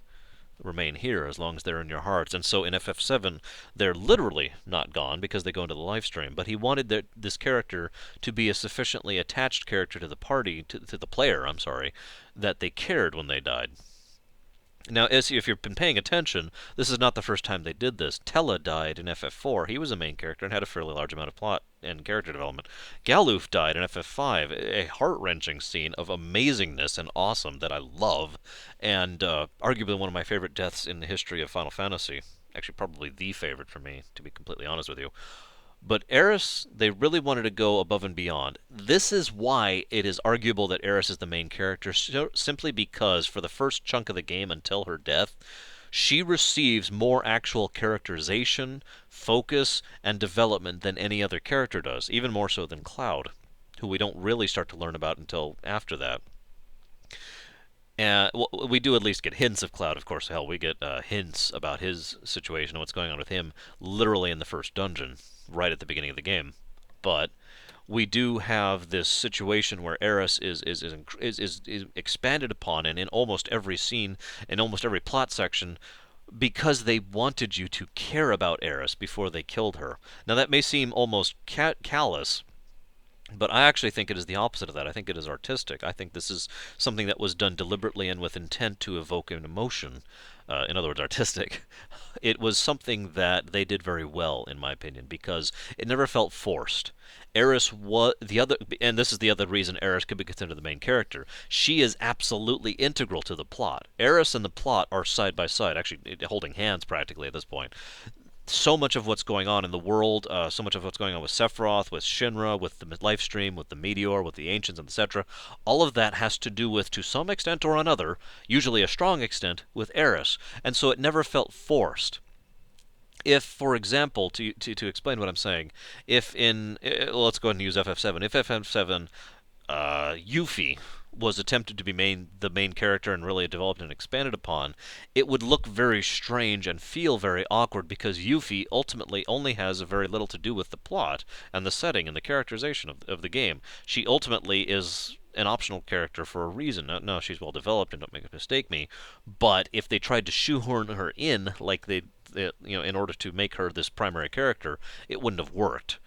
remain here, as long as they're in your hearts. And so in FF7, they're literally not gone because they go into the live stream, but he wanted this character to be a sufficiently attached character to the party, to the player, I'm sorry, that they cared when they died. Now, if you've been paying attention, this is not the first time they did this. Tella died in FF4. He was a main character and had a fairly large amount of plot and character development. Galuf died in FF5, a heart-wrenching scene of amazingness and awesome that I love, and arguably one of my favorite deaths in the history of Final Fantasy. Actually, probably the favorite for me, to be completely honest with you. But Aerith, they really wanted to go above and beyond. This is why it is arguable that Aerith is the main character, simply because for the first chunk of the game until her death, she receives more actual characterization, focus, and development than any other character does, even more so than Cloud, who we don't really start to learn about until after that. Well, we do at least get hints of Cloud, of course. Hell, we get hints about his situation and what's going on with him literally in the first dungeon, right at the beginning of the game. But we do have this situation where Aerith is expanded upon and in almost every scene, in almost every plot section, because they wanted you to care about Aerith before they killed her. Now that may seem almost callous, but I actually think it is the opposite of that. I think it is artistic. I think this is something that was done deliberately and with intent to evoke an emotion. In other words, artistic. It was something that they did very well, in my opinion, because it never felt forced. Aerith was the other, and this is the other reason Aerith could be considered the main character. She is absolutely integral to the plot. Aerith and the plot are side by side, actually holding hands practically at this point. So much of what's going on in the world, so much of what's going on with Sephiroth, with Shinra, with the Lifestream, with the Meteor, with the Ancients, etc., all of that has to do with, to some extent or another, usually a strong extent, with Aerith, and so it never felt forced. If, for example, to explain what I'm saying, if let's go ahead and use FF7. If FF7, Yuffie was attempted to be the main character and really developed and expanded upon, it would look very strange and feel very awkward because Yuffie ultimately only has very little to do with the plot and the setting and the characterization of the game. She ultimately is an optional character for a reason. No, she's well developed, and don't make a mistake me. But if they tried to shoehorn her in, like in order to make her this primary character, it wouldn't have worked.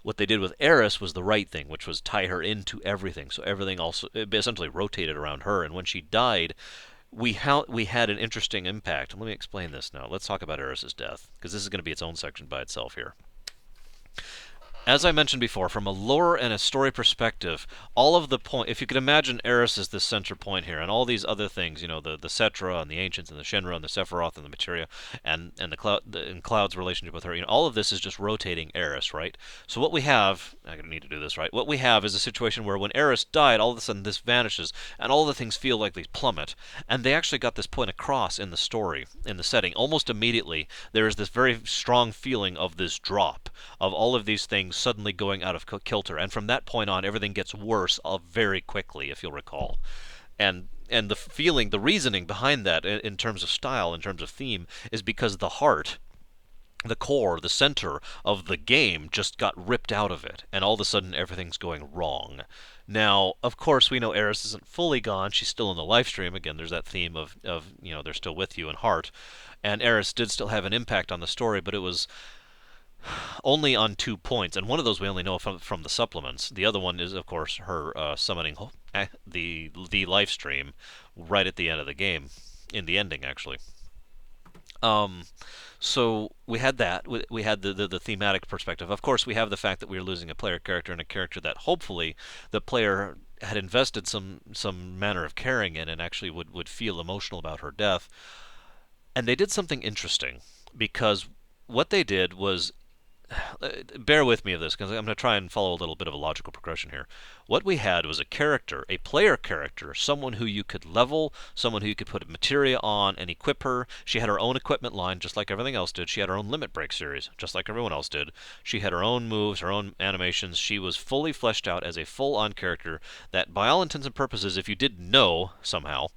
What they did with Aerith was the right thing, which was tie her into everything. So everything also essentially rotated around her. And when she died, we had an interesting impact. Let me explain this now. Let's talk about Aerith's death, because this is going to be its own section by itself here. As I mentioned before, from a lore and a story perspective, all of the point, if you could imagine Aerith as the center point here, and all these other things, the Cetra and the Ancients and the Shinra and the Sephiroth and the materia, and Cloud's relationship with her, all of this is just rotating Aerith, right? So what we have, I need to do this right. What we have is a situation where when Aerith died, all of a sudden this vanishes, and all the things feel like they plummet, and they actually got this point across in the story, in the setting, almost immediately. There is this very strong feeling of this drop of all of these things suddenly going out of kilter, and from that point on, everything gets worse very quickly, if you'll recall. And the feeling, the reasoning behind that, in terms of style, in terms of theme, is because the heart, the core, the center of the game just got ripped out of it, and all of a sudden everything's going wrong. Now, of course, we know Aerith isn't fully gone. She's still in the live stream. Again, there's that theme of they're still with you in heart. And Aerith did still have an impact on the story, but it was only on 2 points, and one of those we only know from the supplements. The other one is, of course, her summoning the live stream right at the end of the game, in the ending, actually. So we had that. We had the thematic perspective. Of course, we have the fact that we were losing a player character, and a character that hopefully the player had invested some manner of caring in, and actually would feel emotional about her death. And they did something interesting, because what they did was, bear with me of this, because I'm going to try and follow a little bit of a logical progression here. What we had was a character, a player character, someone who you could level, someone who you could put materia on and equip her. She had her own equipment line, just like everything else did. She had her own limit break series, just like everyone else did. She had her own moves, her own animations. She was fully fleshed out as a full-on character that, by all intents and purposes, if you didn't know somehow,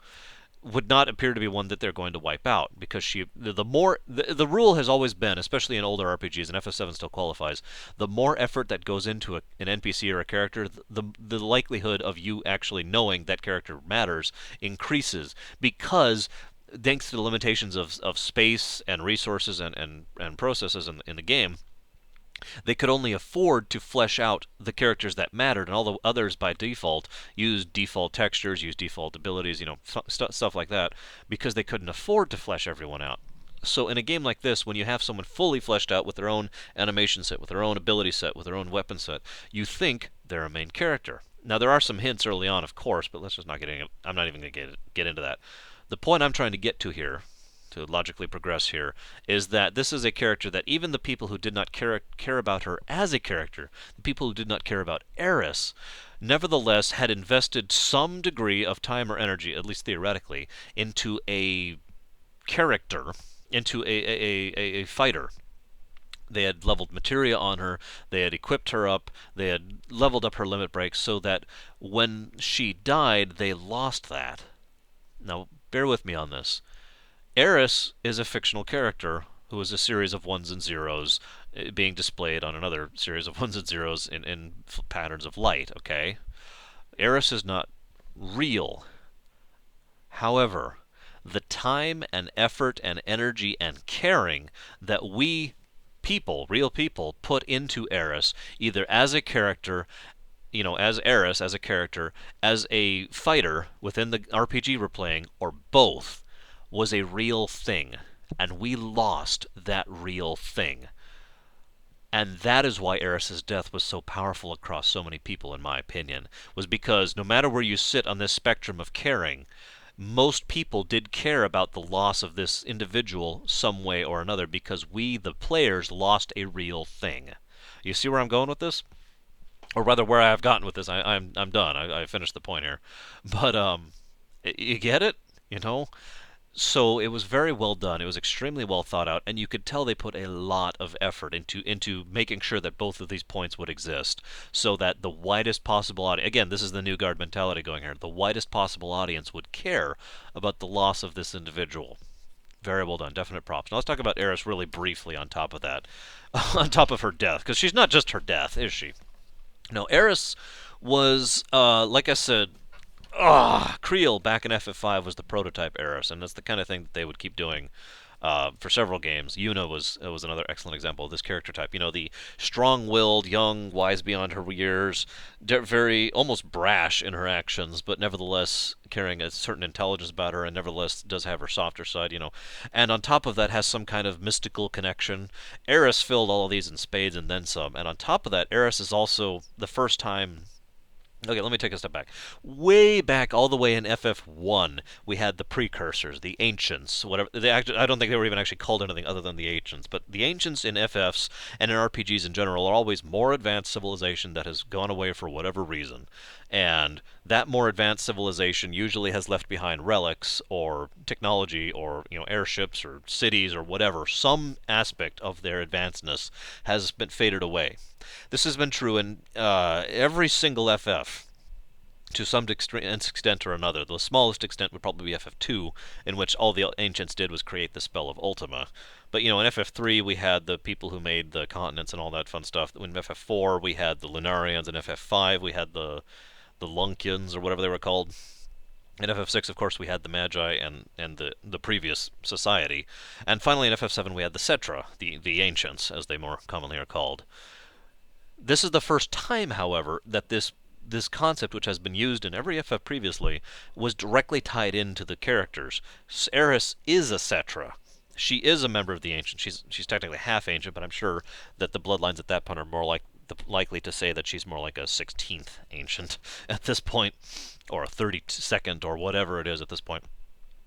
would not appear to be one that they're going to wipe out, because the rule has always been, especially in older RPGs, and FF7 still qualifies, the more effort that goes into an NPC or a character, the likelihood of you actually knowing that character matters increases, because thanks to the limitations of space and resources and processes in the game, they could only afford to flesh out the characters that mattered, and all the others by default used default textures, used default abilities, stuff like that, because they couldn't afford to flesh everyone out. So in a game like this, when you have someone fully fleshed out with their own animation set, with their own ability set, with their own weapon set, you think they're a main character. Now, there are some hints early on, of course, but let's just not I'm not even going to get into that. The point I'm trying to get to here, to logically progress here, is that this is a character that even the people who did not care about her as a character, the people who did not care about Aerith, nevertheless had invested some degree of time or energy, at least theoretically, into a character, into a fighter. They had leveled materia on her, they had equipped her up, they had leveled up her limit break, so that when she died, they lost that. Now, bear with me on this. Aerith is a fictional character who is a series of ones and zeros being displayed on another series of ones and zeros in patterns of light, okay? Aerith is not real. However, the time and effort and energy and caring that we people, real people, put into Aerith, either as a character, as Aerith, as a character, as a fighter within the RPG we're playing, or both, was a real thing, and we lost that real thing. And that is why Aerith's death was so powerful across so many people, in my opinion, was because no matter where you sit on this spectrum of caring, most people did care about the loss of this individual some way or another, because we, the players, lost a real thing. You see where I'm going with this? Or rather, where I've gotten with this. I'm done. I finished the point here. But, you get it? So it was very well done. It was extremely well thought out, and you could tell they put a lot of effort into making sure that both of these points would exist, so that the widest possible audience, again, this is the new guard mentality going here, the widest possible audience would care about the loss of this individual. Very well done. Definite props. Now let's talk about Aerith really briefly on top of that. On top of her death, because she's not just her death, is she? No, Aerith was, like I said, Creel back in FF5 was the prototype Aerith, and that's the kind of thing that they would keep doing for several games. Yuna was another excellent example of this character type. You know, the strong-willed, young, wise beyond her years, very almost brash in her actions, but nevertheless carrying a certain intelligence about her, and nevertheless does have her softer side. You know, and on top of that has some kind of mystical connection. Aerith filled all of these in spades and then some, and on top of that, Aerith is also the first time. Okay, let me take a step back. Way back, all the way in FF1, we had the precursors, the ancients, whatever. I don't think they were even actually called anything other than the ancients. But the ancients in FFs and in RPGs in general are always more advanced civilization that has gone away for whatever reason. And that more advanced civilization usually has left behind relics or technology or airships or cities or whatever. Some aspect of their advancedness has been faded away. This has been true in every single FF to some extent or another. The smallest extent would probably be FF2, in which all the ancients did was create the spell of Ultima. But in FF3 we had the people who made the continents and all that fun stuff. In FF4 we had the Lunarians. In FF5 we had the Lunkians or whatever they were called. In FF6, of course, we had the Magi and the previous society. And finally in FF7 we had the Cetra, the ancients, as they more commonly are called. This is the first time, however, that this concept, which has been used in every FF previously, was directly tied into the characters. Aerith is a Cetra. She is a member of the Ancient. She's technically half Ancient, but I'm sure that the bloodlines at that point are more likely to say that she's more like a 16th Ancient at this point, or a 32nd, or whatever it is at this point.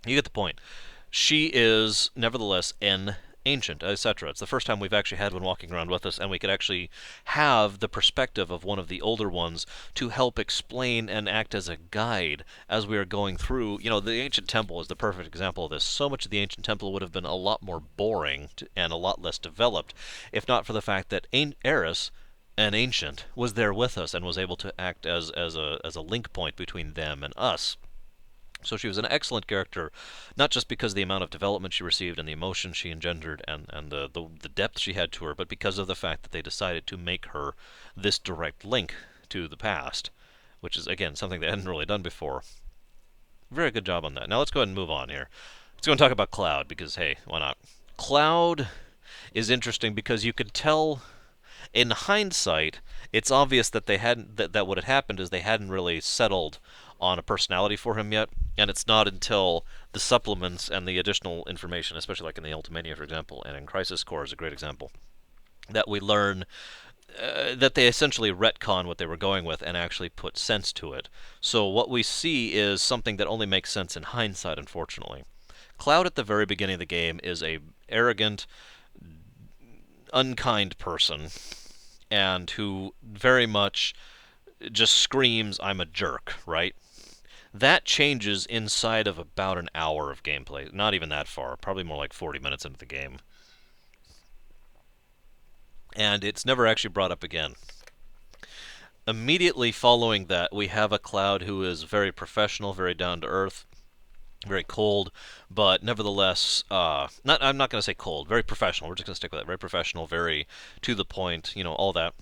You get the point. She is, nevertheless, an ancient, etc. It's the first time we've actually had one walking around with us, and we could actually have the perspective of one of the older ones to help explain and act as a guide as we are going through. The ancient temple is the perfect example of this. So much of the ancient temple would have been a lot more boring and a lot less developed if not for the fact that Aerith, an ancient, was there with us and was able to act as a link point between them and us. So she was an excellent character, not just because of the amount of development she received and the emotion she engendered and the depth she had to her, but because of the fact that they decided to make her this direct link to the past, which is, again, something they hadn't really done before. Very good job on that. Now let's go ahead and move on here. Let's go and talk about Cloud, because, hey, why not? Cloud is interesting because you could tell, in hindsight, it's obvious that they hadn't that what had happened is they hadn't really settled on a personality for him yet, and it's not until the supplements and the additional information, especially like in the Ultimania, for example, and in Crisis Core is a great example, that we learn that they essentially retcon what they were going with and actually put sense to it. So what we see is something that only makes sense in hindsight, unfortunately. Cloud at the very beginning of the game is a arrogant, unkind person, and who very much just screams, "I'm a jerk," right? That changes inside of about an hour of gameplay. Not even that far. Probably more like 40 minutes into the game. And it's never actually brought up again. Immediately following that, we have a Cloud who is very professional, very down to earth, very cold, but nevertheless, I'm not going to say cold, very professional. We're just going to stick with that. Very professional, very to the point, all that.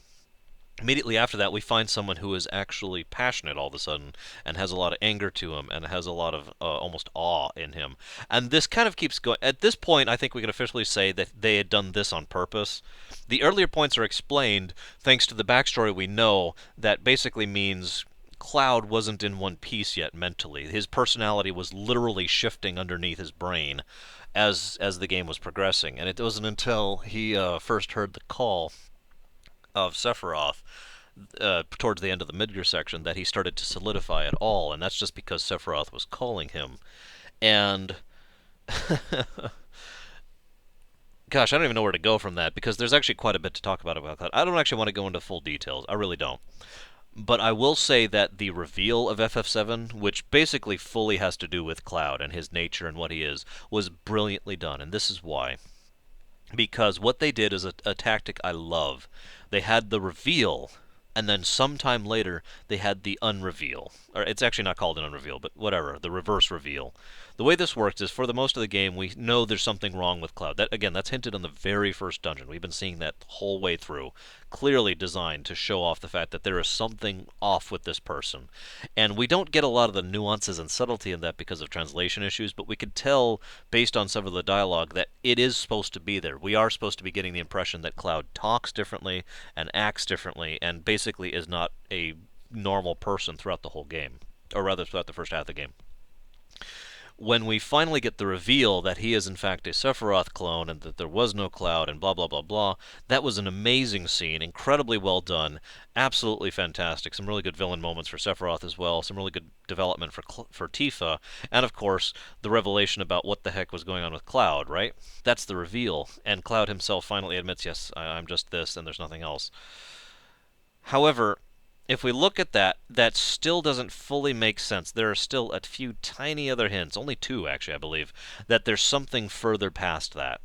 Immediately after that, we find someone who is actually passionate all of a sudden and has a lot of anger to him and has a lot of almost awe in him. And this kind of keeps going. At this point, I think we can officially say that they had done this on purpose. The earlier points are explained thanks to the backstory we know that basically means Cloud wasn't in one piece yet mentally. His personality was literally shifting underneath his brain as the game was progressing. And it wasn't until he first heard the call of Sephiroth towards the end of the midgar section that he started to solidify it all, and that's just because Sephiroth was calling him. And gosh, I don't even know where to go from that, because there's actually quite a bit to talk about that. I don't actually want to go into full details. I really don't. But I will say that the reveal of FF7, which basically fully has to do with Cloud and his nature and what he is, was brilliantly done, and this is why. Because what they did is a tactic I love. They had the reveal, and then sometime later they had the unreveal. Or it's actually not called an unreveal, but whatever, the reverse reveal. The way this works is for the most of the game we know there's something wrong with Cloud. That again, that's hinted on the very first dungeon. We've been seeing that the whole way through. Clearly designed to show off the fact that there is something off with this person. And we don't get a lot of the nuances and subtlety in that because of translation issues, but we could tell based on some of the dialogue that it is supposed to be there. We are supposed to be getting the impression that Cloud talks differently and acts differently and basically is not a normal person throughout the whole game, or rather throughout the first half of the game. When we finally get the reveal that he is in fact a Sephiroth clone and that there was no Cloud and blah blah blah blah, that was an amazing scene, incredibly well done, absolutely fantastic. Some really good villain moments for Sephiroth as well, some really good development for Tifa, and of course the revelation about what the heck was going on with Cloud, right? That's the reveal, and Cloud himself finally admits, yes, I'm just this and there's nothing else. However, if we look at that, that still doesn't fully make sense. There are still a few tiny other hints, only two actually, I believe, that there's something further past that.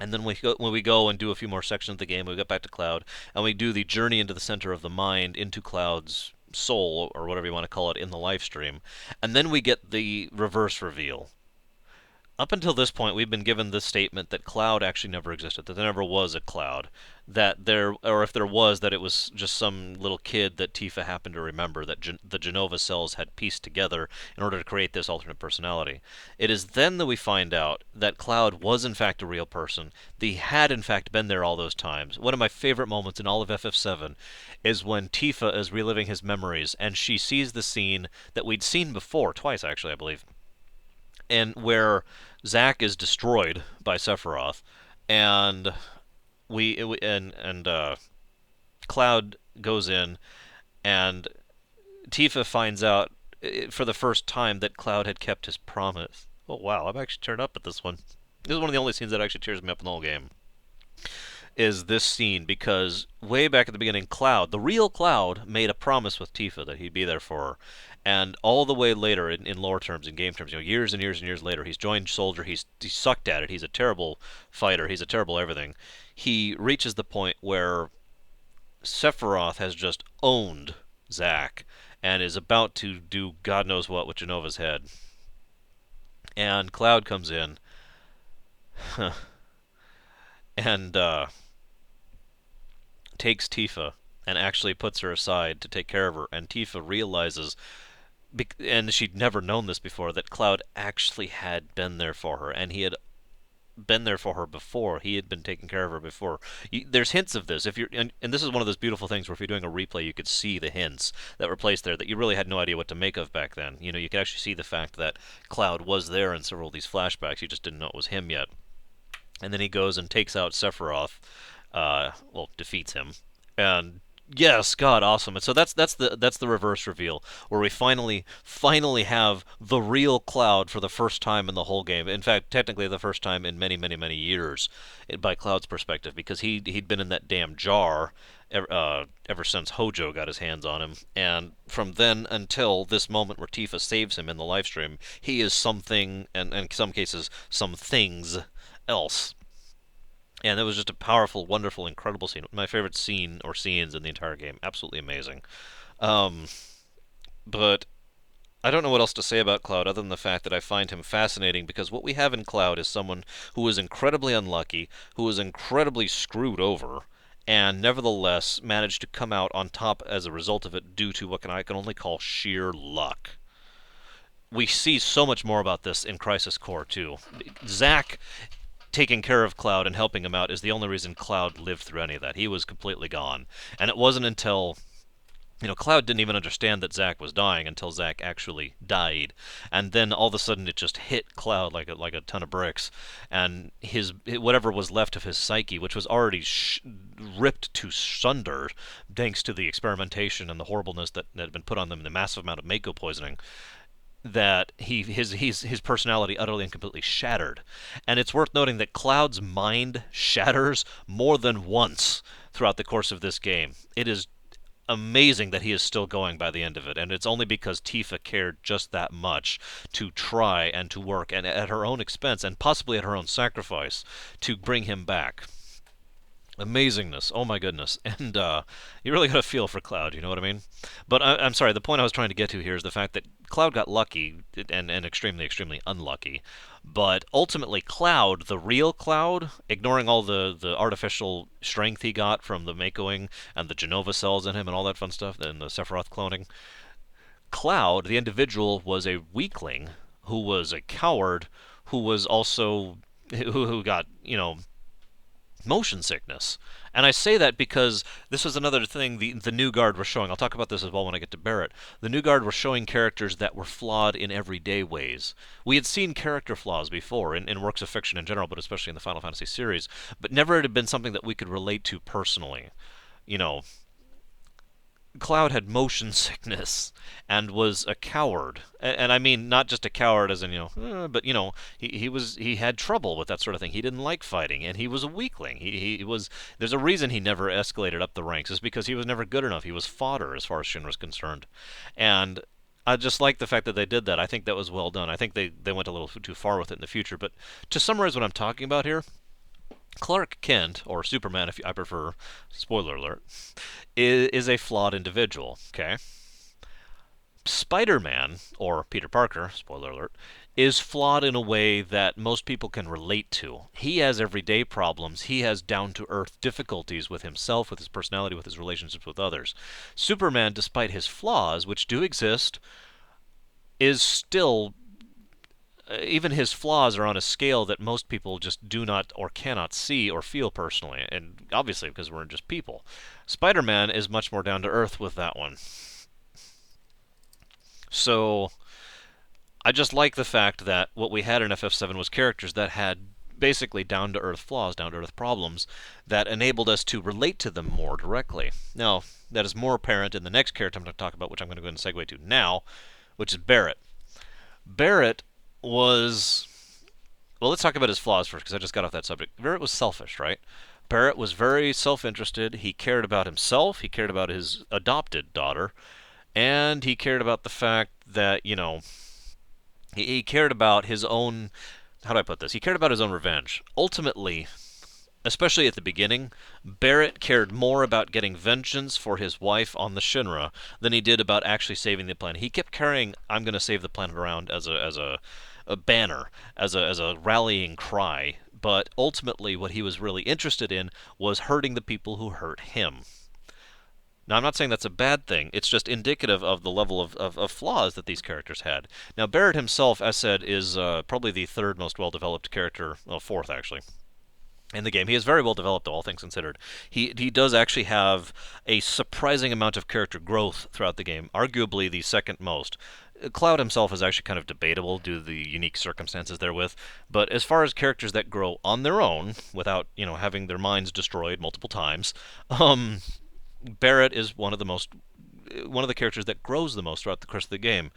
And then when we go and do a few more sections of the game, we get back to Cloud, and we do the journey into the center of the mind, into Cloud's soul, or whatever you want to call it, in the live stream. And then we get the reverse reveal. Up until this point, we've been given the statement that Cloud actually never existed, that there never was a Cloud, that there, or if there was, that it was just some little kid that Tifa happened to remember, that the Genova cells had pieced together in order to create this alternate personality. It is then that we find out that Cloud was in fact a real person, that he had in fact been there all those times. One of my favorite moments in all of FF7 is when Tifa is reliving his memories, and she sees the scene that we'd seen before, twice actually, I believe, and where Zack is destroyed by Sephiroth, and Cloud goes in, and Tifa finds out for the first time that Cloud had kept his promise. Oh wow, I'm actually turned up at this one. This is one of the only scenes that actually tears me up in the whole game. Is this scene, because way back at the beginning, Cloud, the real Cloud, made a promise with Tifa that he'd be there for her. And all the way later, in lore terms, in game terms, years and years and years later, he's joined Soldier, he's sucked at it, he's a terrible fighter, he's a terrible everything. He reaches the point where Sephiroth has just owned Zack and is about to do God knows what with Genova's head. And Cloud comes in, and takes Tifa and actually puts her aside to take care of her, and Tifa realizes, and she'd never known this before, that Cloud actually had been there for her, and he had been there for her before. He had been taking care of her before. There's hints of this. If you're, and this is one of those beautiful things where if you're doing a replay, you could see the hints that were placed there that you really had no idea what to make of back then. You could actually see the fact that Cloud was there in several of these flashbacks. You just didn't know it was him yet. And then he goes and takes out Sephiroth, defeats him, and yes, God, awesome. And so that's the reverse reveal where we finally have the real Cloud for the first time in the whole game. In fact, technically the first time in many many many years, by Cloud's perspective, because he'd been in that damn jar ever since Hojo got his hands on him, and from then until this moment where Tifa saves him in the live stream, he is something, and in some cases some things else. And it was just a powerful, wonderful, incredible scene. My favorite scene or scenes in the entire game. Absolutely amazing. But I don't know what else to say about Cloud other than the fact that I find him fascinating, because what we have in Cloud is someone who is incredibly unlucky, who is incredibly screwed over, and nevertheless managed to come out on top as a result of it due to what I can only call sheer luck. We see so much more about this in Crisis Core too. Zack taking care of Cloud and helping him out is the only reason Cloud lived through any of that. He was completely gone. And it wasn't until, Cloud didn't even understand that Zack was dying until Zack actually died. And then all of a sudden it just hit Cloud like a ton of bricks. And whatever was left of his psyche, which was already ripped to sunder thanks to the experimentation and the horribleness that had been put on them, the massive amount of Mako poisoning, that his personality utterly and completely shattered. And it's worth noting that Cloud's mind shatters more than once throughout the course of this game. It is amazing that he is still going by the end of it, and it's only because Tifa cared just that much to try and to work, and at her own expense, and possibly at her own sacrifice, to bring him back. Amazingness, oh my goodness. And you really got to feel for Cloud, you know what I mean? But I'm sorry, the point I was trying to get to here is the fact that Cloud got lucky, and extremely, extremely unlucky. But ultimately, Cloud, the real Cloud, ignoring all the artificial strength he got from the Makoing and the Genova cells in him and all that fun stuff, and the Sephiroth cloning, Cloud, the individual, was a weakling who was a coward who was also who got, motion sickness. And I say that because this was another thing the new guard was showing. I'll talk about this as well when I get to Barrett. The new guard were showing characters that were flawed in everyday ways. We had seen character flaws before in works of fiction in general, but especially in the Final Fantasy series, but never had been something that we could relate to personally. You know, Cloud had motion sickness and was a coward, and I mean not just a coward as in but he had trouble with that sort of thing. He didn't like fighting, and he was a weakling. He was There's a reason he never escalated up the ranks, is because he was never good enough. He was fodder as far as Shinra's concerned, and I just like the fact that they did that. I think that was well done. I think they went a little too far with it in the future. But to summarize what I'm talking about here, Clark Kent, or Superman if I prefer, spoiler alert, is a flawed individual, okay? Spider-Man, or Peter Parker, spoiler alert, is flawed in a way that most people can relate to. He has everyday problems. He has down-to-earth difficulties with himself, with his personality, with his relationships with others. Superman, despite his flaws, which do exist, is still even his flaws are on a scale that most people just do not or cannot see or feel personally, and obviously because we're just people. Spider-Man is much more down to earth with that one. So I just like the fact that what we had in FF7 was characters that had basically down-to-earth flaws, down-to-earth problems that enabled us to relate to them more directly. Now, that is more apparent in the next character I'm going to talk about, which I'm going to go ahead and segue to now, which is Barrett. Barrett was... Well, let's talk about his flaws first, because I just got off that subject. Barrett was selfish, right? Barrett was very self-interested. He cared about himself. He cared about his adopted daughter. And he cared about the fact that, he cared about his own... How do I put this? He cared about his own revenge. Ultimately, especially at the beginning, Barrett cared more about getting vengeance for his wife on the Shinra than he did about actually saving the planet. He kept carrying "I'm going to save the planet" around as a banner, as a rallying cry. But ultimately, what he was really interested in was hurting the people who hurt him. Now, I'm not saying that's a bad thing. It's just indicative of the level of flaws that these characters had. Now, Barrett himself, as said, is probably the third most well-developed character, well, fourth, actually, in the game. He is very well developed, all things considered. He does actually have a surprising amount of character growth throughout the game, arguably the second most. Cloud himself is actually kind of debatable due to the unique circumstances therewith, but as far as characters that grow on their own, without, having their minds destroyed multiple times, Barrett is one of the characters that grows the most throughout the course of the game,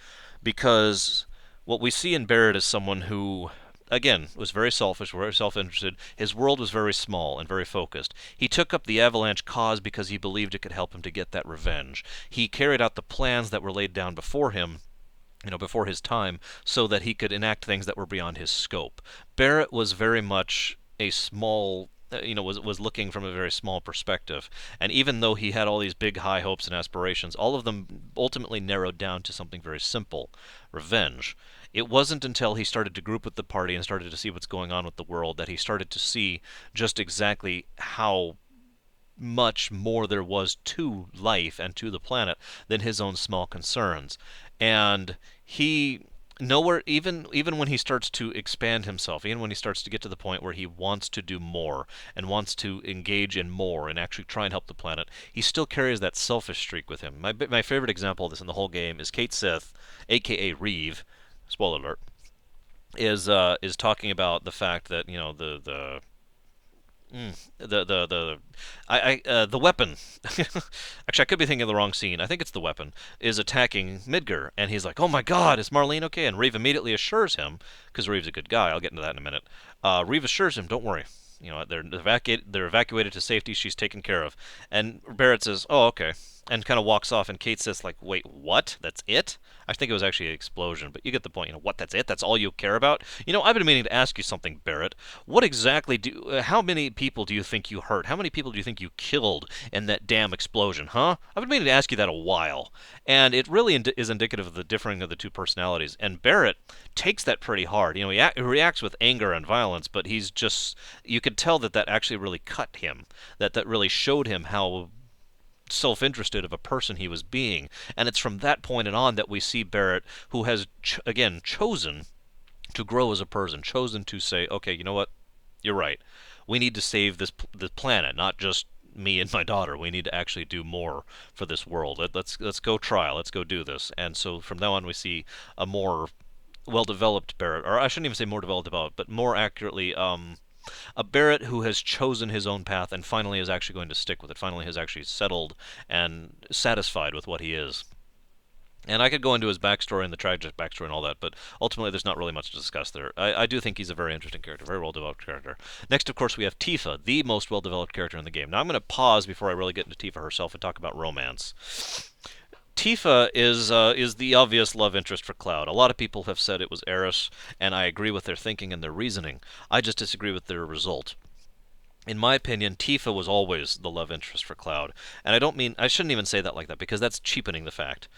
because what we see in Barrett is someone who, again, was very selfish, very self-interested. His world was very small and very focused. He took up the Avalanche cause because he believed it could help him to get that revenge. He carried out the plans that were laid down before him, before his time, so that he could enact things that were beyond his scope. Barrett was very much a small was looking from a very small perspective. And even though he had all these big high hopes and aspirations, all of them ultimately narrowed down to something very simple: revenge. It wasn't until he started to group with the party and started to see what's going on with the world that he started to see just exactly how much more there was to life and to the planet than his own small concerns. And he nowhere, even when he starts to expand himself, even when he starts to get to the point where he wants to do more and wants to engage in more and actually try and help the planet, he still carries that selfish streak with him. My favorite example of this in the whole game is Cait Sith, aka Reeve, spoiler alert, is talking about the fact that the weapon. Actually, I could be thinking of the wrong scene. I think it's the weapon is attacking Midgar, and he's like, "Oh my God, is Marlene okay?" And Reeve immediately assures him, because Reeve's a good guy. I'll get into that in a minute. Reeve assures him, "Don't worry. They're evacuated to safety. She's taken care of." And Barrett says, "Oh, okay." and kind of walks off, and Cait says, like, wait, what? That's it? I think it was actually an explosion, but you get the point. What, that's it? That's all you care about? I've been meaning to ask you something, Barrett. What exactly how many people do you think you hurt? How many people do you think you killed in that damn explosion, huh? I've been meaning to ask you that a while. And it really is indicative of the differing of the two personalities. And Barrett takes that pretty hard. He reacts with anger and violence, but you could tell that actually really cut him. That really showed him how self-interested of a person he was being. And it's from that point on that we see Barrett, who has, again, chosen to grow as a person, chosen to say, okay, you know what? You're right. We need to save this planet, not just me and my daughter. We need to actually do more for this world. Let's go try. Let's go do this. And so from now on, we see a more well-developed Barrett, or I shouldn't even say more developed, but more accurately, a Barrett who has chosen his own path and finally is actually going to stick with it, finally has actually settled and satisfied with what he is. And I could go into his backstory and the tragic backstory and all that, but ultimately there's not really much to discuss there. I do think he's a very interesting character, very well-developed character. Next, of course, we have Tifa, the most well-developed character in the game. Now I'm going to pause before I really get into Tifa herself and talk about romance. Tifa is the obvious love interest for Cloud. A lot of people have said it was Aerith, and I agree with their thinking and their reasoning. I just disagree with their result. In my opinion, Tifa was always the love interest for Cloud. And I shouldn't even say that like that, because that's cheapening the fact.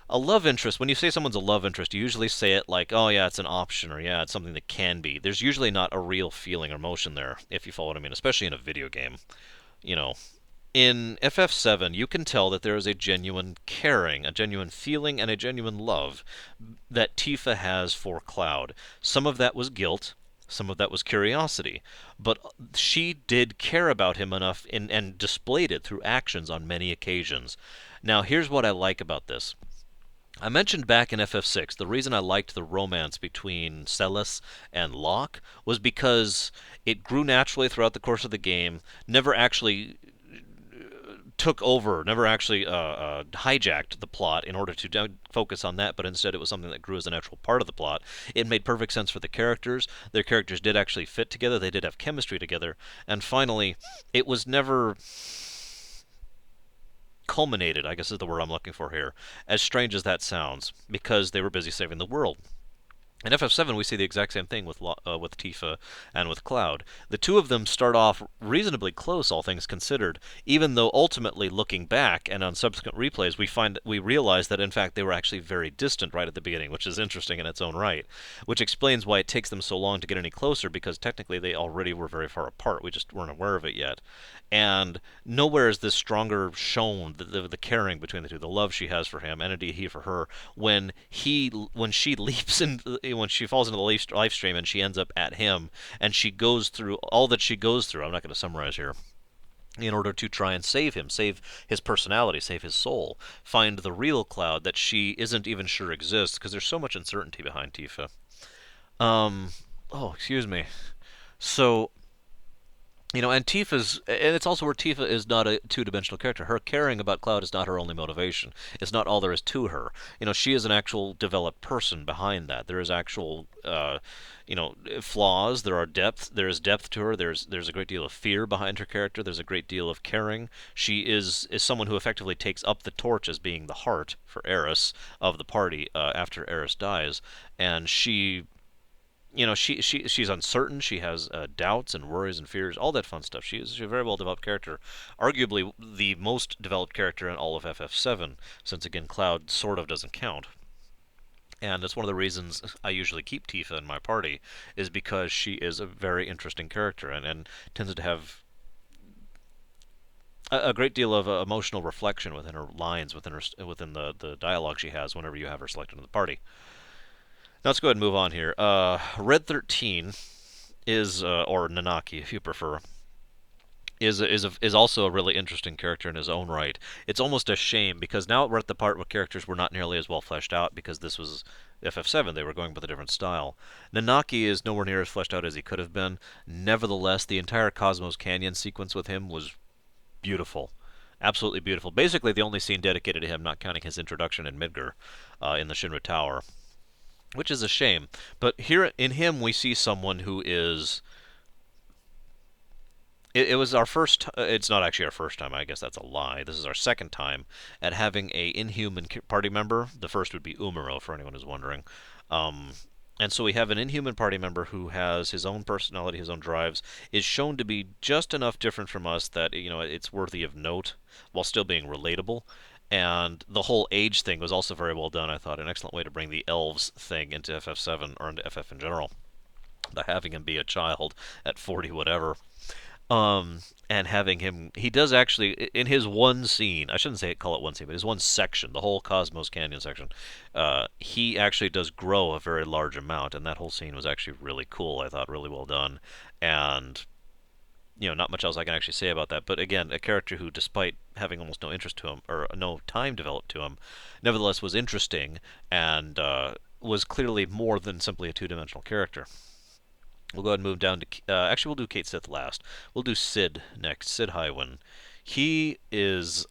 A love interest, when you say someone's a love interest, you usually say it like, oh yeah, it's an option, or yeah, it's something that can be. There's usually not a real feeling or emotion there, if you follow what I mean, especially in a video game. You know, in FF7, you can tell that there is a genuine caring, a genuine feeling, and a genuine love that Tifa has for Cloud. Some of that was guilt, some of that was curiosity, but she did care about him enough and displayed it through actions on many occasions. Now, here's what I like about this. I mentioned back in FF6, the reason I liked the romance between Celes and Locke was because it grew naturally throughout the course of the game, never actually took over, never actually hijacked the plot in order to focus on that, but instead it was something that grew as a natural part of the plot. It made perfect sense for the characters. Their characters did actually fit together. They did have chemistry together. And finally, it was never culminated, I guess is the word I'm looking for here, as strange as that sounds, because they were busy saving the world. In FF7, we see the exact same thing with Tifa and with Cloud. The two of them start off reasonably close, all things considered, even though ultimately, looking back and on subsequent replays, we realize that in fact they were actually very distant right at the beginning, which is interesting in its own right, which explains why it takes them so long to get any closer, because technically they already were very far apart. We just weren't aware of it yet. And nowhere is this stronger shown, the caring between the two, the love she has for him, and indeed he for her, when she leaps in, when she falls into the life stream and she ends up at him, and she goes through all that she goes through. I'm not going to summarize here. In order to try and save him, save his personality, save his soul, find the real Cloud that she isn't even sure exists, because there's so much uncertainty behind Tifa. Excuse me. So, and it's also where Tifa is not a two-dimensional character. Her caring about Cloud is not her only motivation. It's not all there is to her. She is an actual developed person behind that. There is actual, flaws. There is depth to her. There's a great deal of fear behind her character. There's a great deal of caring. She is someone who effectively takes up the torch as being the heart for Aerith of the party after Aerith dies, and she's uncertain. She has doubts and worries and fears, all that fun stuff. She's a very well developed character, arguably the most developed character in all of FF7, since again Cloud sort of doesn't count. And that's one of the reasons I usually keep Tifa in my party, is because she is a very interesting character and tends to have a great deal of emotional reflection within her lines, within the dialogue she has whenever you have her selected in the party. Now let's go ahead and move on here. Red 13 is, or Nanaki if you prefer, is also a really interesting character in his own right. It's almost a shame, because now we're at the part where characters were not nearly as well fleshed out, because this was FF7, they were going with a different style. Nanaki is nowhere near as fleshed out as he could have been. Nevertheless, the entire Cosmos Canyon sequence with him was beautiful. Absolutely beautiful. Basically the only scene dedicated to him, not counting his introduction in Midgar, in the Shinra Tower. Which is a shame. But here in him we see someone who is it was our first. It's not actually our first time. I guess that's a lie. This is our second time at having a inhuman party member. The first would be Umaro, for anyone who's wondering. Um, and so we have an inhuman party member who has his own personality, his own drives, is shown to be just enough different from us that it's worthy of note while still being relatable. And the whole age thing was also very well done. I thought an excellent way to bring the elves thing into FF7 or into FF in general. By having him be a child at 40 whatever, and having him, he does actually in his one scene. I shouldn't say call it one scene, but his one section, the whole Cosmos Canyon section. He actually does grow a very large amount, and that whole scene was actually really cool. I thought really well done, and not much else I can actually say about that. But again, a character who, despite having almost no interest to him or no time developed to him, nevertheless was interesting and was clearly more than simply a two-dimensional character. We'll go ahead and move down to. Actually, we'll do Cait Sith last. We'll do Cid next. Cid Highwind. He is,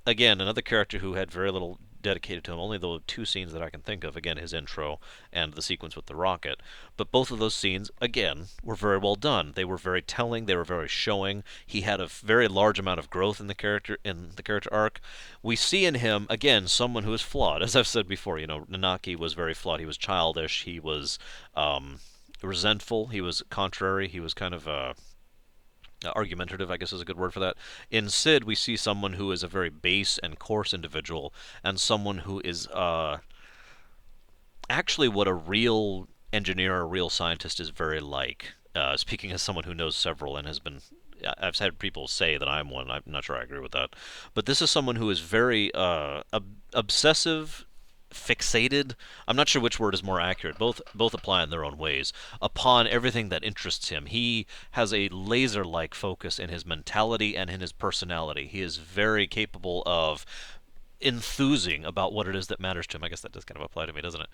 again, another character who had very little dedicated to him. Only the two scenes that I can think of. Again, his intro and the sequence with the rocket. But both of those scenes, again, were very well done. They were very telling. They were very showing. He had a very large amount of growth in the character arc. We see in him again someone who is flawed. As I've said before, Nanaki was very flawed. He was childish. He was. Resentful. He was contrary. He was kind of argumentative, I guess is a good word for that. In Cid, we see someone who is a very base and coarse individual, and someone who is actually what a real engineer or a real scientist is very like. Speaking as someone who knows several and has been. I've had people say that I'm one. I'm not sure I agree with that. But this is someone who is very obsessive, fixated. I'm not sure which word is more accurate. Both apply in their own ways upon everything that interests him. He has a laser-like focus in his mentality and in his personality. He is very capable of enthusing about what it is that matters to him. I guess that does kind of apply to me, doesn't it?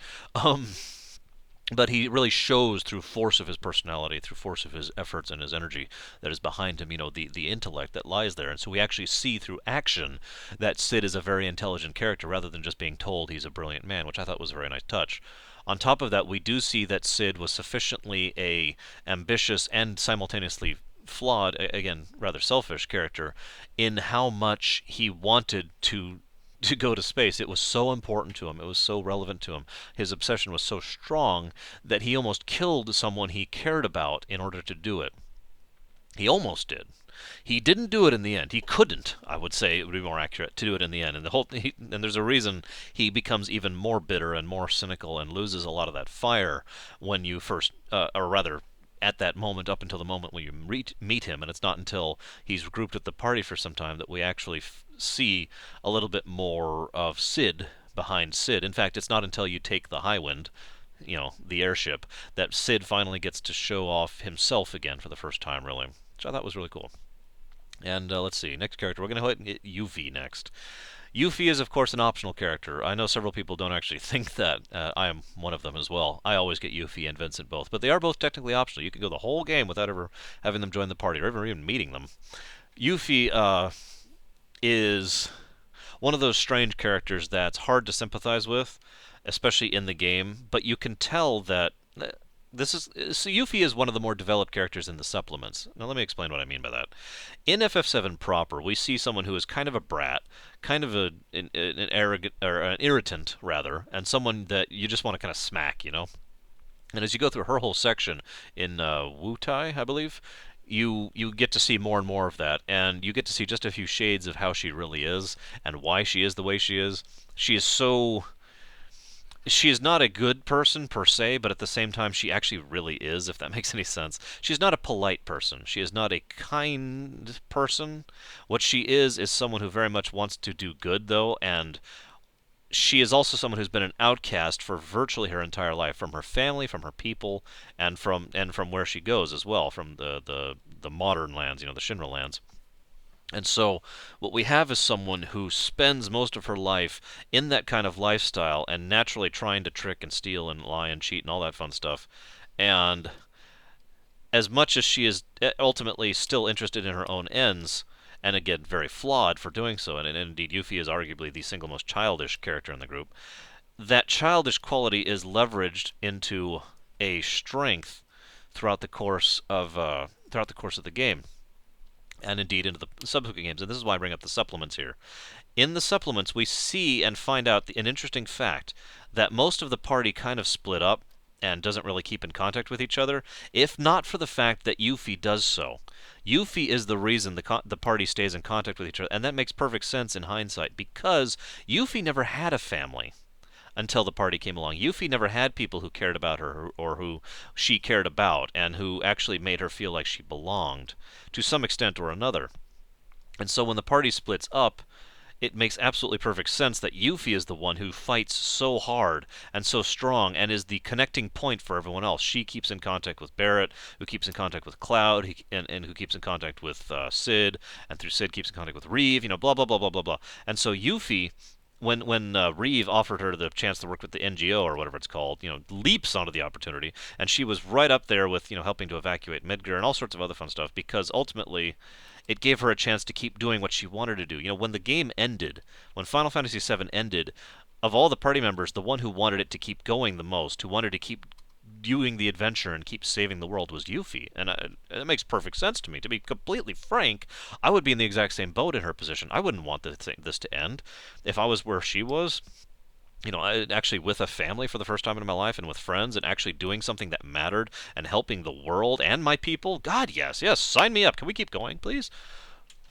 But he really shows through force of his personality, through force of his efforts and his energy that is behind him, the intellect that lies there. And so we actually see through action that Cid is a very intelligent character rather than just being told he's a brilliant man, which I thought was a very nice touch. On top of that, we do see that Cid was sufficiently a ambitious and simultaneously flawed, again, rather selfish character in how much he wanted to go to space. It was so important to him. It was so relevant to him. His obsession was so strong that he almost killed someone he cared about in order to do it. He almost did. He didn't do it in the end. He couldn't, I would say it would be more accurate to do it in the end. And and there's a reason he becomes even more bitter and more cynical and loses a lot of that fire when you first, or rather, at that moment, up until the moment when you meet him, and it's not until he's grouped with the party for some time that we actually see a little bit more of Cid behind Cid. In fact, it's not until you take the Highwind, the airship, that Cid finally gets to show off himself again for the first time, really, which I thought was really cool. And let's see, next character, we're going to go ahead and get Yuffie next. Yuffie is, of course, an optional character. I know several people don't actually think that. I am one of them as well. I always get Yuffie and Vincent both, but they are both technically optional. You can go the whole game without ever having them join the party or even meeting them. Yuffie is one of those strange characters that's hard to sympathize with, especially in the game, but you can tell that Yuffie is one of the more developed characters in the supplements. Now let me explain what I mean by that. In FF7 proper, we see someone who is kind of a brat, kind of an arrogant or an irritant rather, and someone that you just want to kind of smack. And as you go through her whole section in Wutai, I believe, you get to see more and more of that, and you get to see just a few shades of how she really is and why she is the way she is. She is not a good person per se, but at the same time, she actually really is, if that makes any sense. She's not a polite person. She is not a kind person. What she is someone who very much wants to do good, though, and she is also someone who's been an outcast for virtually her entire life, from her family, from her people, and from where she goes as well, from the modern lands, the Shinra lands. And so what we have is someone who spends most of her life in that kind of lifestyle and naturally trying to trick and steal and lie and cheat and all that fun stuff. And as much as she is ultimately still interested in her own ends, and again very flawed for doing so, and indeed Yuffie is arguably the single most childish character in the group, that childish quality is leveraged into a strength throughout the course of the game. and indeed into the subsequent games. And this is why I bring up the supplements here. In the supplements, we see and find out an interesting fact that most of the party kind of split up and doesn't really keep in contact with each other, if not for the fact that Yuffie does so. Yuffie is the reason the party stays in contact with each other, and that makes perfect sense in hindsight because Yuffie never had a family until the party came along. Yuffie never had people who cared about her or who she cared about and who actually made her feel like she belonged to some extent or another. And so when the party splits up, it makes absolutely perfect sense that Yuffie is the one who fights so hard and so strong and is the connecting point for everyone else. She keeps in contact with Barrett, who keeps in contact with Cloud, and who keeps in contact with Cid, and through Cid keeps in contact with Reeve, blah, blah, blah, blah, blah, blah. And so Yuffie, when Reeve offered her the chance to work with the NGO or whatever it's called, leaps onto the opportunity, and she was right up there with helping to evacuate Midgar and all sorts of other fun stuff because ultimately it gave her a chance to keep doing what she wanted to do. When the game ended, when Final Fantasy VII ended, of all the party members, the one who wanted it to keep going the most, who wanted to keep doing the adventure and keep saving the world was Yuffie. And it makes perfect sense to me. To be completely frank, I would be in the exact same boat in her position. I wouldn't want this to end. If I was where she was, actually with a family for the first time in my life and with friends and actually doing something that mattered and helping the world and my people, God, yes, sign me up. Can we keep going, please?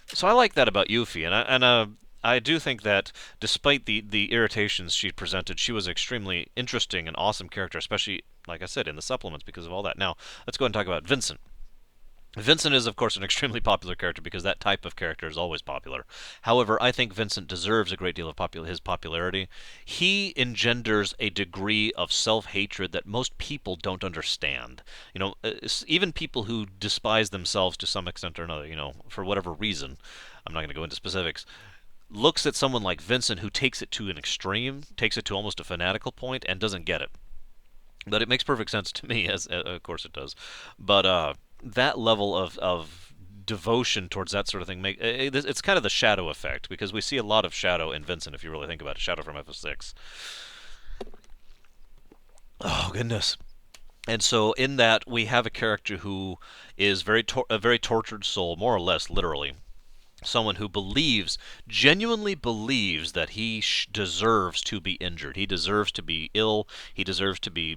So I like that about Yuffie, and I do think that despite the irritations she presented, she was an extremely interesting and awesome character, especially, like I said, in the supplements because of all that. Now, let's go ahead and talk about Vincent. Vincent is, of course, an extremely popular character because that type of character is always popular. However, I think Vincent deserves a great deal of his popularity. He engenders a degree of self-hatred that most people don't understand. Even people who despise themselves to some extent or another, for whatever reason, I'm not going to go into specifics, looks at someone like Vincent who takes it to an extreme, takes it to almost a fanatical point, and doesn't get it. But it makes perfect sense to me, as of course it does. But that level of devotion towards that sort of thing it's kind of the shadow effect because we see a lot of shadow in Vincent if you really think about it. Shadow from FF6. Oh goodness. And so in that we have a character who is a very tortured soul, more or less literally. Someone who genuinely believes that he deserves to be injured. He deserves to be ill. He deserves to be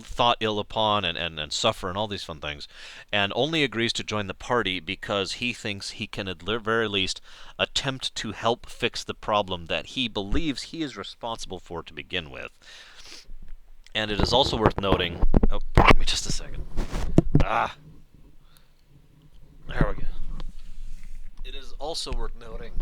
thought ill upon and suffer and all these fun things, and only agrees to join the party because he thinks he can at the very least attempt to help fix the problem that he believes he is responsible for to begin with. And it is also worth noting... Oh, pardon me just a second. There we go. It is also worth noting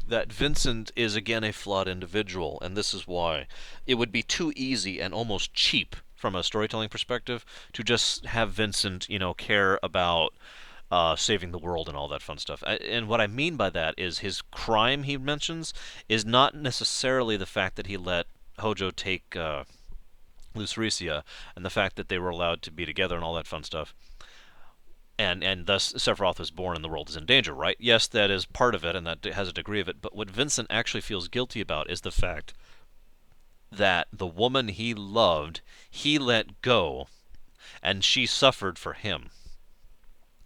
that Vincent is again a flawed individual, and this is why it would be too easy and almost cheap from a storytelling perspective to just have Vincent, care about saving the world and all that fun stuff. And what I mean by that is his crime he mentions is not necessarily the fact that he let Hojo take Lucretia and the fact that they were allowed to be together and all that fun stuff. And thus Sephiroth was born and the world is in danger, right? Yes, that is part of it, and that has a degree of it, but what Vincent actually feels guilty about is the fact that the woman he loved, he let go, and she suffered for him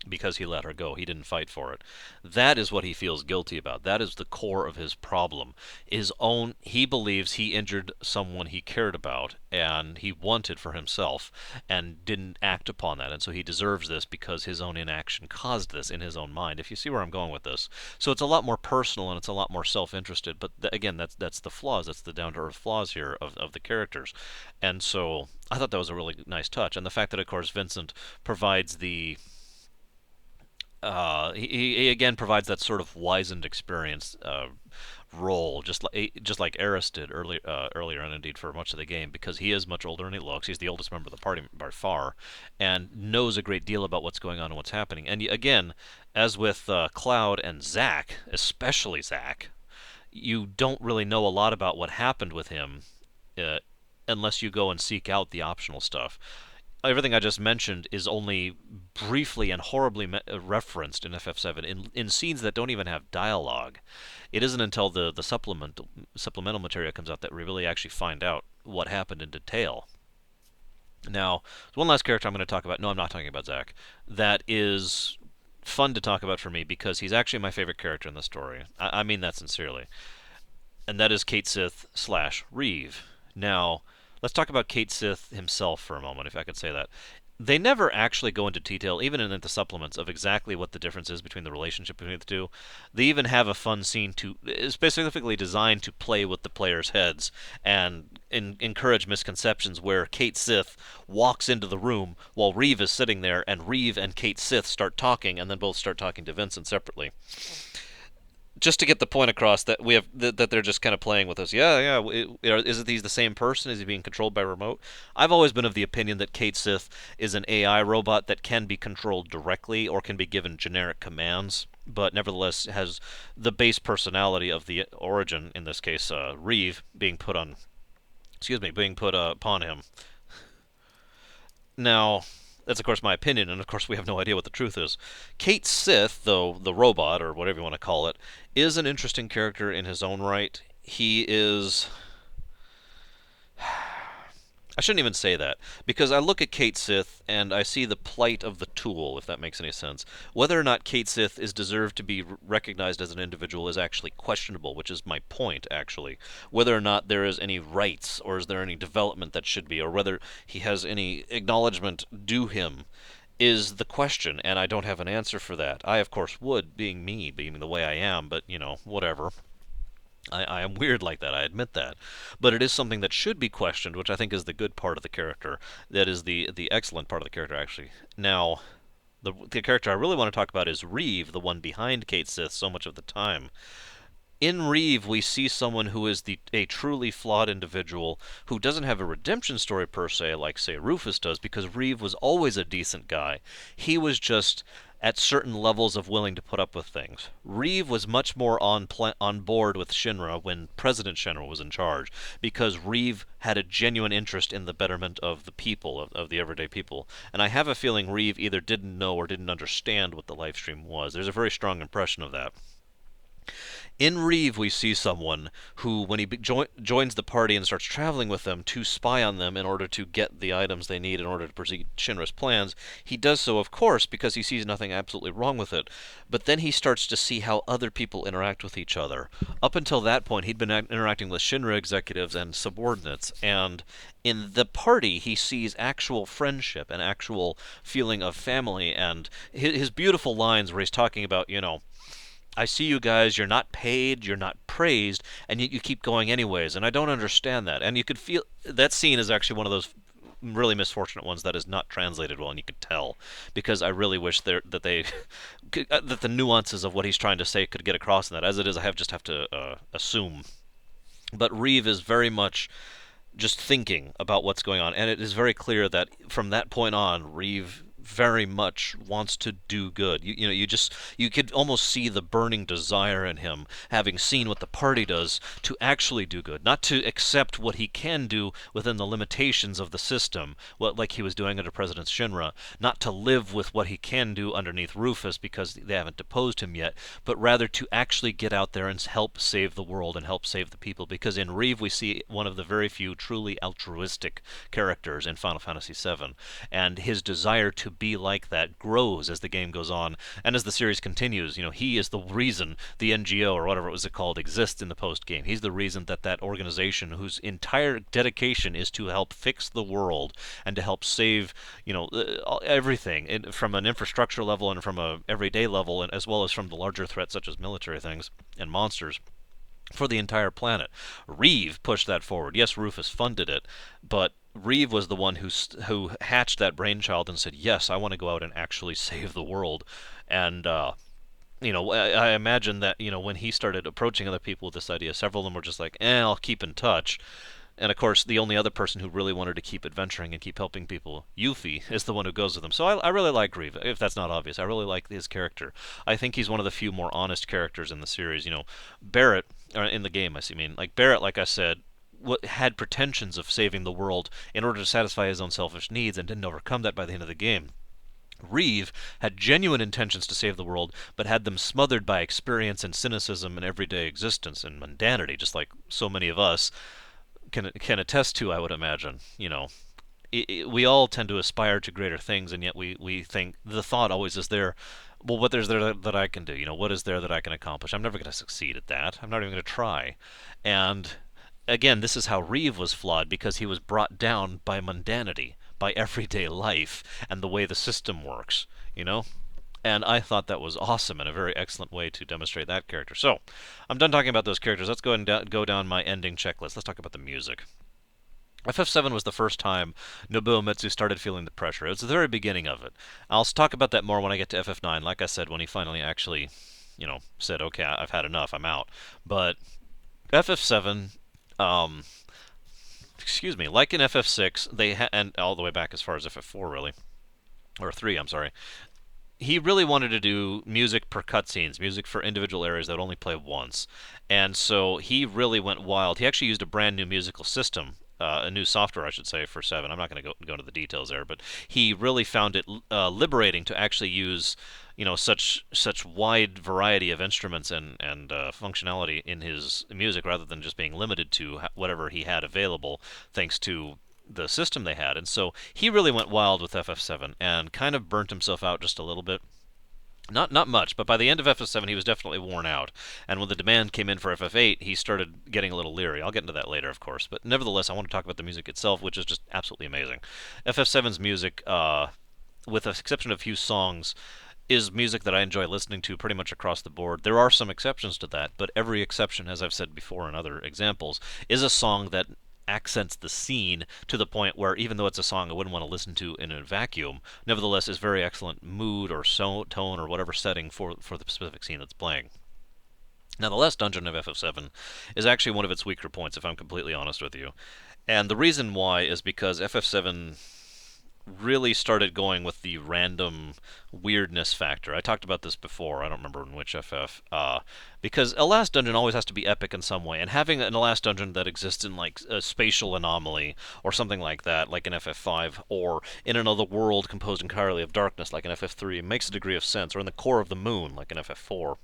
because he let her go. He didn't fight for it. That is what he feels guilty about. That is the core of his problem. He believes he injured someone he cared about and he wanted for himself and didn't act upon that. And so he deserves this because his own inaction caused this in his own mind. If you see where I'm going with this. So it's a lot more personal and it's a lot more self-interested. But again, that's the flaws. That's the down-to-earth flaws here of the characters. And so I thought that was a really nice touch. And the fact that, of course, Vincent provides he again provides that sort of wizened experience role, just like Aerith did earlier, and indeed for much of the game, because he is much older than he looks. He's the oldest member of the party by far, and knows a great deal about what's going on and what's happening. And again, as with Cloud and Zack, especially Zack, you don't really know a lot about what happened with him unless you go and seek out the optional stuff. Everything I just mentioned is only briefly and horribly referenced in FF7 in scenes that don't even have dialogue. It isn't until the supplemental material comes out that we really actually find out what happened in detail. Now, one last character I'm going to talk about. No, I'm not talking about Zack. That is fun to talk about for me because he's actually my favorite character in the story. I mean that sincerely. And that is Cait Sith slash Reeve. Now, let's talk about Cait Sith himself for a moment, if I could say that. They never actually go into detail, even in the supplements, of exactly what the difference is between the relationship between the two. They even have a fun scene specifically designed to play with the players' heads and encourage misconceptions, where Cait Sith walks into the room while Reeve is sitting there, and Reeve and Cait Sith start talking, and then both start talking to Vincent separately, just to get the point across that we have that they're just kind of playing with us. Yeah, yeah. Is it he's the same person? Is he being controlled by remote? I've always been of the opinion that Cait Sith is an AI robot that can be controlled directly or can be given generic commands, but nevertheless has the base personality of the origin. In this case, Reeve being put on. Excuse me, being put upon him. Now, that's of course my opinion, and of course we have no idea what the truth is. Cait Sith, though the robot, or whatever you want to call it, is an interesting character in his own right. He is. I shouldn't even say that, because I look at Cait Sith and I see the plight of the tool, if that makes any sense. Whether or not Cait Sith is deserved to be recognized as an individual is actually questionable, which is my point, actually. Whether or not there is any rights, or is there any development that should be, or whether he has any acknowledgement due him, is the question, and I don't have an answer for that. I, of course, would, being me, being the way I am, but, whatever. I am weird like that, I admit that. But it is something that should be questioned, which I think is the good part of the character. That is the excellent part of the character, actually. Now, the character I really want to talk about is Reeve, the one behind Cait Sith so much of the time. In Reeve, we see someone who is a truly flawed individual who doesn't have a redemption story per se, like, say, Rufus does, because Reeve was always a decent guy. He was just at certain levels of willing to put up with things. Reeve was much more on board with Shinra when President Shinra was in charge, because Reeve had a genuine interest in the betterment of the people, of the everyday people. And I have a feeling Reeve either didn't know or didn't understand what the live stream was. There's a very strong impression of that. In Reeve, we see someone who, when he joins the party and starts traveling with them to spy on them in order to get the items they need in order to proceed Shinra's plans, he does so, of course, because he sees nothing absolutely wrong with it. But then he starts to see how other people interact with each other. Up until that point, he'd been interacting with Shinra executives and subordinates, and in the party, he sees actual friendship and actual feeling of family, and his beautiful lines where he's talking about, I see you guys, you're not paid, you're not praised, and yet you keep going anyways, and I don't understand that. And you could feel that scene is actually one of those really misfortunate ones that is not translated well, and you could tell, because I really wish that they that the nuances of what he's trying to say could get across in that. As it is, I just have to assume. But Reeve is very much just thinking about what's going on, and it is very clear that from that point on, Reeve very much wants to do good. You could almost see the burning desire in him, having seen what the party does, to actually do good, not to accept what he can do within the limitations of the system, like he was doing under President Shinra, not to live with what he can do underneath Rufus because they haven't deposed him yet, but rather to actually get out there and help save the world and help save the people, because in Reeve we see one of the very few truly altruistic characters in Final Fantasy VII, and his desire to be like that grows as the game goes on, and as the series continues. He is the reason the NGO, or whatever it was called, exists in the post game. He's the reason that organization, whose entire dedication is to help fix the world and to help save everything, from an infrastructure level and from a everyday level, and as well as from the larger threats such as military things and monsters, for the entire planet. Reeve pushed that forward. Yes, Rufus funded it, but Reeve was the one who hatched that brainchild and said, yes, I want to go out and actually save the world. And I imagine that when he started approaching other people with this idea, several of them were just like, I'll keep in touch. And of course, the only other person who really wanted to keep adventuring and keep helping people, Yuffie, is the one who goes with them. So I really like Reeve, if that's not obvious. I really like his character. I think he's one of the few more honest characters in the series. Barrett, or in the game, I mean, like Barrett, like I said, had pretensions of saving the world in order to satisfy his own selfish needs and didn't overcome that by the end of the game. Reeve had genuine intentions to save the world, but had them smothered by experience and cynicism and everyday existence and mundanity, just like so many of us can attest to, I would imagine. We all tend to aspire to greater things, and yet we think the thought always is there, Well, what is there that I can do? What is there that I can accomplish? I'm never going to succeed at that. I'm not even going to try. And again, this is how Reeve was flawed because he was brought down by mundanity, by everyday life, and the way the system works, you know? And I thought that was awesome and a very excellent way to demonstrate that character. So, I'm done talking about those characters. Let's go and go down my ending checklist. Let's talk about the music. FF7 was the first time Nobuo Uematsu started feeling the pressure. It was the very beginning of it. I'll talk about that more when I get to FF9. Like I said, when he finally actually, said, "Okay, I've had enough. I'm out." But FF7, um, excuse me, like in FF6, and all the way back as far as FF4, really, or 3, I'm sorry. He really wanted to do music per cutscenes, music for individual areas that would only play once. And so he really went wild. He actually used a brand new musical system, a new software, I should say, for 7. I'm not going to go into the details there, but he really found it liberating to actually use, such wide variety of instruments and functionality in his music rather than just being limited to whatever he had available, thanks to the system they had. And so he really went wild with FF7 and kind of burnt himself out just a little bit. Not much, but by the end of FF7 he was definitely worn out. And when the demand came in for FF8, he started getting a little leery. I'll get into that later, of course. But nevertheless, I want to talk about the music itself, which is just absolutely amazing. FF7's music, with the exception of a few songs, is music that I enjoy listening to pretty much across the board. There are some exceptions to that, but every exception, as I've said before in other examples, is a song that accents the scene to the point where even though it's a song I wouldn't want to listen to in a vacuum, nevertheless is very excellent mood or tone or whatever setting for the specific scene that's playing. Now, the last dungeon of FF7 is actually one of its weaker points, if I'm completely honest with you. And the reason why is because FF7 really started going with the random weirdness factor. I talked about this before. I don't remember in which FF. Because a last dungeon always has to be epic in some way, and having a last dungeon that exists in like a spatial anomaly or something like that, like in FF5, or in another world composed entirely of darkness, like in FF3, makes a degree of sense, or in the core of the moon, like in FF4.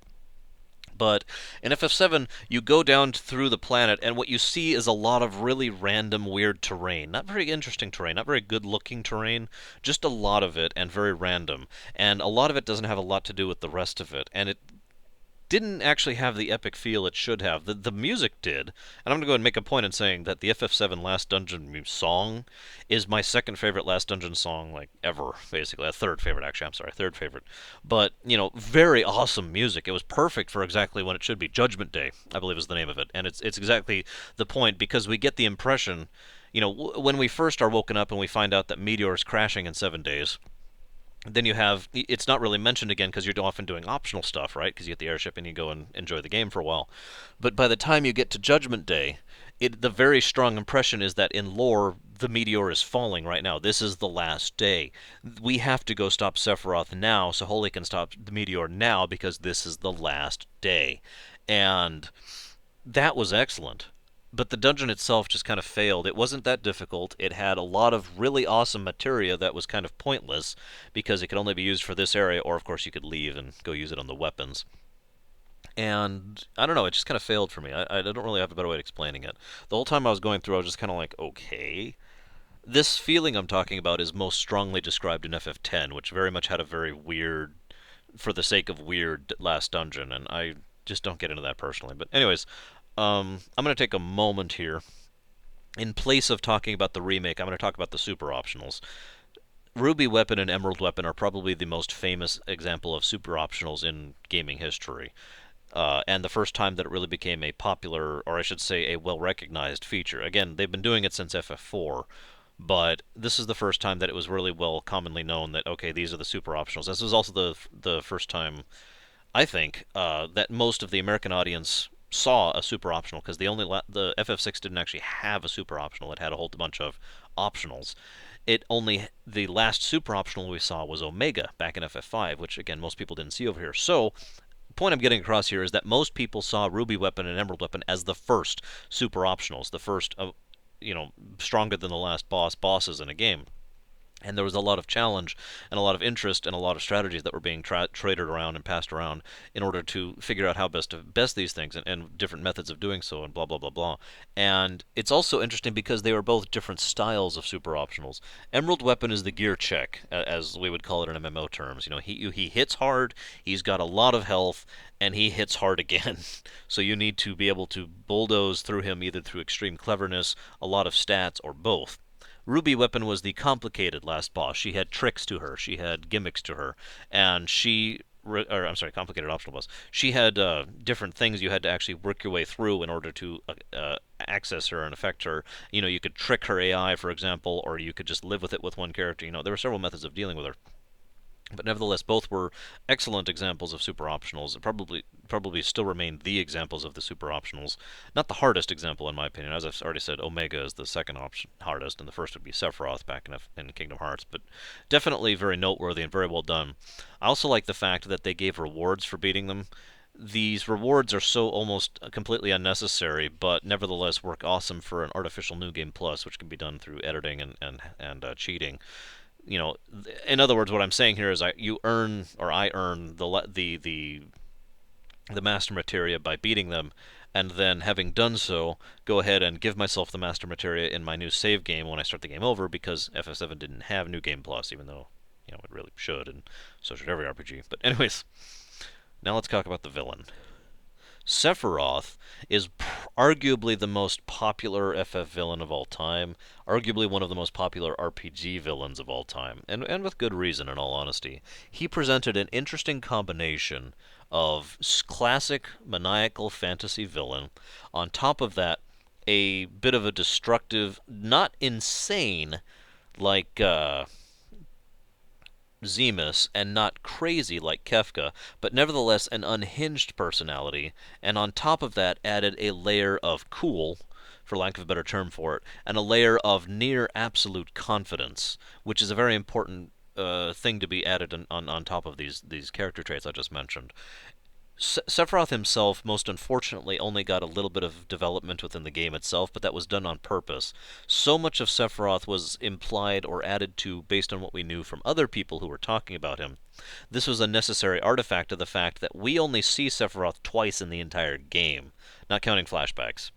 But in FF7, you go down through the planet, and what you see is a lot of really random, weird terrain. Not very interesting terrain, not very good looking terrain, just a lot of it, and very random. And a lot of it doesn't have a lot to do with the rest of it. And it didn't actually have the epic feel it should have. The music did, and I'm going to go ahead and make a point in saying that the FF7 Last Dungeon song is my second favorite Last Dungeon song, like, ever, basically. A third favorite, actually, I'm sorry, third favorite. But, very awesome music. It was perfect for exactly when it should be. Judgment Day, I believe is the name of it. And it's exactly the point, because we get the impression, when we first are woken up and we find out that Meteor is crashing in 7 days, then you have, it's not really mentioned again because you're often doing optional stuff, right? Because you get the airship and you go and enjoy the game for a while. But by the time you get to Judgment Day, the very strong impression is that in lore, the meteor is falling right now. This is the last day. We have to go stop Sephiroth now so Holy can stop the meteor now because this is the last day. And that was excellent. But the dungeon itself just kind of failed. It wasn't that difficult. It had a lot of really awesome materia that was kind of pointless because it could only be used for this area, or of course you could leave and go use it on the weapons. And I don't know, it just kind of failed for me. I don't really have a better way of explaining it. The whole time I was going through, I was just kind of like, okay. This feeling I'm talking about is most strongly described in FF10, which very much had a very weird, for the sake of weird, last dungeon, and I just don't get into that personally. But anyways, I'm going to take a moment here. In place of talking about the remake, I'm going to talk about the super optionals. Ruby Weapon and Emerald Weapon are probably the most famous example of super optionals in gaming history. And the first time that it really became a popular, or I should say a well-recognized feature. Again, they've been doing it since FF4, but this is the first time that it was really well commonly known that, okay, these are the super optionals. This was also the first time, I think, that most of the American audience saw a super optional, because the FF6 didn't actually have a super optional. It had a whole bunch of optionals. The last super optional we saw was Omega back in FF5, which again most people didn't see over here. So the point I'm getting across here is that most people saw Ruby Weapon and Emerald Weapon as the first super optionals, the first, stronger than the last bosses in a game. And there was a lot of challenge and a lot of interest and a lot of strategies that were being traded around and passed around in order to figure out how best to best these things and different methods of doing so and blah blah blah blah. And it's also interesting because they were both different styles of super optionals. Emerald Weapon is the gear check, as we would call it in MMO terms. You know, he hits hard, he's got a lot of health, and he hits hard again. So you need to be able to bulldoze through him either through extreme cleverness, a lot of stats, or both. Ruby Weapon was the complicated last boss. She had tricks to her, she had gimmicks to her, and or I'm sorry, complicated optional boss. She had different things you had to actually work your way through in order to access her and affect her. You know, you could trick her AI, for example, or you could just live with it with one character. You know, there were several methods of dealing with her. But nevertheless, both were excellent examples of super optionals. Probably still remain the examples of the super optionals. Not the hardest example, in my opinion. As I've already said, Omega is the second option hardest, and the first would be Sephiroth back in Kingdom Hearts. But definitely very noteworthy and very well done. I also like the fact that they gave rewards for beating them. These rewards are so almost completely unnecessary, but nevertheless work awesome for an artificial new game plus, which can be done through editing and cheating. You know, in other words, what I'm saying here is I earn the master materia by beating them, and then having done so, go ahead and give myself the master materia in my new save game when I start the game over, because FF7 didn't have New Game Plus, even though it really should, and so should every RPG. But anyways, now let's talk about the villain. Sephiroth is arguably the most popular FF villain of all time, arguably one of the most popular RPG villains of all time, and with good reason, in all honesty. He presented an interesting combination of classic maniacal fantasy villain, on top of that, a bit of a destructive, not insane like Zemus, and not crazy like Kefka, but nevertheless an unhinged personality, and on top of that added a layer of cool, for lack of a better term for it, and a layer of near absolute confidence, which is a very important thing to be added on top of these character traits I just mentioned. Sephiroth himself, most unfortunately, only got a little bit of development within the game itself, but that was done on purpose. So much of Sephiroth was implied or added to based on what we knew from other people who were talking about him. This was a necessary artifact of the fact that we only see Sephiroth twice in the entire game, not counting flashbacks,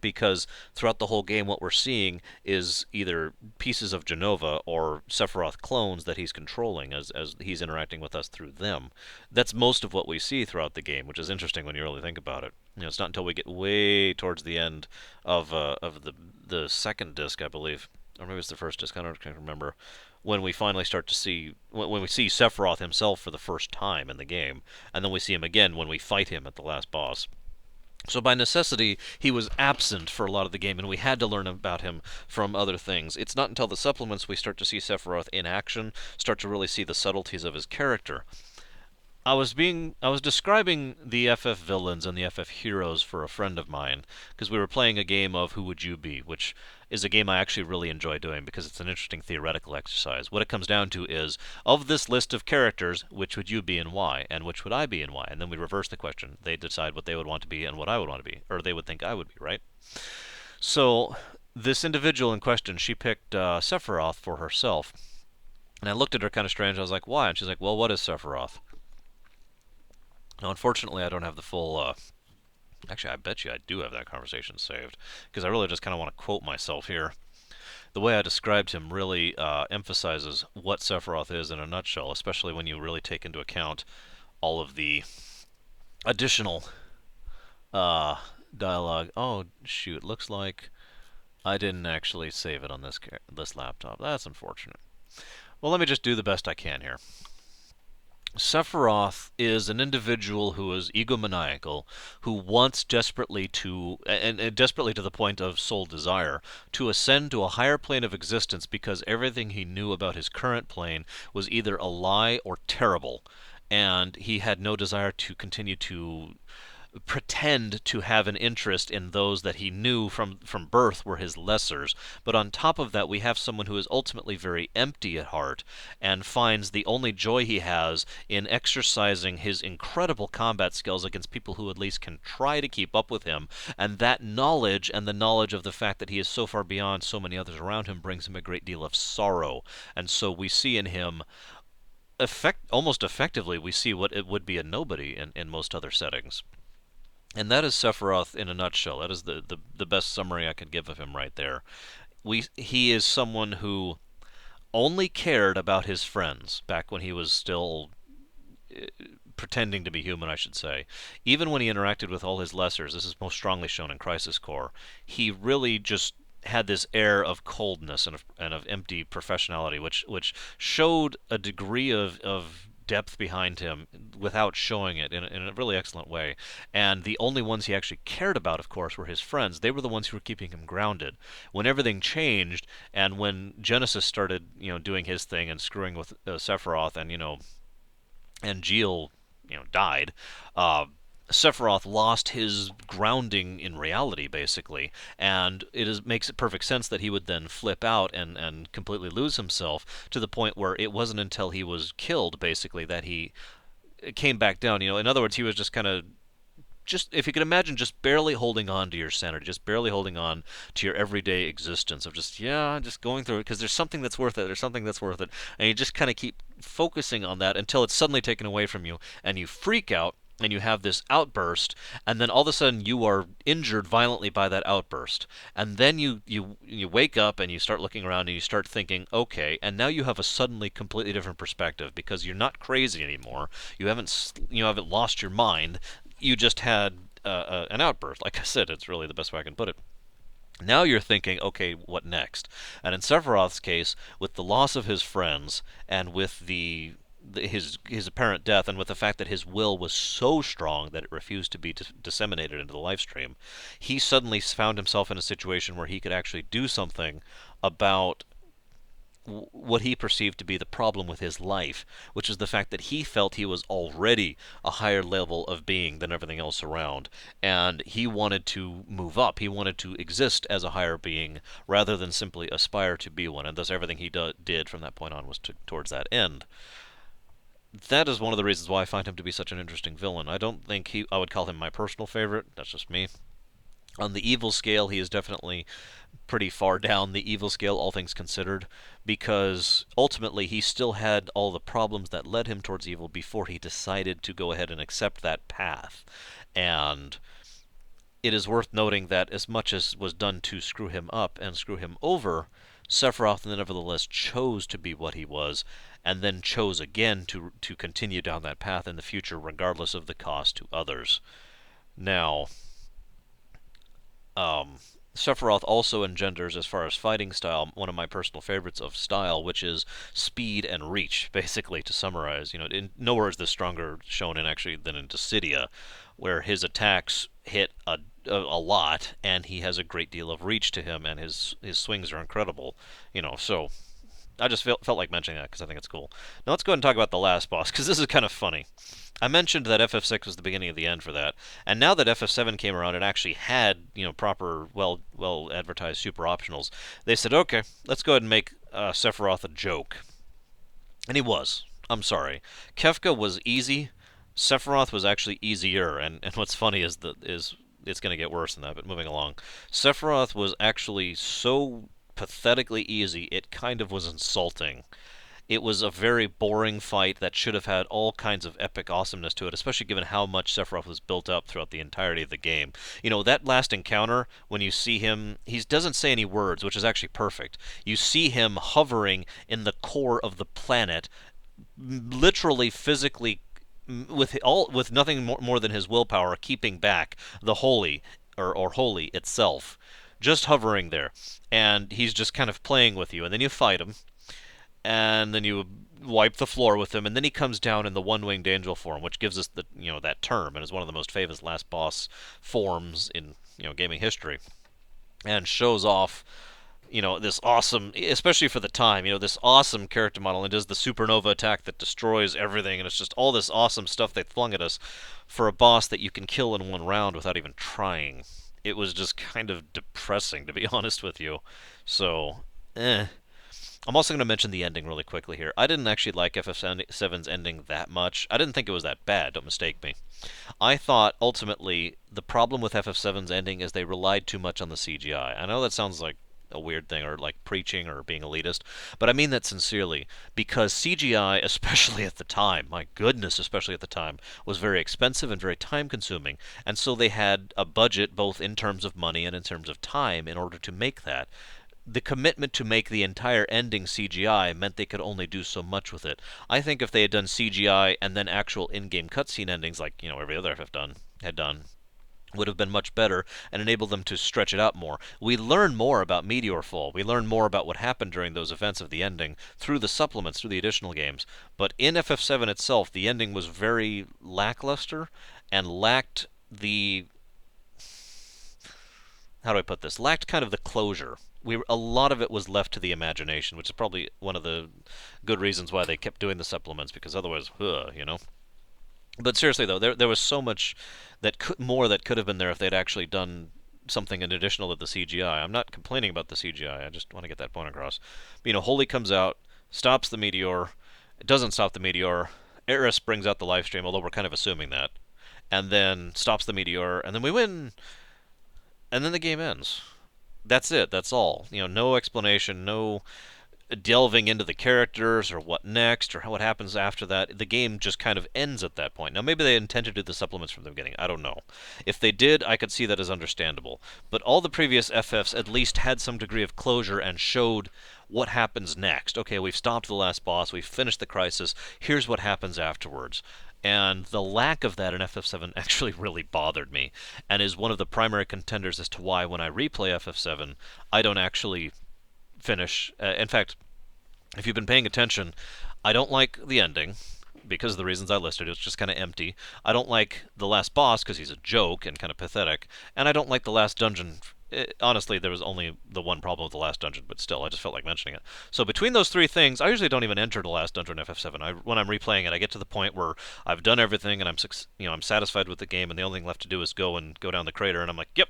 because throughout the whole game what we're seeing is either pieces of Genova or Sephiroth clones that he's controlling as he's interacting with us through them. That's most of what we see throughout the game, which is interesting when you really think about it. It's not until we get way towards the end of the second disc, I believe, or maybe it's the first disc, I don't remember, when we finally start to see when we see Sephiroth himself for the first time in the game, and then we see him again when we fight him at the last boss. So by necessity, he was absent for a lot of the game, and we had to learn about him from other things. It's not until the supplements we start to see Sephiroth in action, start to really see the subtleties of his character. I was describing the FF villains and the FF heroes for a friend of mine because we were playing a game of Who Would You Be, which is a game I actually really enjoy doing because it's an interesting theoretical exercise. What it comes down to is, of this list of characters, which would you be and why, and which would I be and why? And then we reverse the question. They decide what they would want to be and what I would want to be, or they would think I would be, right? So this individual in question, she picked Sephiroth for herself. And I looked at her kind of strange. I was like, why? And she's like, well, what is Sephiroth? Now, unfortunately, I don't have the full. Actually, I bet you I do have that conversation saved because I really just kind of want to quote myself here. The way I described him really emphasizes what Sephiroth is in a nutshell, especially when you really take into account all of the additional uh, dialogue. Oh, shoot, looks like I didn't actually save it on this laptop. That's unfortunate. Well, let me just do the best I can here. Sephiroth is an individual who is egomaniacal, who wants desperately and desperately to the point of soul desire, to ascend to a higher plane of existence because everything he knew about his current plane was either a lie or terrible, and he had no desire to continue to pretend to have an interest in those that he knew from birth were his lessers. But on top of that, we have someone who is ultimately very empty at heart and finds the only joy he has in exercising his incredible combat skills against people who at least can try to keep up with him. And that knowledge and the knowledge of the fact that he is so far beyond so many others around him brings him a great deal of sorrow. And so we see in him almost effectively, we see what it would be a nobody in most other settings. And that is Sephiroth in a nutshell. That is the best summary I could give of him right there. He is someone who only cared about his friends back when he was still pretending to be human, I should say. Even when he interacted with all his lessers, this is most strongly shown in Crisis Core, he really just had this air of coldness and of empty professionality, which showed a degree of depth behind him without showing it in a really excellent way. And the only ones he actually cared about, of course, were his friends. They were the ones who were keeping him grounded. When everything changed, and when Genesis started, doing his thing and screwing with Sephiroth, and Gilles, died, Sephiroth lost his grounding in reality, basically, and makes it perfect sense that he would then flip out and completely lose himself to the point where it wasn't until he was killed, basically, that he came back down. In other words, he was just kind of if you could imagine, just barely holding on to your sanity, just barely holding on to your everyday existence of just going through it because there's something that's worth it, there's something that's worth it, and you just kind of keep focusing on that until it's suddenly taken away from you, and you freak out, and you have this outburst, and then all of a sudden you are injured violently by that outburst, and then you wake up and you start looking around and you start thinking, okay, and now you have a suddenly completely different perspective because you're not crazy anymore. You haven't lost your mind. You just had an outburst. Like I said, it's really the best way I can put it. Now you're thinking, okay, what next? And in Sephiroth's case, with the loss of his friends and with his apparent death, and with the fact that his will was so strong that it refused to be disseminated into the live stream, he suddenly found himself in a situation where he could actually do something about what he perceived to be the problem with his life, which is the fact that he felt he was already a higher level of being than everything else around, and he wanted to move up. He wanted to exist as a higher being rather than simply aspire to be one, and thus everything he did from that point on was towards that end. That is one of the reasons why I find him to be such an interesting villain. I don't think I would call him my personal favorite. That's just me. On the evil scale, he is definitely pretty far down the evil scale, all things considered, because ultimately he still had all the problems that led him towards evil before he decided to go ahead and accept that path. And it is worth noting that as much as was done to screw him up and screw him over, Sephiroth nevertheless chose to be what he was, and then chose again to continue down that path in the future, regardless of the cost to others. Now, Sephiroth also engenders, as far as fighting style, one of my personal favorites of style, which is speed and reach, basically, to summarize. Nowhere is this stronger shown than in Dissidia, where his attacks hit a lot, and he has a great deal of reach to him, and his swings are incredible. So I just felt like mentioning that because I think it's cool. Now let's go ahead and talk about the last boss, because this is kind of funny. I mentioned that FF6 was the beginning of the end for that, and now that FF7 came around and actually had, proper, well advertised super optionals, they said, okay, let's go ahead and make Sephiroth a joke. And he was. I'm sorry. Kefka was easy. Sephiroth was actually easier, and what's funny is it's going to get worse than that, but moving along. Sephiroth was actually so pathetically easy, it kind of was insulting. It was a very boring fight that should have had all kinds of epic awesomeness to it, especially given how much Sephiroth was built up throughout the entirety of the game. That last encounter, when you see him, he doesn't say any words, which is actually perfect. You see him hovering in the core of the planet, literally, physically, with nothing more than his willpower, keeping back the holy, or holy itself, just hovering there, and he's just kind of playing with you, and then you fight him, and then you wipe the floor with him, and then he comes down in the one-winged angel form, which gives us that term, and is one of the most famous last boss forms in gaming history, and shows off this awesome, especially for the time, this awesome character model, and does the supernova attack that destroys everything, and it's just all this awesome stuff they flung at us for a boss that you can kill in one round without even trying. It was just kind of depressing, to be honest with you. So, eh. I'm also going to mention the ending really quickly here. I didn't actually like FF7's ending that much. I didn't think it was that bad, don't mistake me. I thought, ultimately, the problem with FF7's ending is they relied too much on the CGI. I know that sounds like a weird thing, or like preaching, or being elitist, but I mean that sincerely, because CGI, especially at the time, my goodness, especially at the time, was very expensive and very time consuming, and so they had a budget both in terms of money and in terms of time in order to make that. The commitment to make the entire ending CGI meant they could only do so much with it. I think if they had done CGI and then actual in-game cutscene endings, like every other FF had done, would have been much better and enabled them to stretch it out more. We learn more about Meteor Fall. We learn more about what happened during those events of the ending through the supplements, through the additional games. But in FF7 itself, the ending was very lackluster and lacked the, how do I put this? Lacked kind of the closure. A lot of it was left to the imagination, which is probably one of the good reasons why they kept doing the supplements, because otherwise, But seriously though, there was so much more that could have been there if they'd actually done something in additional to the CGI. I'm not complaining about the CGI. I just want to get that point across. But, Holy comes out, stops the meteor. It doesn't stop the meteor. Aerith brings out the live stream, although we're kind of assuming that, and then stops the meteor, and then we win, and then the game ends. That's it. That's all. No explanation, no delving into the characters or what next or what happens after that. The game just kind of ends at that point. Now, maybe they intended to do the supplements from the beginning. I don't know. If they did, I could see that as understandable. But all the previous FFs at least had some degree of closure and showed what happens next. Okay, we've stopped the last boss. We've finished the crisis. Here's what happens afterwards. And the lack of that in FF7 actually really bothered me, and is one of the primary contenders as to why, when I replay FF7, I don't actually finish. In fact, if you've been paying attention, I don't like the ending because of the reasons I listed. It's just kind of empty. I don't like the last boss because he's a joke and kind of pathetic, and I don't like the last dungeon. Honestly, there was only the one problem with the last dungeon, but still, I just felt like mentioning it. So between those three things, I usually don't even enter the last dungeon in FF7. When I'm replaying it, I get to the point where I've done everything and I'm satisfied with the game, and the only thing left to do is go down the crater, and I'm like, yep.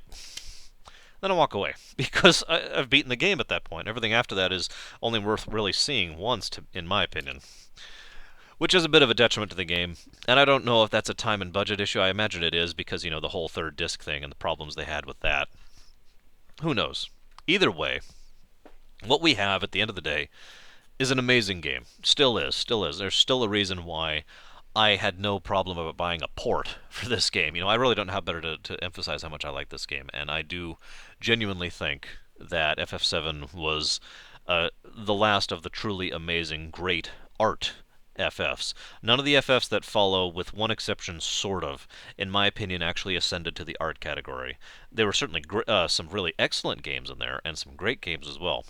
Then I walk away because I've beaten the game at that point. Everything after that is only worth really seeing once, in my opinion, which is a bit of a detriment to the game. And I don't know if that's a time and budget issue. I imagine it is because, the whole third disc thing and the problems they had with that. Who knows? Either way, what we have at the end of the day is an amazing game. Still is, still is. There's still a reason why I had no problem about buying a port for this game. I really don't know how better to emphasize how much I like this game, and I do genuinely think that FF7 was the last of the truly amazing, great art FFs. None of the FFs that follow, with one exception, sort of, in my opinion, actually ascended to the art category. There were certainly some really excellent games in there, and some great games as well.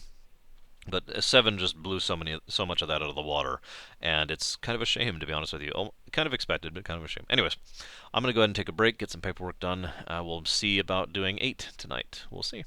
But 7 just blew so much of that out of the water, and it's kind of a shame, to be honest with you. Kind of expected, but kind of a shame. Anyways, I'm going to go ahead and take a break, get some paperwork done. We'll see about doing 8 tonight. We'll see.